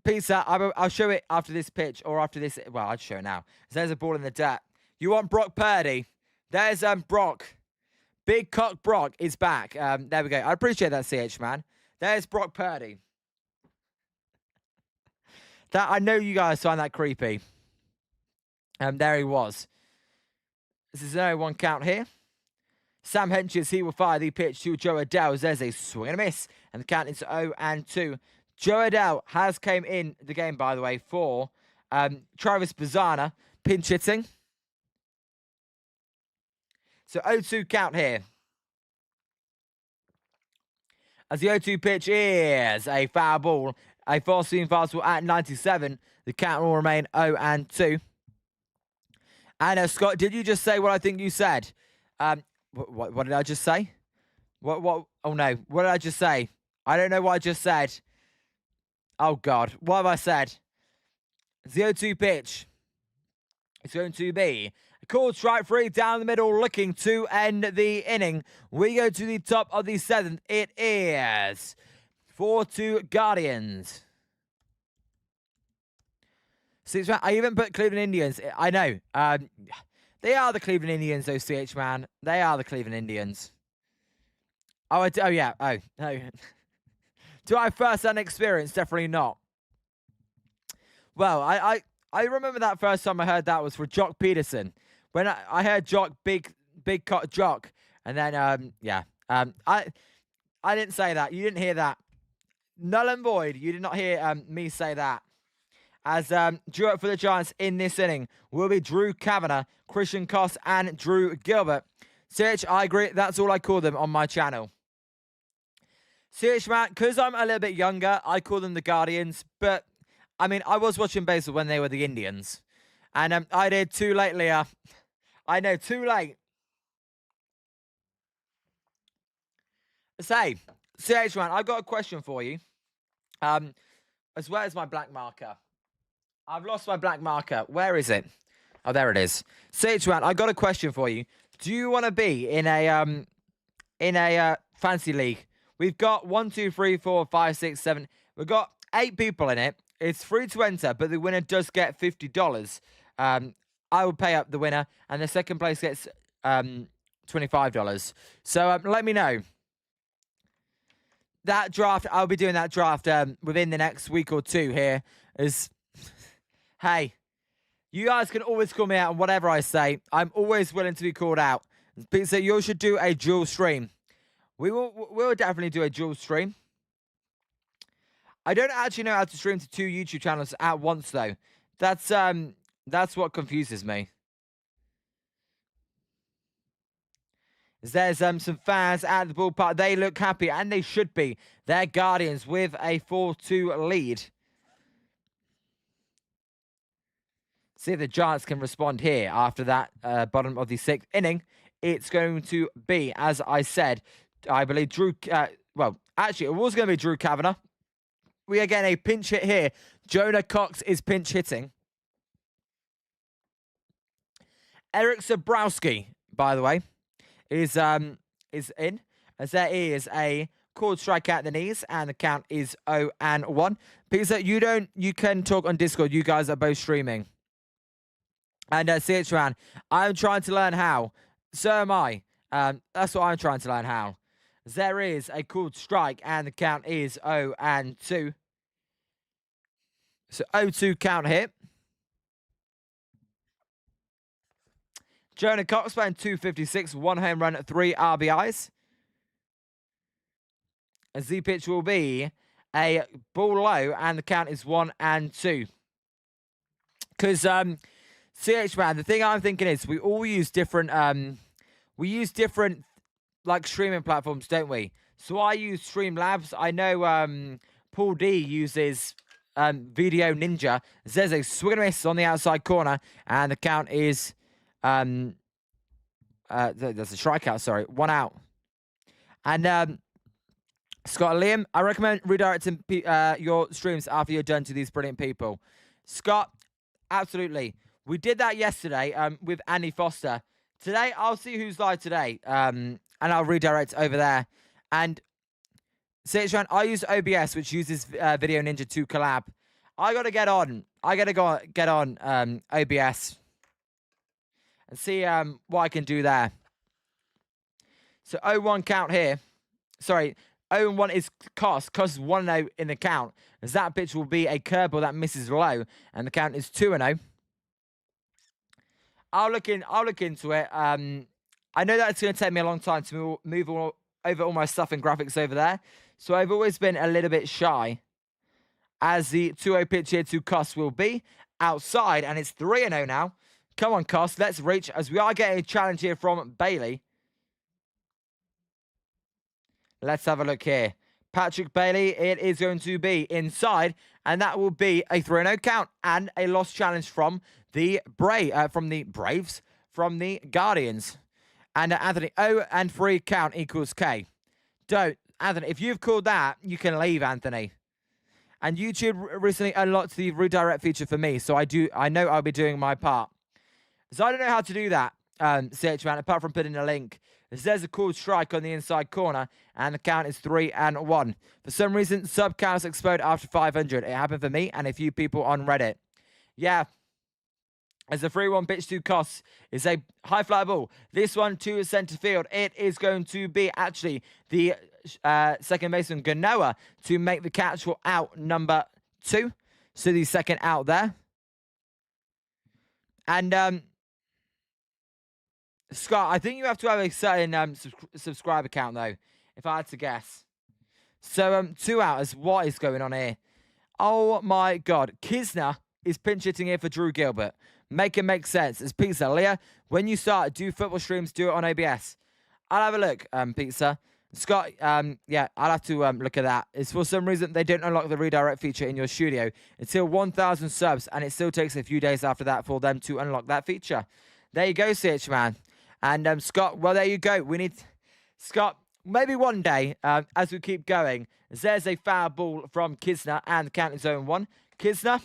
Pizza, I'll show it after this pitch or after this. Well, I'll show it now. There's a ball in the dirt. You want Brock Purdy? There's Brock. Big Cock Brock is back. There we go. I appreciate that, CHman. There's Brock Purdy. That I know you guys find that creepy. There he was. This is no 1 count here. Sam Henches, he will fire the pitch to Joe Adele. There's a swing and a miss. And the count is 0-2. Joe Adele has came in the game, by the way, for Travis Bazzana, pinch hitting. So 0-2 count here. As the 0-2 pitch is a foul ball. A four-seam fastball at 97. The count will remain 0-2. And Scott, did you just say what I think you said? What did I just say? What? Oh, no. What did I just say? I don't know what I just said. Oh, God. What have I said? 0-2 pitch. It's going to be a called strike 3 down the middle, looking to end the inning. We go to the top of the 7th. It is 4-2 Guardians. I even put Cleveland Indians. I know. They are the Cleveland Indians, though, CHman. They are the Cleveland Indians. Oh, yeah. Oh, no. Do I have first-hand experience? Definitely not. Well, I remember that first time I heard that was for Jock Peterson. When I heard Jock, big cut Jock. And then, yeah. I didn't say that. You didn't hear that. Null and void. You did not hear me say that. As due up for the Giants in this inning will be Drew Kavanagh, Christian Koss, and Drew Gilbert. CH, I agree. That's all I call them on my channel. CH, man, because I'm a little bit younger, I call them the Guardians. But, I mean, I was watching baseball when they were the Indians. And I did too late, Leah. I know, too late. Say, CH, man, I've got a question for you. As well as my black marker. I've lost my black marker. Where is it? Oh, there it is. CH1, I got a question for you. Do you want to be in a fantasy league? We've got 1, 2, 3, 4, 5, 6, 7. We've got 8 people in it. It's free to enter, but the winner does get $50. I will pay up the winner, and the second place gets $25. So let me know. That draft, I'll be doing that draft within the next week or 2 here. Hey, you guys can always call me out on whatever I say. I'm always willing to be called out. So you should do a dual stream. We'll definitely do a dual stream. I don't actually know how to stream to 2 YouTube channels at once, though. That's what confuses me. There's some fans at the ballpark. They look happy, and they should be. They're Guardians with a 4-2 lead. See if the Giants can respond here after that bottom of the 6th inning. It's going to be, as I said, I believe Drew... well, actually, it was going to be Drew Kavanagh. We are getting a pinch hit here. Jonah Cox is pinch hitting. Eric Zabrowski, by the way, is in. As there is a called strike at the knees, and the count is 0-1. Peter, you can talk on Discord. You guys are both streaming. And CHman, I'm trying to learn how. So am I. That's what I'm trying to learn how. There is a called strike, and the count is 0-2. So 0-2 count hit. Jonah Cox playing 256, 1 home run, 3 RBIs. As the pitch will be a ball low, and the count is 1-2. Because CHman, the thing I'm thinking is we all use different like streaming platforms, don't we? So I use Streamlabs. I know Paul D uses Video Ninja. There's a swing and a miss on the outside corner, and the count is there's a strikeout. Sorry, 1 out. And Scott and Liam, I recommend redirecting your streams after you're done to these brilliant people. Scott, absolutely. We did that yesterday with Andy Foster. Today, I'll see who's live today, and I'll redirect over there. And Citroen, I use OBS, which uses Video Ninja to collab. I got to get on. I got to get on OBS and see what I can do there. So 0-1 count here. Sorry, 0-1 is Cost. Cost is 1-0 in the count, as that pitch will be a curveball that misses low, and the count is 2-0. I'll look into it. I know that it's going to take me a long time to move over all my stuff and graphics over there, so I've always been a little bit shy. As the 2-0 pitch here to Cost will be outside, and it's 3-0 now. Come on, Cost, let's reach, as we are getting a challenge here from Bailey. Let's have a look here. Patrick Bailey, it is going to be inside, and that will be a 3-0 count and a lost challenge from the Braves, from the Guardians. And Anthony, 0-3 count equals K. Anthony, if you've called that, you can leave, Anthony. And YouTube recently unlocked the redirect feature for me, so I know I'll be doing my part. So I don't know how to do that, CH-Man, apart from putting a link. There's a called strike on the inside corner, and the count is 3-1. For some reason, sub counts explode after 500. It happened for me and a few people on Reddit. Yeah. As the 3-1 pitch to Cost is a high fly ball. This one to center field. It is going to be actually the second baseman Ganoa to make the catch for out number 2. So the second out there. And Scott, I think you have to have a certain subscriber count, though, if I had to guess. So, 2 out is what is going on here. Oh, my God. Kisner is pinch hitting here for Drew Gilbert. Make it make sense. As Pizza, Leah, when you start, do football streams, do it on OBS. I'll have a look, Pizza. Scott, yeah, I'll have to look at that. It's for some reason they don't unlock the redirect feature in your studio until 1,000 subs, and it still takes a few days after that for them to unlock that feature. There you go, CH Man. And Scott, well, there you go. We need Scott. Maybe one day, as we keep going, there's a foul ball from Kisner, and the count is 0-1. Kisner,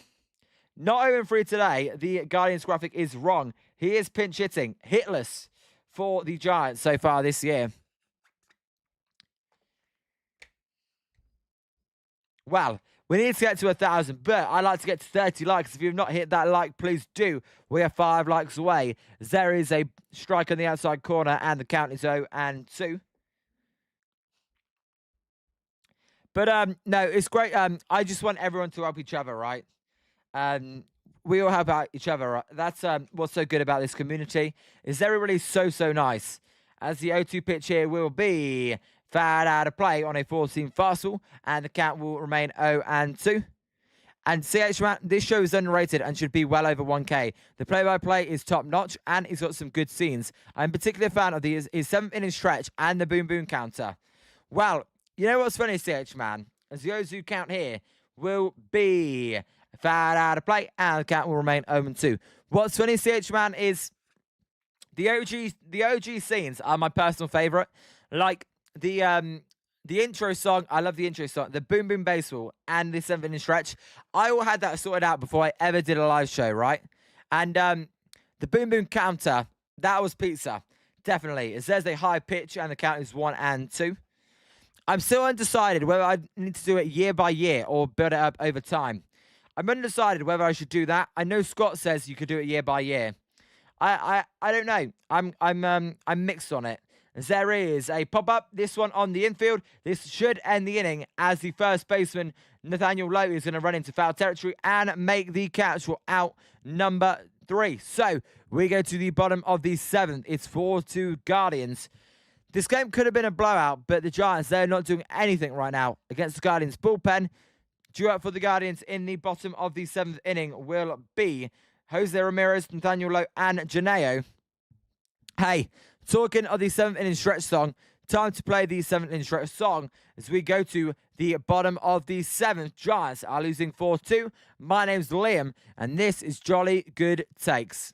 not 0-3 today. The Guardians graphic is wrong. He is pinch hitting, hitless for the Giants so far this year. Well, we need to get to 1,000, but I'd like to get to 30 likes. If you've not hit that like, please do. We are 5 likes away. There is a strike on the outside corner, and the count is 0-2. But, no, it's great. I just want everyone to help each other, right? We all help out each other. Right? That's what's so good about this community, is everybody's so nice. As the 0-2 pitch here will be fouled out of play on a 4-seam fastball, and the count will remain 0-2. And CH Man, this show is underrated and should be well over 1K. The play-by-play is top-notch, and he's got some good scenes. I'm particularly a fan of his 7th inning stretch and the boom-boom counter. Well, you know what's funny, CH Man? As the 0-2 count here will be fouled out of play, and the count will remain 0-2. What's funny, CH Man, is the OG scenes are my personal favourite. Like, the intro song, I love the intro song, the Boom Boom Baseball, and the 7th inning stretch. I all had that sorted out before I ever did a live show, right? And the Boom Boom counter, that was pizza, definitely. It says a high pitch, and the count is 1-2. I'm still undecided whether I need to do it year by year or build it up over time. I'm undecided whether I should do that. I know Scott says you could do it year by year. I don't know. I'm mixed on it. There is a pop-up, this one on the infield. This should end the inning as the first baseman, Nathaniel Lowe, is going to run into foul territory and make the catch for out number 3. So we go to the bottom of the 7th. It's 4-2 Guardians. This game could have been a blowout, but the Giants, they're not doing anything right now against the Guardians bullpen. Due up for the Guardians in the bottom of the 7th inning will be Jose Ramirez, Nathaniel Lowe, and Janeo. Hey, talking of the 7th inning stretch song, Time to play the 7th intro song as we go to the bottom of the 7th. Giants are losing 4-2. My name's Liam, and this is Jolly Good Takes.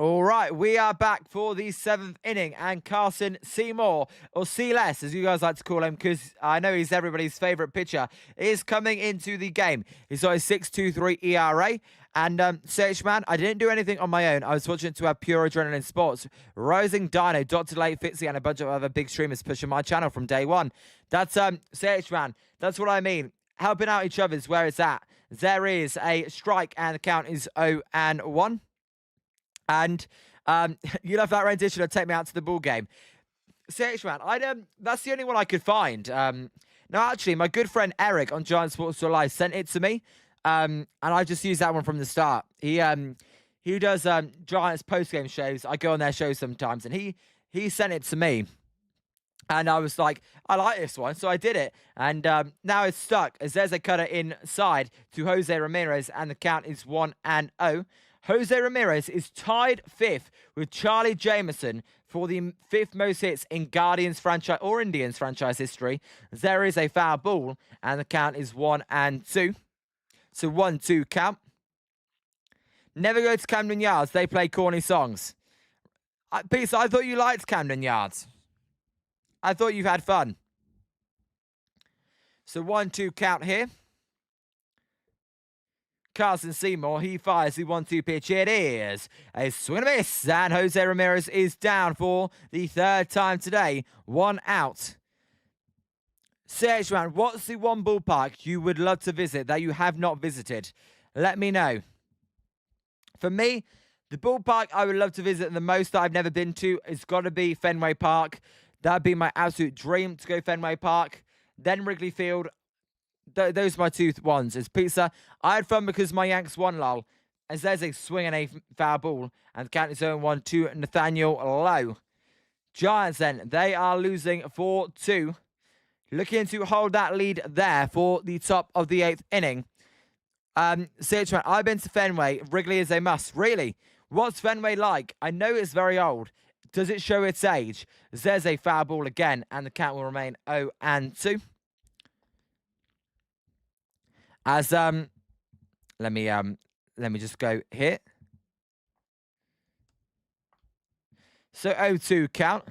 All right, we are back for the 7th inning, and Carson Seymour, or C-less, as you guys like to call him, because I know he's everybody's favourite pitcher, is coming into the game. He's got a 6.23 ERA, and CH Man, I didn't do anything on my own. I was fortunate to have Pure Adrenaline Sports, Rising Dino, Dr. Late Fitzy, and a bunch of other big streamers pushing my channel from day one. That's CH Man. That's what I mean. Helping out each other is where it's at. There is a strike, and the count is 0-1. And you love that rendition of Take Me Out to the Ball Game. CH Man, that's the only one I could find. No, actually, my good friend Eric on Giant Sports Live sent it to me. And I just used that one from the start. He does Giants post-game shows. I go on their shows sometimes, and he sent it to me. And I was like, I like this one, so I did it. And now it's stuck, as there's a cutter inside to Jose Ramirez, and the count is 1-0. Jose Ramirez is tied 5th with Charlie Jameson for the 5th most hits in Guardians franchise or Indians franchise history. There is a foul ball, and the count is 1-2. So 1-2 count. Never go to Camden Yards. They play corny songs. Peter, I thought you liked Camden Yards. I thought you had fun. So 1-2 count here. Carson Seymour, he fires the 1-2 pitch. It is a swing and a miss, and Jose Ramirez is down for the 3rd time today. 1 out. CH Man, what's the one ballpark you would love to visit that you have not visited? Let me know. For me, the ballpark I would love to visit the most that I've never been to has got to be Fenway Park. That'd be my absolute dream to go Fenway Park. Then Wrigley Field. Those are my 2 ones. As pizza, I had fun because my Yanks won, lol. As there's a swing and a foul ball, and the count is 0-1 to Nathaniel Lowe. Giants then, they are losing 4-2. Looking to hold that lead there for the top of the 8th inning. CH Man, I've been to Fenway. Wrigley is a must. Really? What's Fenway like? I know it's very old. Does it show its age? There's a foul ball again, and the count will remain 0-2. As let me just go here. So 0-2 count.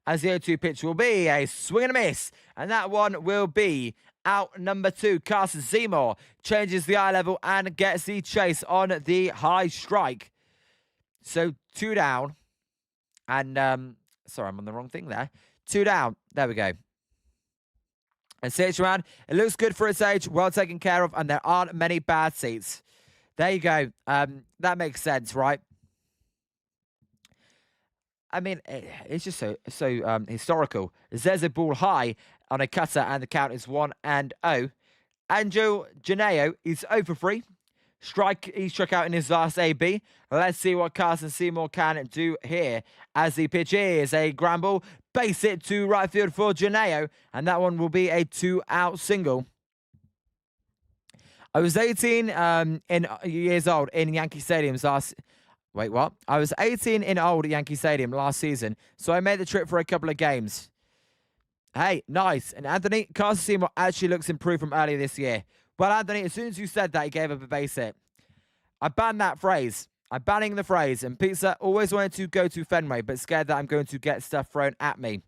As the 0-2 pitch will be a swing and a miss, and that one will be out number 2. Carson Seymour changes the eye level and gets the chase on the high strike. So 2 down, and sorry, I'm on the wrong thing there. 2 down. There we go. And CH Man, it looks good for its age, well taken care of, and there aren't many bad seats. There you go. That makes sense, right? I mean, it's just so historical. There's a ball high on a cutter, and the count is 1-0. Angel Janeo is 0 for 3. He struck out in his last AB. Let's see what Carson Seymour can do here. As the pitch is a ground ball, base it to right field for Janeo, and that one will be a 2-out single. I was 18 years old in Yankee Stadium's last. Wait, what? I was 18 in old Yankee Stadium last season, so I made the trip for a couple of games. Hey, nice. And Anthony, Carson Seymour actually looks improved from earlier this year. Well, Anthony, as soon as you said that, he gave up a base hit. I banned that phrase. I'm banning the phrase. And Pizza always wanted to go to Fenway, but scared that I'm going to get stuff thrown at me.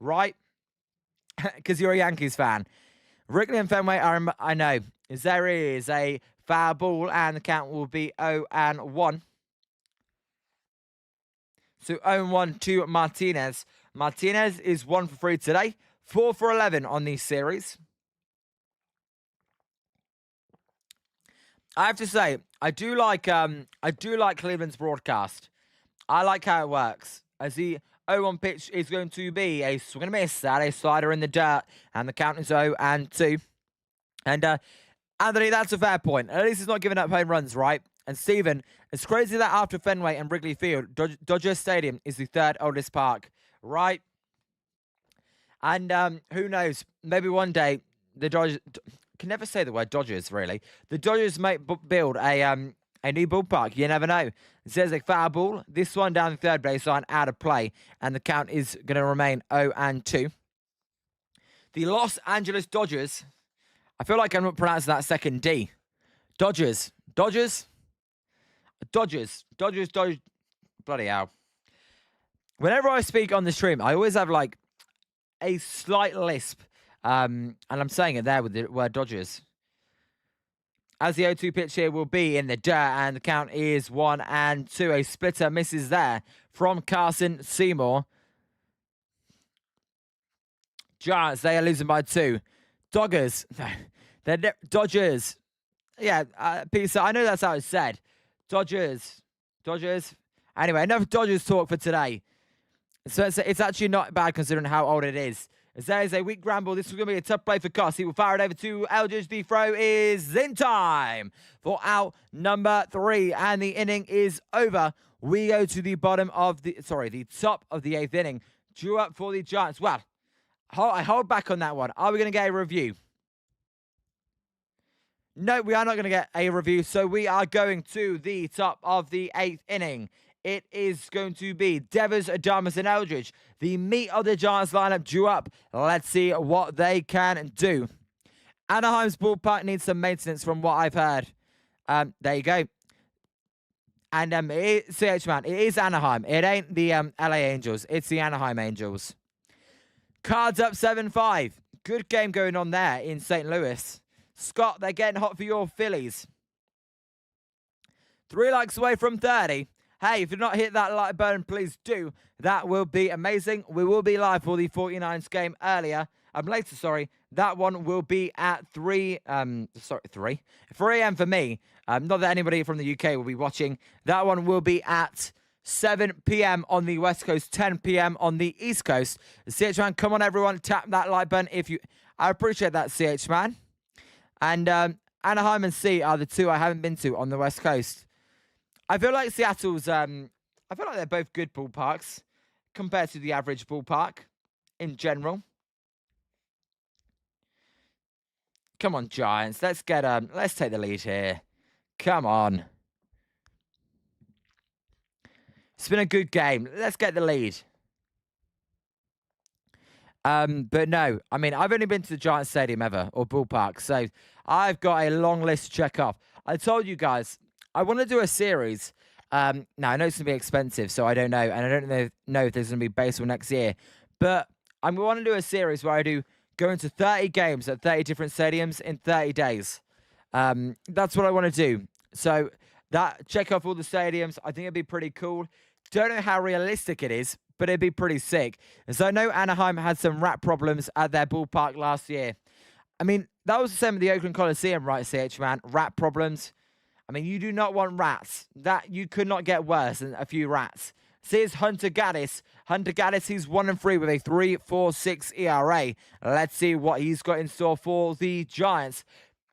Right? Because you're a Yankees fan. Wrigley and Fenway, I know. There is a foul ball, and the count will be 0-1. So 0-1 to Martinez. Martinez is 1 for 3 today. 4 for 11 on these series. I have to say, I do like Cleveland's broadcast. I like how it works. As the 0-1 pitch is going to be a swing and a miss at a slider in the dirt, and the count is 0-2. And Anthony, that's a fair point. At least he's not giving up home runs, right? And Steven, it's crazy that after Fenway and Wrigley Field, Dodger Stadium is the 3rd oldest park, right? And who knows? Maybe one day the Dodgers can never say the word Dodgers. Really, the Dodgers might build a new ballpark. You never know. It says a foul ball. This one down the third baseline, out of play, and the count is going to remain 0-2. The Los Angeles Dodgers. I feel like I'm not pronouncing that second D. Dodgers. Bloody hell. Whenever I speak on the stream, I always have like a slight lisp. And I'm saying it there with the word Dodgers. As the 0-2 pitch here will be in the dirt, and the count is 1-2. A splitter misses there from Carson Seymour. Giants, they are losing by 2. Dodgers. Yeah, Peter, I know that's how it's said. Dodgers. Anyway, enough Dodgers talk for today. So it's actually not bad considering how old it is. As there is a weak ramble, this is going to be a tough play for Coss. He will fire it over to Eldridge. The throw is in time for out number 3, and the inning is over. We go to the top of the 8th inning. Drew up for the Giants. Well, I hold back on that one. Are we going to get a review? No, we are not going to get a review, so we are going to the top of the 8th inning. It is going to be Devers, Adames, and Eldridge. The meat of the Giants lineup drew up. Let's see what they can do. Anaheim's ballpark needs some maintenance from what I've heard. There you go. And CH man, it is Anaheim. It ain't the LA Angels. It's the Anaheim Angels. Cards up 7-5. Good game going on there in St. Louis. Scott, they're getting hot for your Phillies. 3 likes away from 30. Hey, if you've not hit that like button, please do. That will be amazing. We will be live for the 49ers game later. Sorry. That one will be at 3 a.m. for me. Not that anybody from the UK will be watching. That one will be at 7 p.m. on the West Coast, 10 p.m. on the East Coast. CH Man, come on everyone, tap that like button if you. I appreciate that, CH Man. And Anaheim and C are the 2 I haven't been to on the West Coast. I feel like Seattle's. I feel like they're both good ballparks compared to the average ballpark in general. Come on, Giants. Let's take the lead here. Come on. It's been a good game. Let's get the lead. But no, I mean, I've only been to the Giants Stadium ever, or ballpark, so I've got a long list to check off. I told you guys, I want to do a series. Now, I know it's going to be expensive, so I don't know, and I don't know if there's going to be baseball next year, but I want to do a series where I go into 30 games at 30 different stadiums in 30 days. That's what I want to do. So check off all the stadiums. I think it'd be pretty cool. Don't know how realistic it is, but it'd be pretty sick. And so I know Anaheim had some rat problems at their ballpark last year. I mean, that was the same with the Oakland Coliseum, right, CH man? Rat problems. I mean, you do not want rats. That you could not get worse than a few rats. See, it's Hunter Gaddis. Hunter Gaddis, he's 1-3 with a 3.46 ERA. Let's see what he's got in store for the Giants.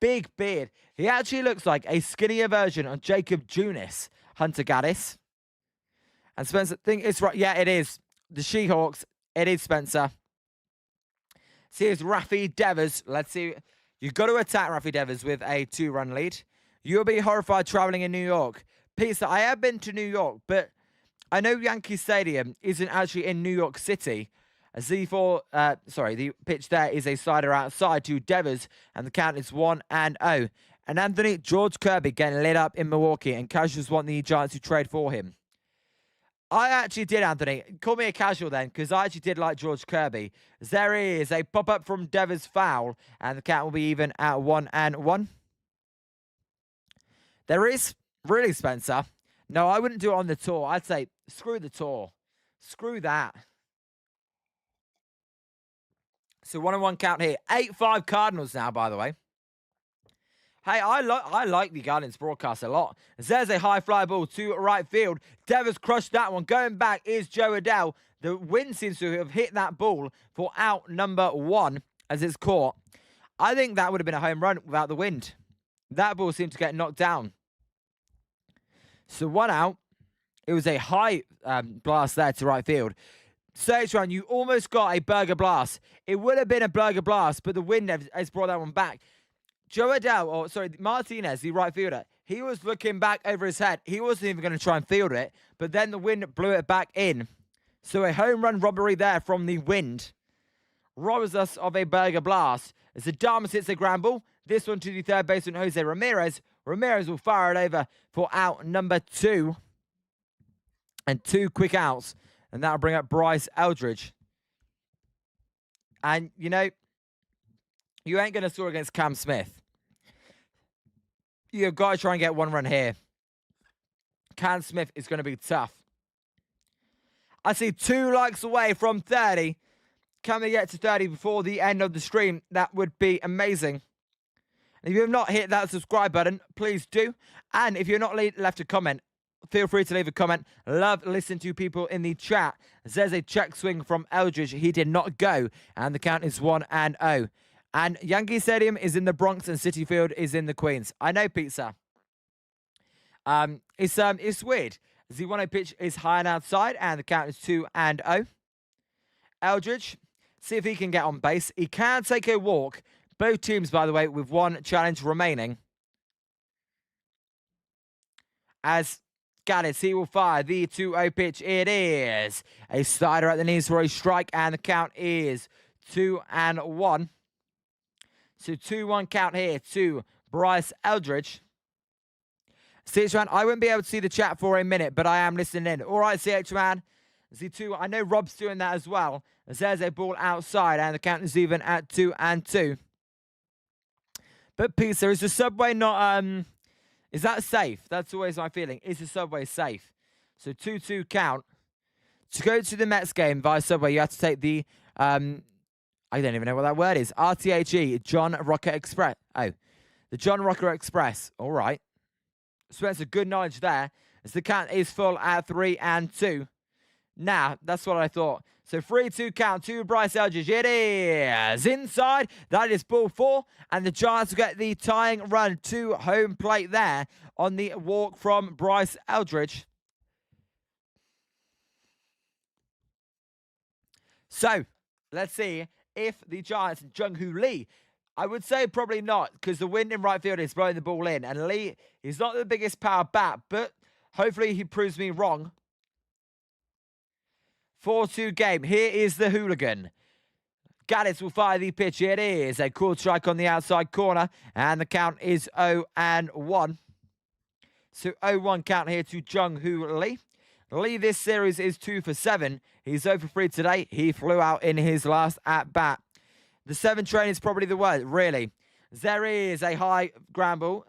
Big beard. He actually looks like a skinnier version of Jacob Junis, Hunter Gaddis. And Spencer, think it's right. Yeah, it is. The She-Hawks. It is Spencer. See, it's Rafi Devers. Let's see. You've got to attack Rafi Devers with a 2-run lead. You'll be horrified traveling in New York. Peter, I have been to New York, but I know Yankee Stadium isn't actually in New York City. The pitch there is a slider outside to Devers, and the count is 1-0. And Anthony, George Kirby getting lit up in Milwaukee, and casuals want the Giants to trade for him. I actually did, Anthony. Call me a casual then, because I actually did like George Kirby. There is a pop-up from Devers foul, and the count will be even at 1-1. There is, really, Spencer. No, I wouldn't do it on the tour. I'd say, screw the tour. Screw that. So 1-1 count here. 8-5 Cardinals now, by the way. Hey, I like the Guardians broadcast a lot. There's a high fly ball to right field. Devers crushed that one. Going back is Joe Adele. The wind seems to have hit that ball for out number 1 as it's caught. I think that would have been a home run without the wind. That ball seemed to get knocked down. So 1 out. It was a high blast there to right field. Stage run, you almost got a burger blast. It would have been a burger blast, but the wind has brought that one back. Martinez, the right fielder, he was looking back over his head. He wasn't even going to try and field it, but then the wind blew it back in. So a home run robbery there from the wind robs us of a burger blast. As Adames hits a ground ball, this one to the third baseman, Jose Ramirez. Ramirez will fire it over for out number 2. And 2 quick outs. And that'll bring up Bryce Eldridge. And, you know, you ain't going to score against Cam Smith. You've got to try and get 1 run here. Cam Smith is going to be tough. I see 2 likes away from 30. Can they get to 30 before the end of the stream? That would be amazing. If you have not hit that subscribe button, please do. And if you're not left a comment, feel free to leave a comment. Love listening to people in the chat. There's a check swing from Eldridge. He did not go. And the count is 1-0. And Yankee Stadium is in the Bronx and Citi Field is in the Queens. I know, pizza. It's weird. The 1-0 pitch is high and outside, and the count is 2-0. Eldridge, see if he can get on base. He can take a walk. Both teams, by the way, with 1 challenge remaining. As Gaddis, he will fire the 2-0 pitch. It is a slider at the knees for a strike, and the count is 2-1. So 2-1 count here to Bryce Eldridge. CH Man, I won't be able to see the chat for a minute, but I am listening in. All right, CH Man. Z2, I know Rob's doing that as well. As there's a ball outside, and the count is even at 2-2. But Peter, is the subway not is that safe? That's always my feeling. Is the subway safe? So 2-2 count. To go to the Mets game via subway, you have to take the I don't even know what that word is. RTHE, John Rocker Express. Oh, the John Rocker Express. All right. Spencer, good knowledge there. As the count is full at 3-2. Nah, that's what I thought. So 3-2 count to Bryce Eldridge. It is inside. That is ball 4. And the Giants will get the tying run to home plate there on the walk from Bryce Eldridge. So, let's see if the Giants, Jung-Hoo Lee, I would say probably not, because the wind in right field is blowing the ball in. And Lee is not the biggest power bat, but hopefully he proves me wrong. 4-2 game. Here is the hooligan. Gaddis will fire the pitch. It is a cool strike on the outside corner. And the count is 0-1. So 0-1 count here to Jung-Hoo Lee. Lee this series is 2 for 7. He's 0 for 3 today. He flew out in his last at-bat. The 7 train is probably the word, really. There is a high ground ball.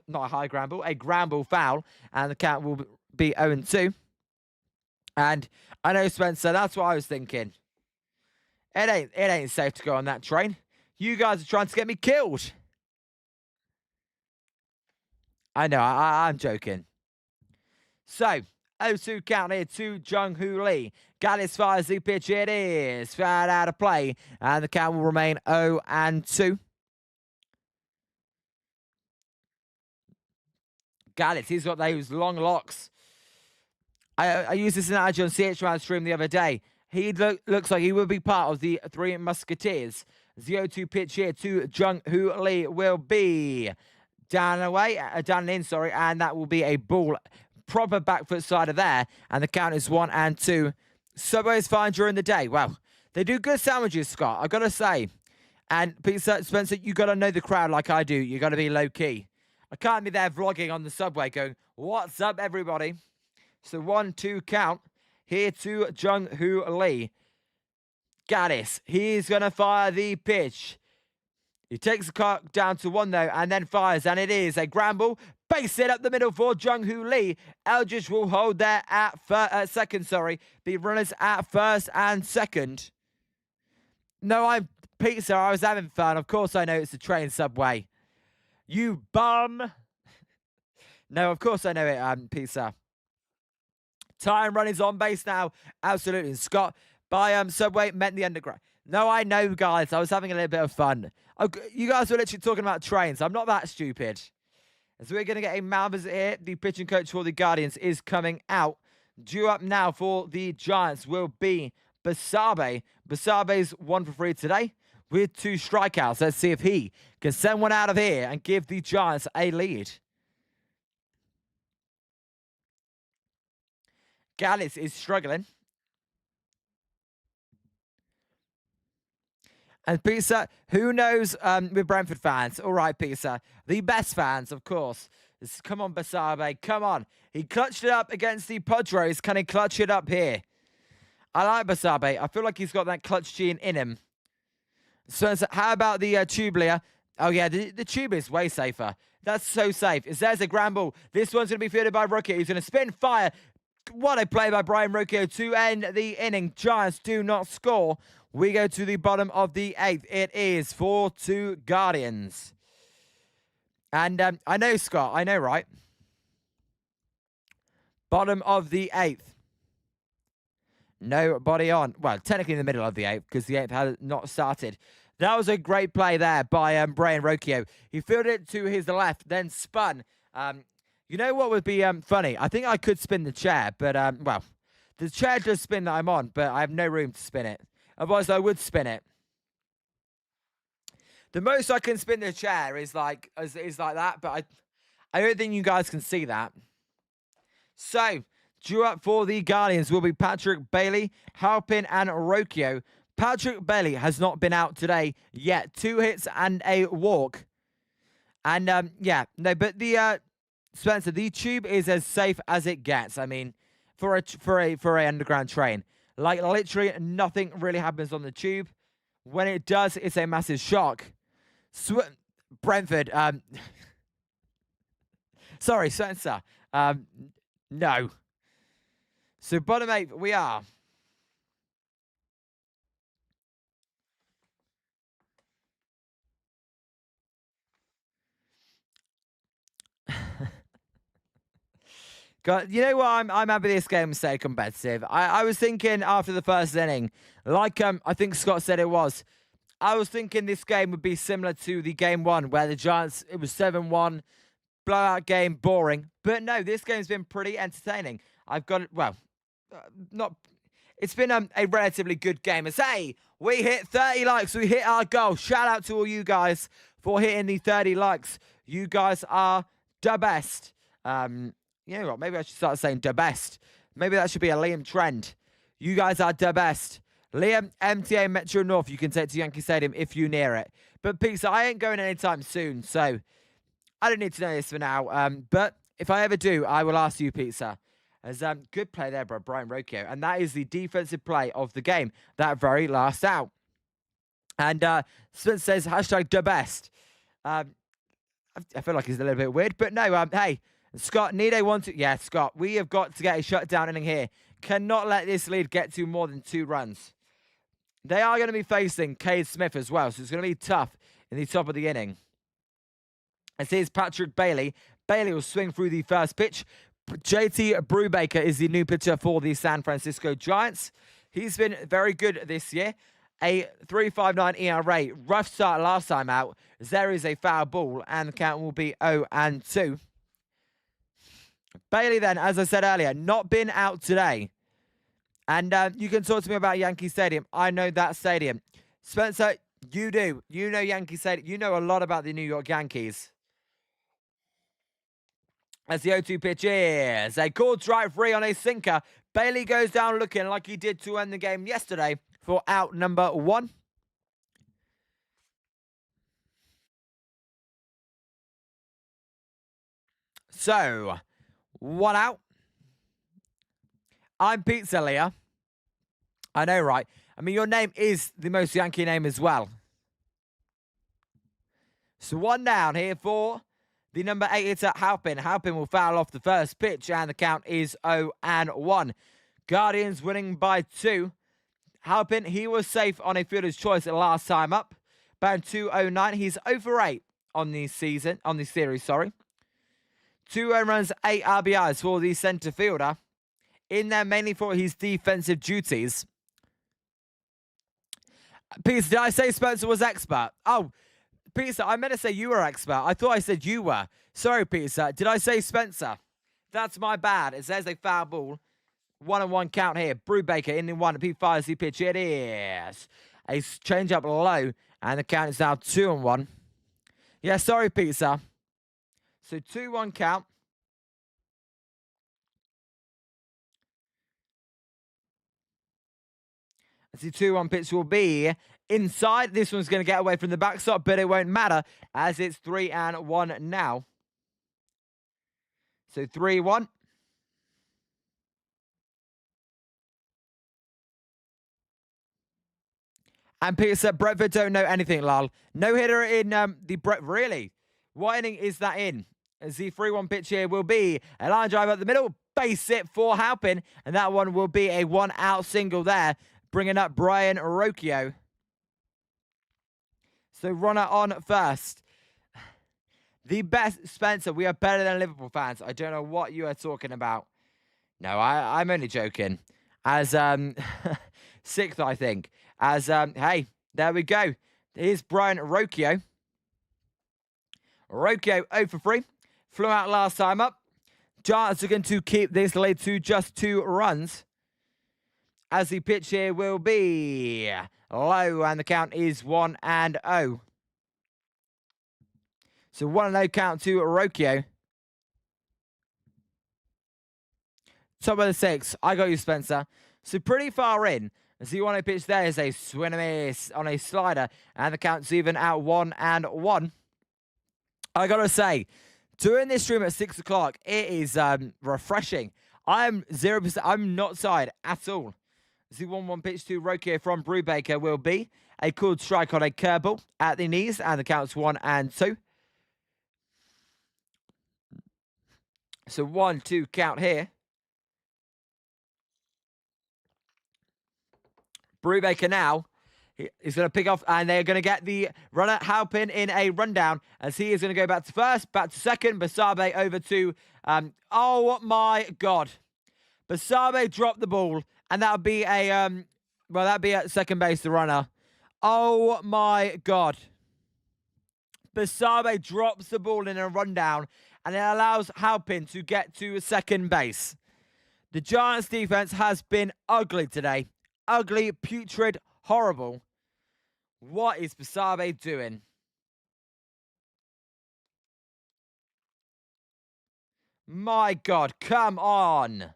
Not a high ground ball. A ground ball foul. And the count will be 0-2. And I know, Spencer, that's what I was thinking. It ain't safe to go on that train. You guys are trying to get me killed. I know, I'm joking. So, 0-2 count here to Jung-Hoo Lee. Gallus fires the pitch. It is fouled out of play. And the count will remain 0-2. Gallus, he's got those long locks. I used this analogy on CH stream the other day. He looks like he will be part of the Three Musketeers. 0-2 pitch here to Jung-Hoo Lee will be down and in, and that will be a ball. Proper back foot side of there, and the count is 1-2. Subway's fine during the day. Well, they do good sandwiches, Scott, I've got to say. And Peter Spencer, you got to know the crowd like I do. You got to be low-key. I can't be there vlogging on the subway going, "What's up, everybody?" So 1-2 count here to Jung-Hoo Lee. Gaddis, he's going to fire the pitch. He takes the clock down to 1, though, and then fires, and it is a ground ball. Base it up the middle for Jung-Hoo Lee. Eldridge will hold there at second, The runners at first and second. No, I'm Peter. I was having fun. Of course I know it's a train subway. You bum. No, of course I know it, Peter. Time run is on base now. Absolutely. Scott, by Subway, meant the underground. No, I know, guys. I was having a little bit of fun. You guys were literally talking about trains. I'm not that stupid. So we're going to get a mound visit here. The pitching coach for the Guardians is coming out. Due up now for the Giants will be Basabe. Basabe's 1 for 3 today with 2 strikeouts. Let's see if he can send one out of here and give the Giants a lead. Gallis is struggling. And Peter, who knows with Brentford fans? All right, Peter. The best fans, of course. Come on, Basabe. Come on. He clutched it up against the Padres. Can he clutch it up here? I like Basabe. I feel like he's got that clutch gene in him. So how about the Tubular? Oh, yeah, the Tubular is way safer. That's so safe. There's a ground ball. This one's going to be fielded by Rookie. He's going to spin, fire. What a play by Brian Rocchio to end the inning. Giants do not score. We go to the bottom of the 8th. It is 4-2 Guardians. And I know, Scott. I know, right? Bottom of the 8th. Nobody on. Well, technically in the middle of the 8th because the 8th had not started. That was a great play there by Brian Rocchio. He fielded it to his left, then spun. You know what would be funny? I think I could spin the chair, but, well, the chair does spin that I'm on, but I have no room to spin it. Otherwise, I would spin it. The most I can spin the chair is like that, but I don't think you guys can see that. So, due up for the Guardians will be Patrick Bailey, Halpin, and Rocchio. Patrick Bailey has not been out today yet. 2 hits and a walk. And, yeah, no, but the, Spencer, the tube is as safe as it gets. I mean, for a underground train. Like, literally nothing really happens on the tube. When it does, it's a massive shock. Brentford, sorry, Spencer. No. So, bottom 8, we are. God, you know what? I'm happy this game stay competitive. I was thinking after the first inning, like I think Scott said it was, I was thinking this game would be similar to the game 1 where the Giants, it was 7-1, blowout game, boring. But no, this game's been pretty entertaining. I've got it, well, it's been a relatively good game. As hey, we hit 30 likes, we hit our goal. Shout out to all you guys for hitting the 30 likes. You guys are the best. You know what? Maybe I should start saying the best. Maybe that should be a Liam trend. You guys are the best. Liam, MTA Metro North. You can take to Yankee Stadium if you're near it. But Peter, I ain't going anytime soon, so I don't need to know this for now. But if I ever do, I will ask you, Peter. As good play there by Brian Rocchio, and that is the defensive play of the game. That very last out. And Spence says hashtag the best. I feel like he's a little bit weird, but no. Hey. Scott, need a 1-2. Yeah, Scott, we have got to get a shutdown inning here. Cannot let this lead get to more than 2 runs. They are going to be facing Cade Smith as well, so it's going to be tough in the top of the inning. As here's Patrick Bailey. Bailey will swing through the first pitch. JT Brubaker is the new pitcher for the San Francisco Giants. He's been very good this year. A 3.59 ERA. Rough start last time out. There is a foul ball, and the count will be 0-2. Bailey, then, as I said earlier, not been out today. And you can talk to me about Yankee Stadium. I know that stadium. Spencer, you do. You know Yankee Stadium. You know a lot about the New York Yankees. As the 0-2 pitch is a called strike free on a sinker. Bailey goes down looking like he did to end the game yesterday for out number 1. So, 1 out. I'm Pizza Leah. I know, right? I mean, your name is the most Yankee name as well. So 1 down here for the number 8 hitter, Halpin. Halpin will foul off the first pitch, and the count is 0-1. Guardians winning by 2. Halpin, he was safe on a fielder's choice last time up. Bound 209. He's over 8 on the series, sorry. 2 home runs, 8 RBIs for the center fielder. In there mainly for his defensive duties. Peter, did I say Spencer was expert? Oh, Peter, I meant to say you were expert. I thought I said you were. Sorry, Peter. Did I say Spencer? That's my bad. It says a foul ball. 1-1 count here. Brubaker in the 1. P5 the pitch. It is a change up low. And the count is now 2-1. Yeah, sorry, Peter. So 2-1 count. As the 2-1 pitch will be inside. This one's going to get away from the backstop, but it won't matter as it's 3-1 now. So 3-1. And Peter said Brentford don't know anything, lol. No hitter in the Brent. Really? What inning is that in? As the 3-1 pitch here will be a line drive up the middle. Base hit for Halpin. And that one will be a 1-out single there. Bringing up Brian Rocchio. So runner on first. The best, Spencer, we are better than Liverpool fans. I don't know what you are talking about. No, I'm only joking. As 6th, I think. As, hey, there we go. Here's Brian Rocchio. Rocchio 0 for 3. Flew out last time up. Giants are going to keep this lead to just 2 runs. As the pitch here will be low, and the count is 1-0. So 1-0 count to Rocchio. Top of the 6. I got you, Spencer. So pretty far in. As the 1-0 pitch there is a swing and a miss on a slider, and the count's even out 1-1. I gotta say, doing this stream at 6 o'clock, it is refreshing. I'm 0%. I'm not side at all. The 1-1 pitch to Rocchio from Brubaker will be a called strike on a curveball at the knees, and the count's 1-2. So 1-2 count here. Brubaker now. He's going to pick off, and they're going to get the runner Halpin in a rundown as he is going to go back to first, back to second. Basabe over to, oh my God. Basabe dropped the ball, and that would be a, well, that'd be at second base, the runner. Oh my God. Basabe drops the ball in a rundown, and it allows Halpin to get to second base. The Giants' defense has been ugly today. Ugly, putrid, horrible. What is Basabe doing? My God, come on.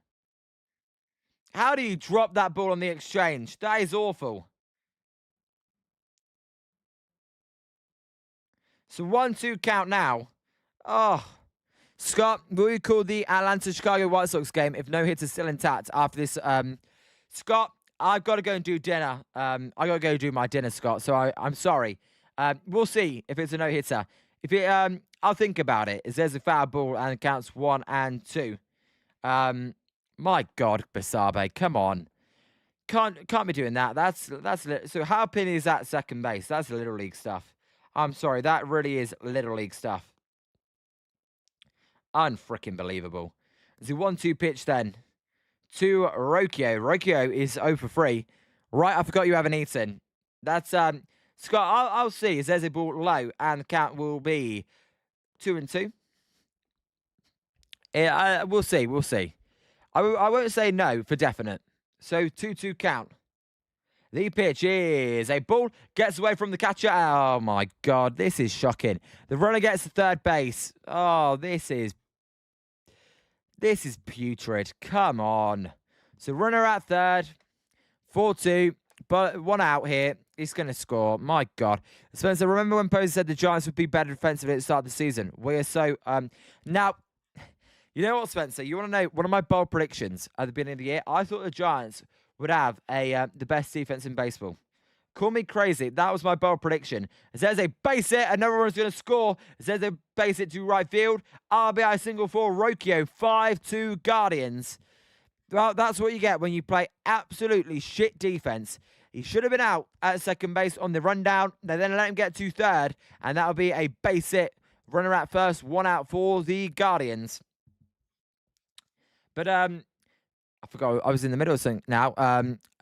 How do you drop that ball on the exchange? That is awful. So 1-2 count now. Oh. Scott, will you call the Atlanta-Chicago White Sox game if no hits are still intact after this? Scott, I've got to go and do dinner. I got to go do my dinner, Scott. So I'm sorry. We'll see if it's a no-hitter. If it, I'll think about it. If there's a foul ball and it counts 1-2. My God, Basabe, come on. Can't be doing that. That's so Halpin is at second base. That's Little League stuff. I'm sorry. That really is Little League stuff. Unfreaking believable. It's a 1-2 pitch then to Rocchio. Rocchio is 0 for 3. Right, I forgot you haven't eaten. That's Scott. I'll see. Is there's a ball low, and the count will be 2-2. Yeah, we'll see. We'll see. I won't say no for definite. So 2-2 count. The pitch is a ball, gets away from the catcher. Oh my God, this is shocking. The runner gets to third base. Oh, this is putrid. Come on. So runner at third, 4-2, but 1 out here. He's going to score. My God. Spencer, remember when Posey said the Giants would be better defensively at the start of the season? We are so... Now, you know what, Spencer? You want to know one of my bold predictions at the beginning of the year? I thought the Giants would have the best defense in baseball. Call me crazy. That was my bold prediction. It says a base hit. Another one's going to score. It says a base hit to right field. RBI single for Rocchio. 5-2 Guardians. Well, that's what you get when you play absolutely shit defense. He should have been out at second base on the rundown. They then let him get to third. And that'll be a base hit. Runner at first. 1 out for the Guardians. But, I forgot. I was in the middle of something now.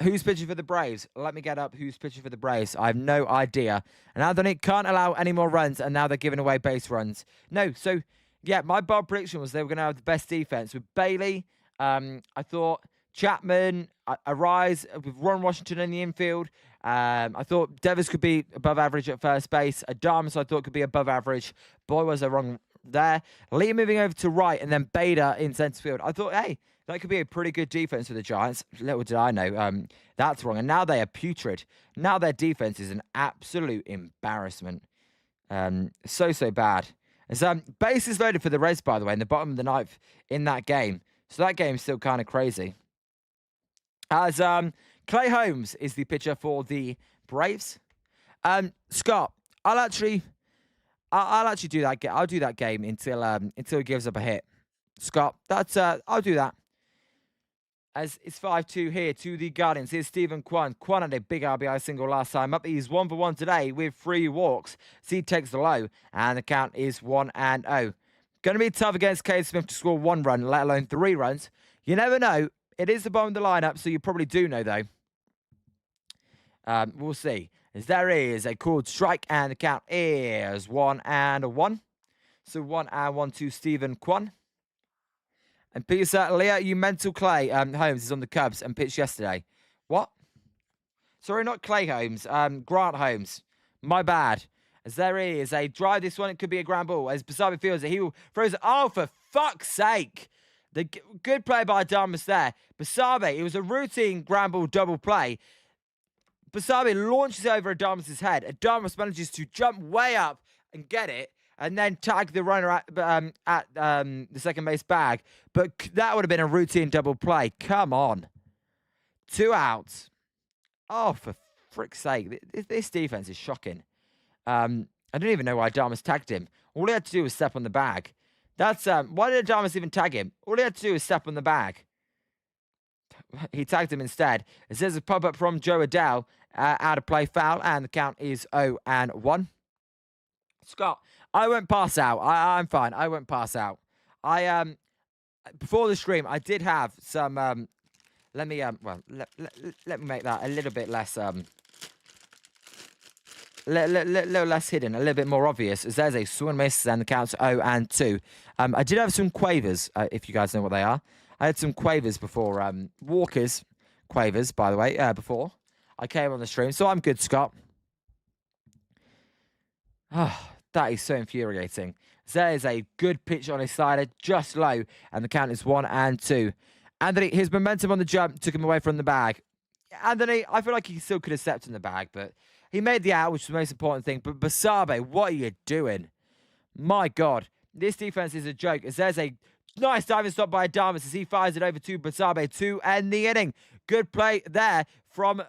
Who's pitching for the Braves? Let me get up who's pitching for the Braves. I have no idea. And Anthony can't allow any more runs, and now they're giving away base runs. No, so, yeah, my bold prediction was they were going to have the best defense. With Bailey, I thought Chapman, Arise, with Ron Washington in the infield. I thought Devers could be above average at first base. Adames, I thought, could be above average. Boy, was I wrong there. Lee moving over to right, and then Bader in centre field. I thought, hey, that could be a pretty good defense for the Giants. Little did I know. That's wrong. And now they are putrid. Now their defense is an absolute embarrassment. So bad. As bases loaded for the Reds, by the way, in the bottom of the ninth in that game. So that game's still kind of crazy. As Clay Holmes is the pitcher for the Braves. Scott, I'll actually do that. I'll do that game until he gives up a hit. Scott, that's I'll do that. As it's 5-2 here to the Guardians. Here's Stephen Kwan. Kwan had a big RBI single last time up. He's 1 for 1 today with 3 walks. So he takes the low, and the count is 1-0. Going to be tough against Cade Smith to score 1 run, let alone 3 runs. You never know. It is the bottom of the lineup, so you probably do know, though. We'll see. As there is a called strike, and the count is 1-1. So 1-1 to Stephen Kwan. And Peter Leah, you mental Clay Holmes is on the Cubs and pitched yesterday. What? Sorry, not Clay Holmes. Grant Holmes. My bad. As there is a drive, this one, it could be a ground ball. As Basabe feels it, he will throws it. Oh, for fuck's sake. The good play by Adames there. Basabe, it was a routine ground ball double play. Basabe launches over Adames' head. Adames manages to jump way up and get it, and then tag the runner at the second base bag. But that would have been a routine double play. Come on. 2 outs. Oh, for frick's sake. This defense is shocking. I don't even know why Adames tagged him. All he had to do was step on the bag. That's why did Adames even tag him? All he had to do was step on the bag. He tagged him instead. It says a pop-up from Joe Adele. Out of play foul, and the count is 0-1. Scott, I won't pass out. I'm fine. I won't pass out. Before the stream, I did have some. Let me let me make that a little bit less little less hidden, a little bit more obvious. As there's a swing miss, and the count's 0-2. I did have some quavers, if you guys know what they are. I had some quavers before. Walker's quavers, by the way, before I came on the stream. So I'm good, Scott. Oh, that is so infuriating. There is a good pitch on his slider, just low, and the count is 1-2. Anthony, his momentum on the jump took him away from the bag. Anthony, I feel like he still could have stepped in the bag, but he made the out, which is the most important thing. But Basabe, what are you doing? My God, this defense is a joke. As there's a nice diving stop by Adames as he fires it over to Basabe to end the inning. Good play there from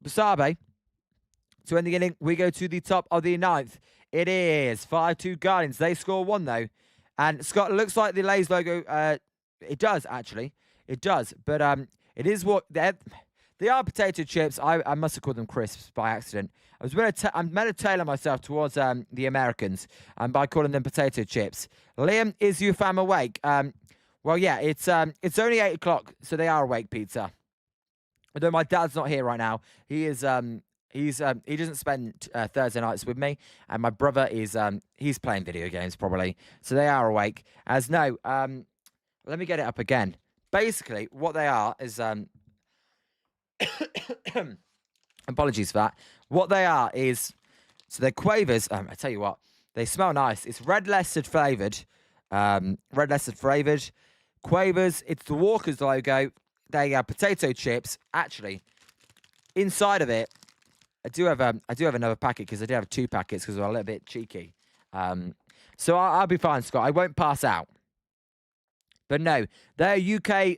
Basabe. To end the inning, we go to the top of the ninth. It is 5-2 Guardians. They score 1, though. And Scott, looks like the Lays logo. It does, actually. It does. But it is what... They are potato chips. I must have called them crisps by accident. I'm meant to tailor myself towards the Americans by calling them potato chips. Liam, is your fam awake? Well, yeah, it's only 8 o'clock, so they are awake, pizza. Although my dad's not here right now, he doesn't spend Thursday nights with me, and my brother is he's playing video games probably, so they are awake. As no, let me get it up again. Basically, what they are is apologies for that. What they are is so they're quavers. I tell you what, they smell nice. It's red Leicester flavored, quavers. It's the Walker's logo. They are potato chips. Actually, inside of it, I do have another packet because I do have 2 packets because we're a little bit cheeky. So I'll be fine, Scott. I won't pass out. But no, they're UK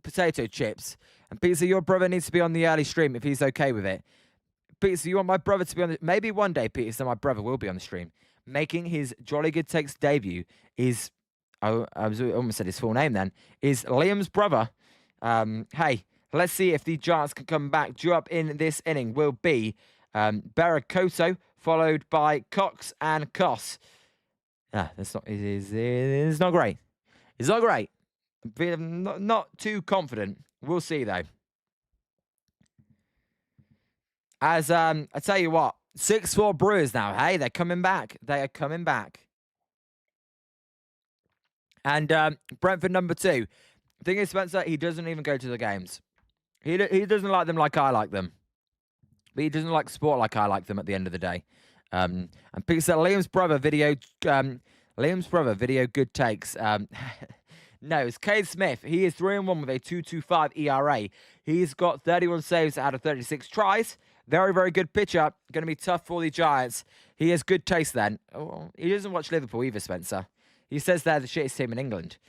potato chips. And Pizza, your brother needs to be on the early stream if he's okay with it. Pizza, you want my brother to be on the... Maybe one day, Peter, so my brother will be on the stream. Making his Jolly Good Takes debut is... Oh, I almost said his full name then. Is Liam's brother. Hey, let's see if the Giants can come back. Due up in this inning will be Barakoto, followed by Cox and Koss. That's not... It's not great. It's not great. I'm not too confident. We'll see, though. As I tell you what, 6-4 Brewers now. Hey, they're coming back. They are coming back. And Brentford number 2. The thing is, Spencer, he doesn't even go to the games. He doesn't like them like I like them. But he doesn't like sport like I like them at the end of the day. And Pete said Liam's brother video good takes. No, it's Cade Smith. He is 3-1 with a 2.25 ERA. He's got 31 saves out of 36 tries. Very, very good pitcher. Going to be tough for the Giants. He has good taste then. Oh, he doesn't watch Liverpool either, Spencer. He says they're the shittest team in England.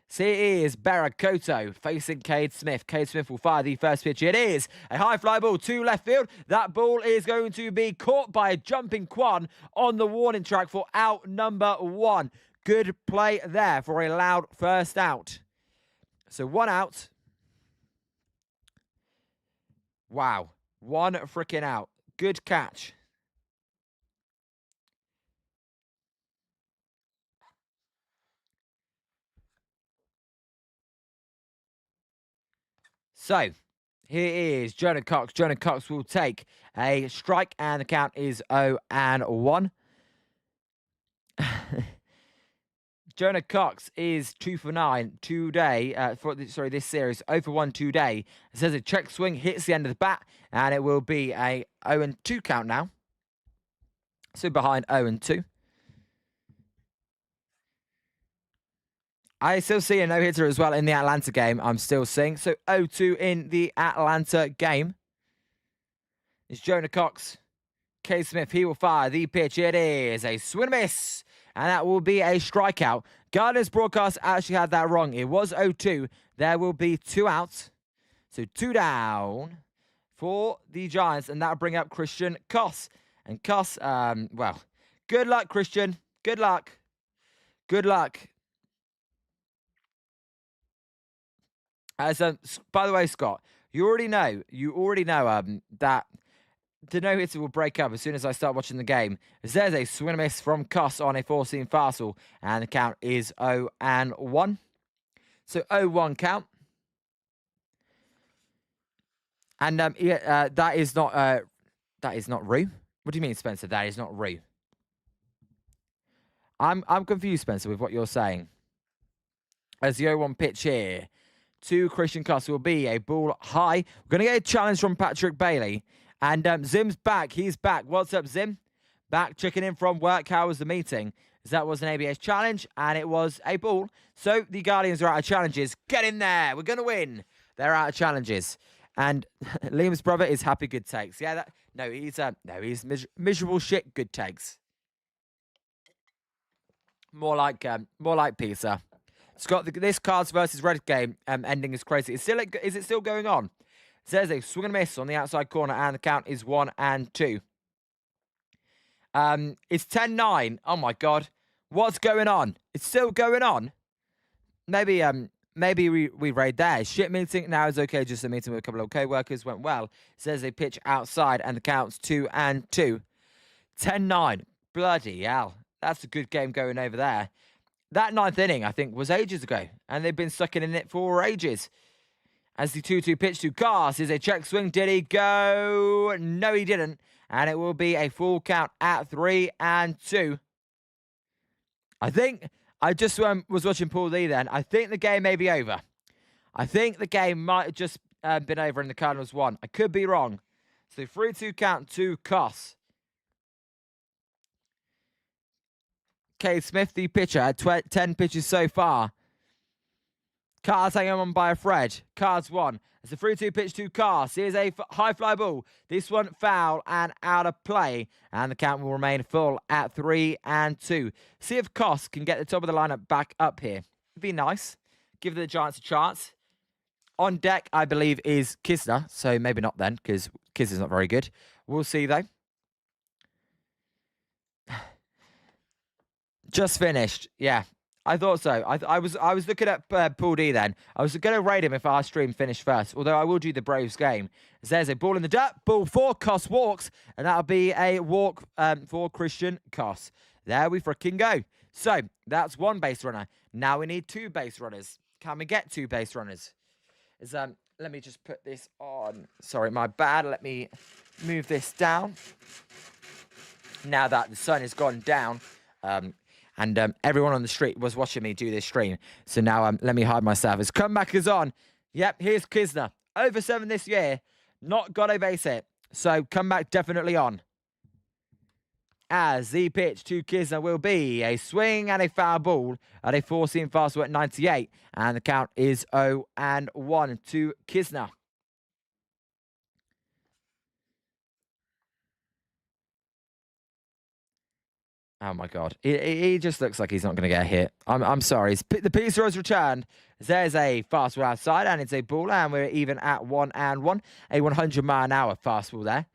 So it is Barakoto facing Cade Smith. Cade Smith will fire the first pitch. It is a high fly ball to left field. That ball is going to be caught by a jumping Quan on the warning track for out number 1. Good play there for a loud first out. So 1 out. Wow. 1 freaking out. Good catch. So, here is Jonah Cox. Jonah Cox will take a strike, and the count is 0-1. Jonah Cox is 2 for 9 today, this series, 0 for 1 today. It says a check swing hits the end of the bat, and it will be a 0-2 count now. So behind 0-2. I still see a no-hitter as well in the Atlanta game, I'm still seeing. So 0-2 in the Atlanta game. It's Jonah Cox. Cade Smith, he will fire the pitch. It is a swing and miss. And that will be a strikeout. Guardians broadcast actually had that wrong. It was 0-2. There will be 2 outs. So 2 down for the Giants. And that'll bring up Christian Koss. And Koss, well, good luck, Christian. Good luck. Good luck. By the way, Scott, you already know that the no-hitter will break up as soon as I start watching the game. There's a swing and miss from Koss on a 4-seam fastball, and the count is 0-1. So 0-1 count. And that is not Rue. What do you mean, Spencer? That is not Rue. I'm confused, Spencer, with what you're saying. As the 0-1 pitch here to Christian Koss will be a ball high. We're going to get a challenge from Patrick Bailey. And Zim's back. He's back. What's up, Zim? Back, checking in from work. How was the meeting? That was an ABS challenge, and it was a ball. So the Guardians are out of challenges. Get in there. We're going to win. They're out of challenges. And Liam's brother is happy good takes. Yeah, he's miserable shit good takes. More like pizza. Scott, this Cards versus Red game ending is crazy. Is it still going on? There's a swing and miss on the outside corner, and the count is 1-2. It's 10-9. Oh my God, what's going on? It's still going on. Maybe we raid there. Shit meeting now is okay. Just a meeting with a couple of co-workers went well. Says they pitch outside, and the count's 2-2. 10-9. Bloody hell, that's a good game going over there. that 9th inning, I think, was ages ago. And they've been stuck in it for ages. As the 2-2 pitch to Cast is a check swing. Did he go? No, he didn't. And it will be a full count at 3-2. I think I just was watching Paul Lee then. I think the game may be over. I think the game might have just been over and the Cardinals won. I could be wrong. So 3-2 count to Cast. Cade Smith, the pitcher, at 10 pitches so far. Cards hanging on by a thread. Cards won. It's a 3-2 pitch to Cast. Here's a high fly ball. This one foul and out of play. And the count will remain full at 3-2. See if Cast can get the top of the lineup back up here. It'd be nice. Give the Giants a chance. On deck, I believe, is Kisner. So maybe not then, because Kisner's not very good. We'll see, though. Just finished. Yeah, I thought so. I was looking at Paul D then. I was going to rate him if our stream finished first, although I will do the Braves game. As there's a ball in the dirt. Ball for Cos walks, and that'll be a walk for Christian Cos. There we freaking go. So that's one base runner. Now we need 2 base runners. Can we get 2 base runners? Let me just put this on. Sorry, my bad. Let me move this down. Now that the sun has gone down, and everyone on the street was watching me do this stream. So now let me hide myself. His comeback is on. Yep, here's Kisner. Over 7 this year. Not got a base hit. So comeback definitely on. As the pitch to Kisner will be a swing and a foul ball at a 4-seam fastball at 98. And the count is 0-1 to Kisner. Oh, my God. He just looks like he's not going to get a hit. I'm sorry. The pizza has returned. There's a fastball outside, and it's a ball, and we're even at 1-1. A 100-mile-an-hour fastball there.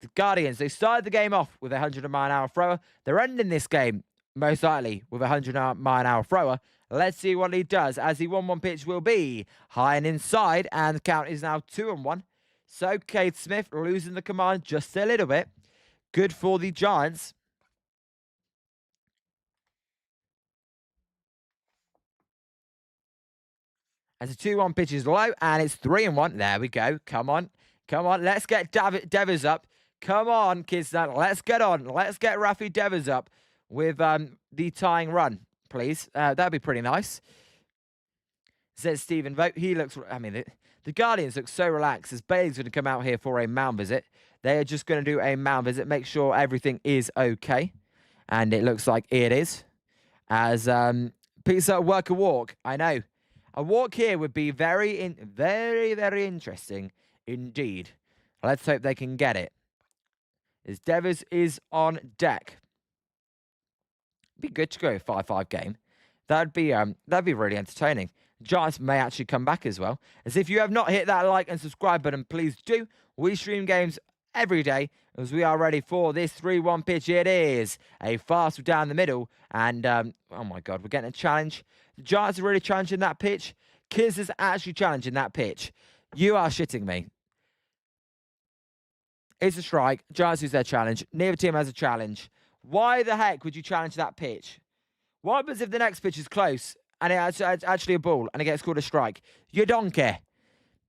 The Guardians, they started the game off with a 100-mile-an-hour thrower. They're ending this game, most likely, with a 100-mile-an-hour thrower. Let's see what he does, as the 1-1 pitch will be high and inside, and the count is now 2-1. So, Cade Smith losing the command just a little bit. Good for the Giants. As the 2-1 pitch is low, and it's 3-1. There we go. Come on. Come on. Let's get Devers up. Come on, kids. Let's get on. Let's get Rafi Devers up with the tying run, please. That'd be pretty nice. Says Stephen Vogt. He looks... I mean, the Guardians look so relaxed as Bailey's going to come out here for a mound visit. They are just going to do a mound visit, make sure everything is okay. And it looks like it is. As Peter work a walk. I know. A walk here would be very interesting indeed. Let's hope they can get it. As Devers is on deck. Be good to go a 5-5 game. That'd be really entertaining. Giants may actually come back as well. As if you have not hit that like and subscribe button, please do. We stream games every day as we are ready for this 3-1 pitch. It is a fast down the middle. And, oh my God, we're getting a challenge. The Giants are really challenging that pitch. Kiz is actually challenging that pitch. You are shitting me. It's a strike. Giants use their challenge. Neither team has a challenge. Why the heck would you challenge that pitch? What happens if the next pitch is close and it's actually a ball and it gets called a strike? You don't care.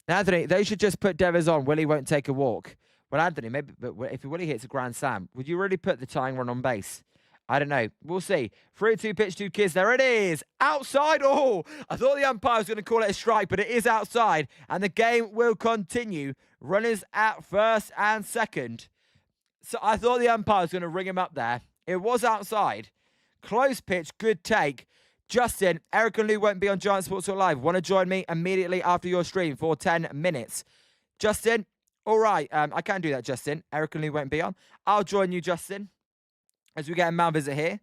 Anthony, they should just put Devers on. Willie won't take a walk. Well, Anthony, maybe, but if Willie hits a grand slam, would you really put the tying run on base? I don't know. We'll see. 3-2 pitch to Kiz. There it is. Outside. Oh, I thought the umpire was going to call it a strike, but it is outside. And the game will continue. Runners at first and second. So I thought the umpire was going to ring him up there. It was outside. Close pitch. Good take. Justin, Eric and Lou won't be on Giant Sports Live. Want to join me immediately after your stream for 10 minutes. Justin, all right. I can do that, Justin. Eric and Lou won't be on. I'll join you, Justin, as we get a mound visit here.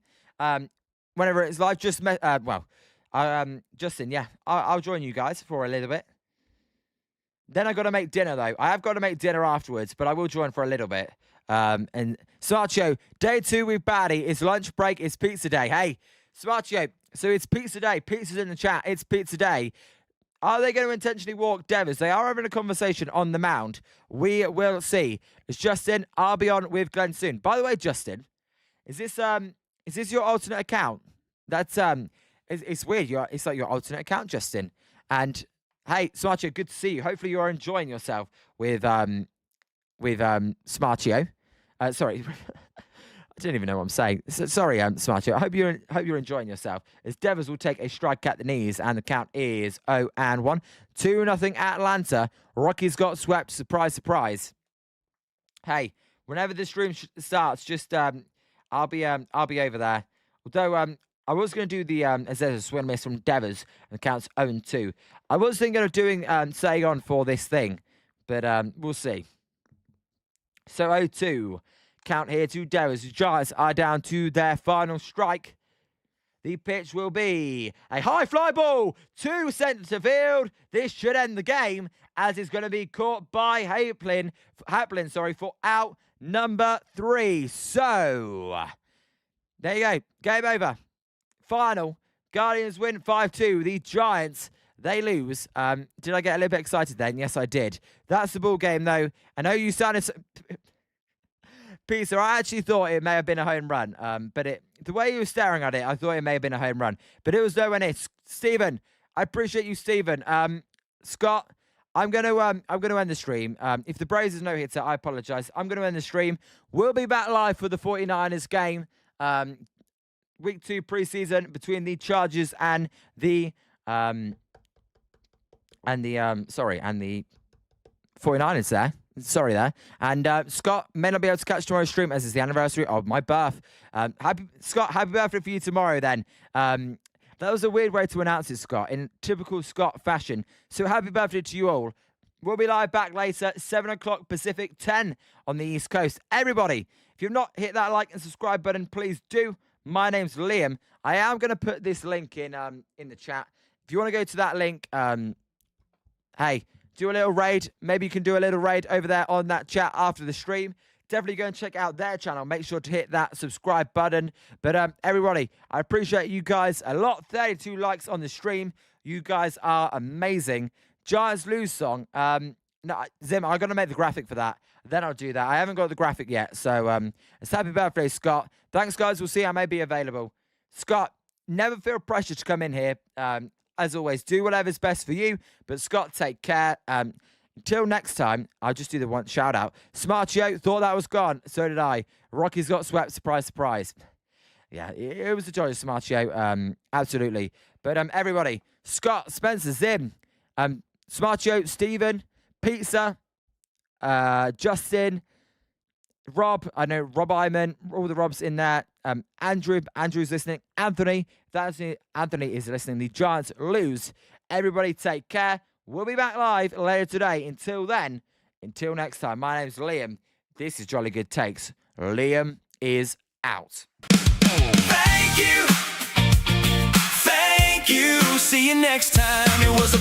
Whenever it's live, just... Justin, yeah. I'll join you guys for a little bit. Then I got to make dinner, though. I have got to make dinner afterwards, but I will join for a little bit. And Smartio, day 2 with Batty. It's lunch break. It's pizza day. Hey, Smartio, so it's pizza day. Pizza's in the chat. It's pizza day. Are they going to intentionally walk Devers? They are having a conversation on the mound. We will see. It's Justin. I'll be on with Glenn soon. By the way, Justin, is this your alternate account? That's It's weird. It's like your alternate account, Justin. And hey, Smartio, good to see you. Hopefully you're enjoying yourself with Smartio. Sorry. I don't even know what I'm saying. Sorry, Smartio. I hope you're enjoying yourself. As Devils will take a strike at the knees, and the count is 0-1. 2-0 Atlanta. Rockies got swept. Surprise, surprise. Hey, whenever this stream starts, just I'll be over there. Although I was going to do the as there's a swing miss from Devers, and the count's 0-2. I was thinking of doing staying on for this thing, but we'll see. So 0-2. Count here to Devers. The Giants are down to their final strike. The pitch will be a high fly ball to centre field. This should end the game, as it's going to be caught by Haplin, for out number 3. So, there you go. Game over. Final. Guardians win 5-2. The Giants, they lose. Did I get a little bit excited then? Yes, I did. That's the ball game, though. I know you sounded... Peter, I actually thought it may have been a home run, but the way you were staring at it, I thought it may have been a home run, but it was nowhere near. Stephen, I appreciate you, Stephen. Scott, I'm gonna end the stream. If the Braves is no hitter, I apologize. I'm gonna end the stream. We'll be back live for the 49ers game, week 2 preseason between the Chargers and the 49ers there. Sorry there. And Scott may not be able to catch tomorrow's stream as it's the anniversary of my birth. Scott, happy birthday for you tomorrow then. That was a weird way to announce it, Scott, in typical Scott fashion. So happy birthday to you all. We'll be live back later, 7 o'clock Pacific, 10 on the East Coast. Everybody, if you've not hit that like and subscribe button, please do. My name's Liam. I am going to put this link in the chat. If you want to go to that link, hey, do a little raid. Maybe you can do a little raid over there on that chat after the stream. Definitely go and check out their channel. Make sure to hit that subscribe button. But everybody, I appreciate you guys a lot. 32 likes on the stream. You guys are amazing. Giants lose song. No, Zim, I'm going to make the graphic for that. Then I'll do that. I haven't got the graphic yet. So it's happy birthday, Scott. Thanks, guys. We'll see. I may be available. Scott, never feel pressure to come in here. As always, do whatever's best for you. But Scott, take care. Until next time, I'll just do the one shout out. Smartio, thought that was gone. So did I. Rockies got swept. Surprise, surprise. Yeah, it was a joy, Smartio. Absolutely. But everybody, Scott, Spencer, Zim, Smartio, Stephen, Pizza, Justin, Rob, I know Rob Iman, all the Robs in there. Andrew's listening. Anthony is listening. The Giants lose. Everybody take care. We'll be back live later today. Until then, until next time, my name's Liam. This is Jolly Good Takes. Liam is out. Thank you. See you next time. It was a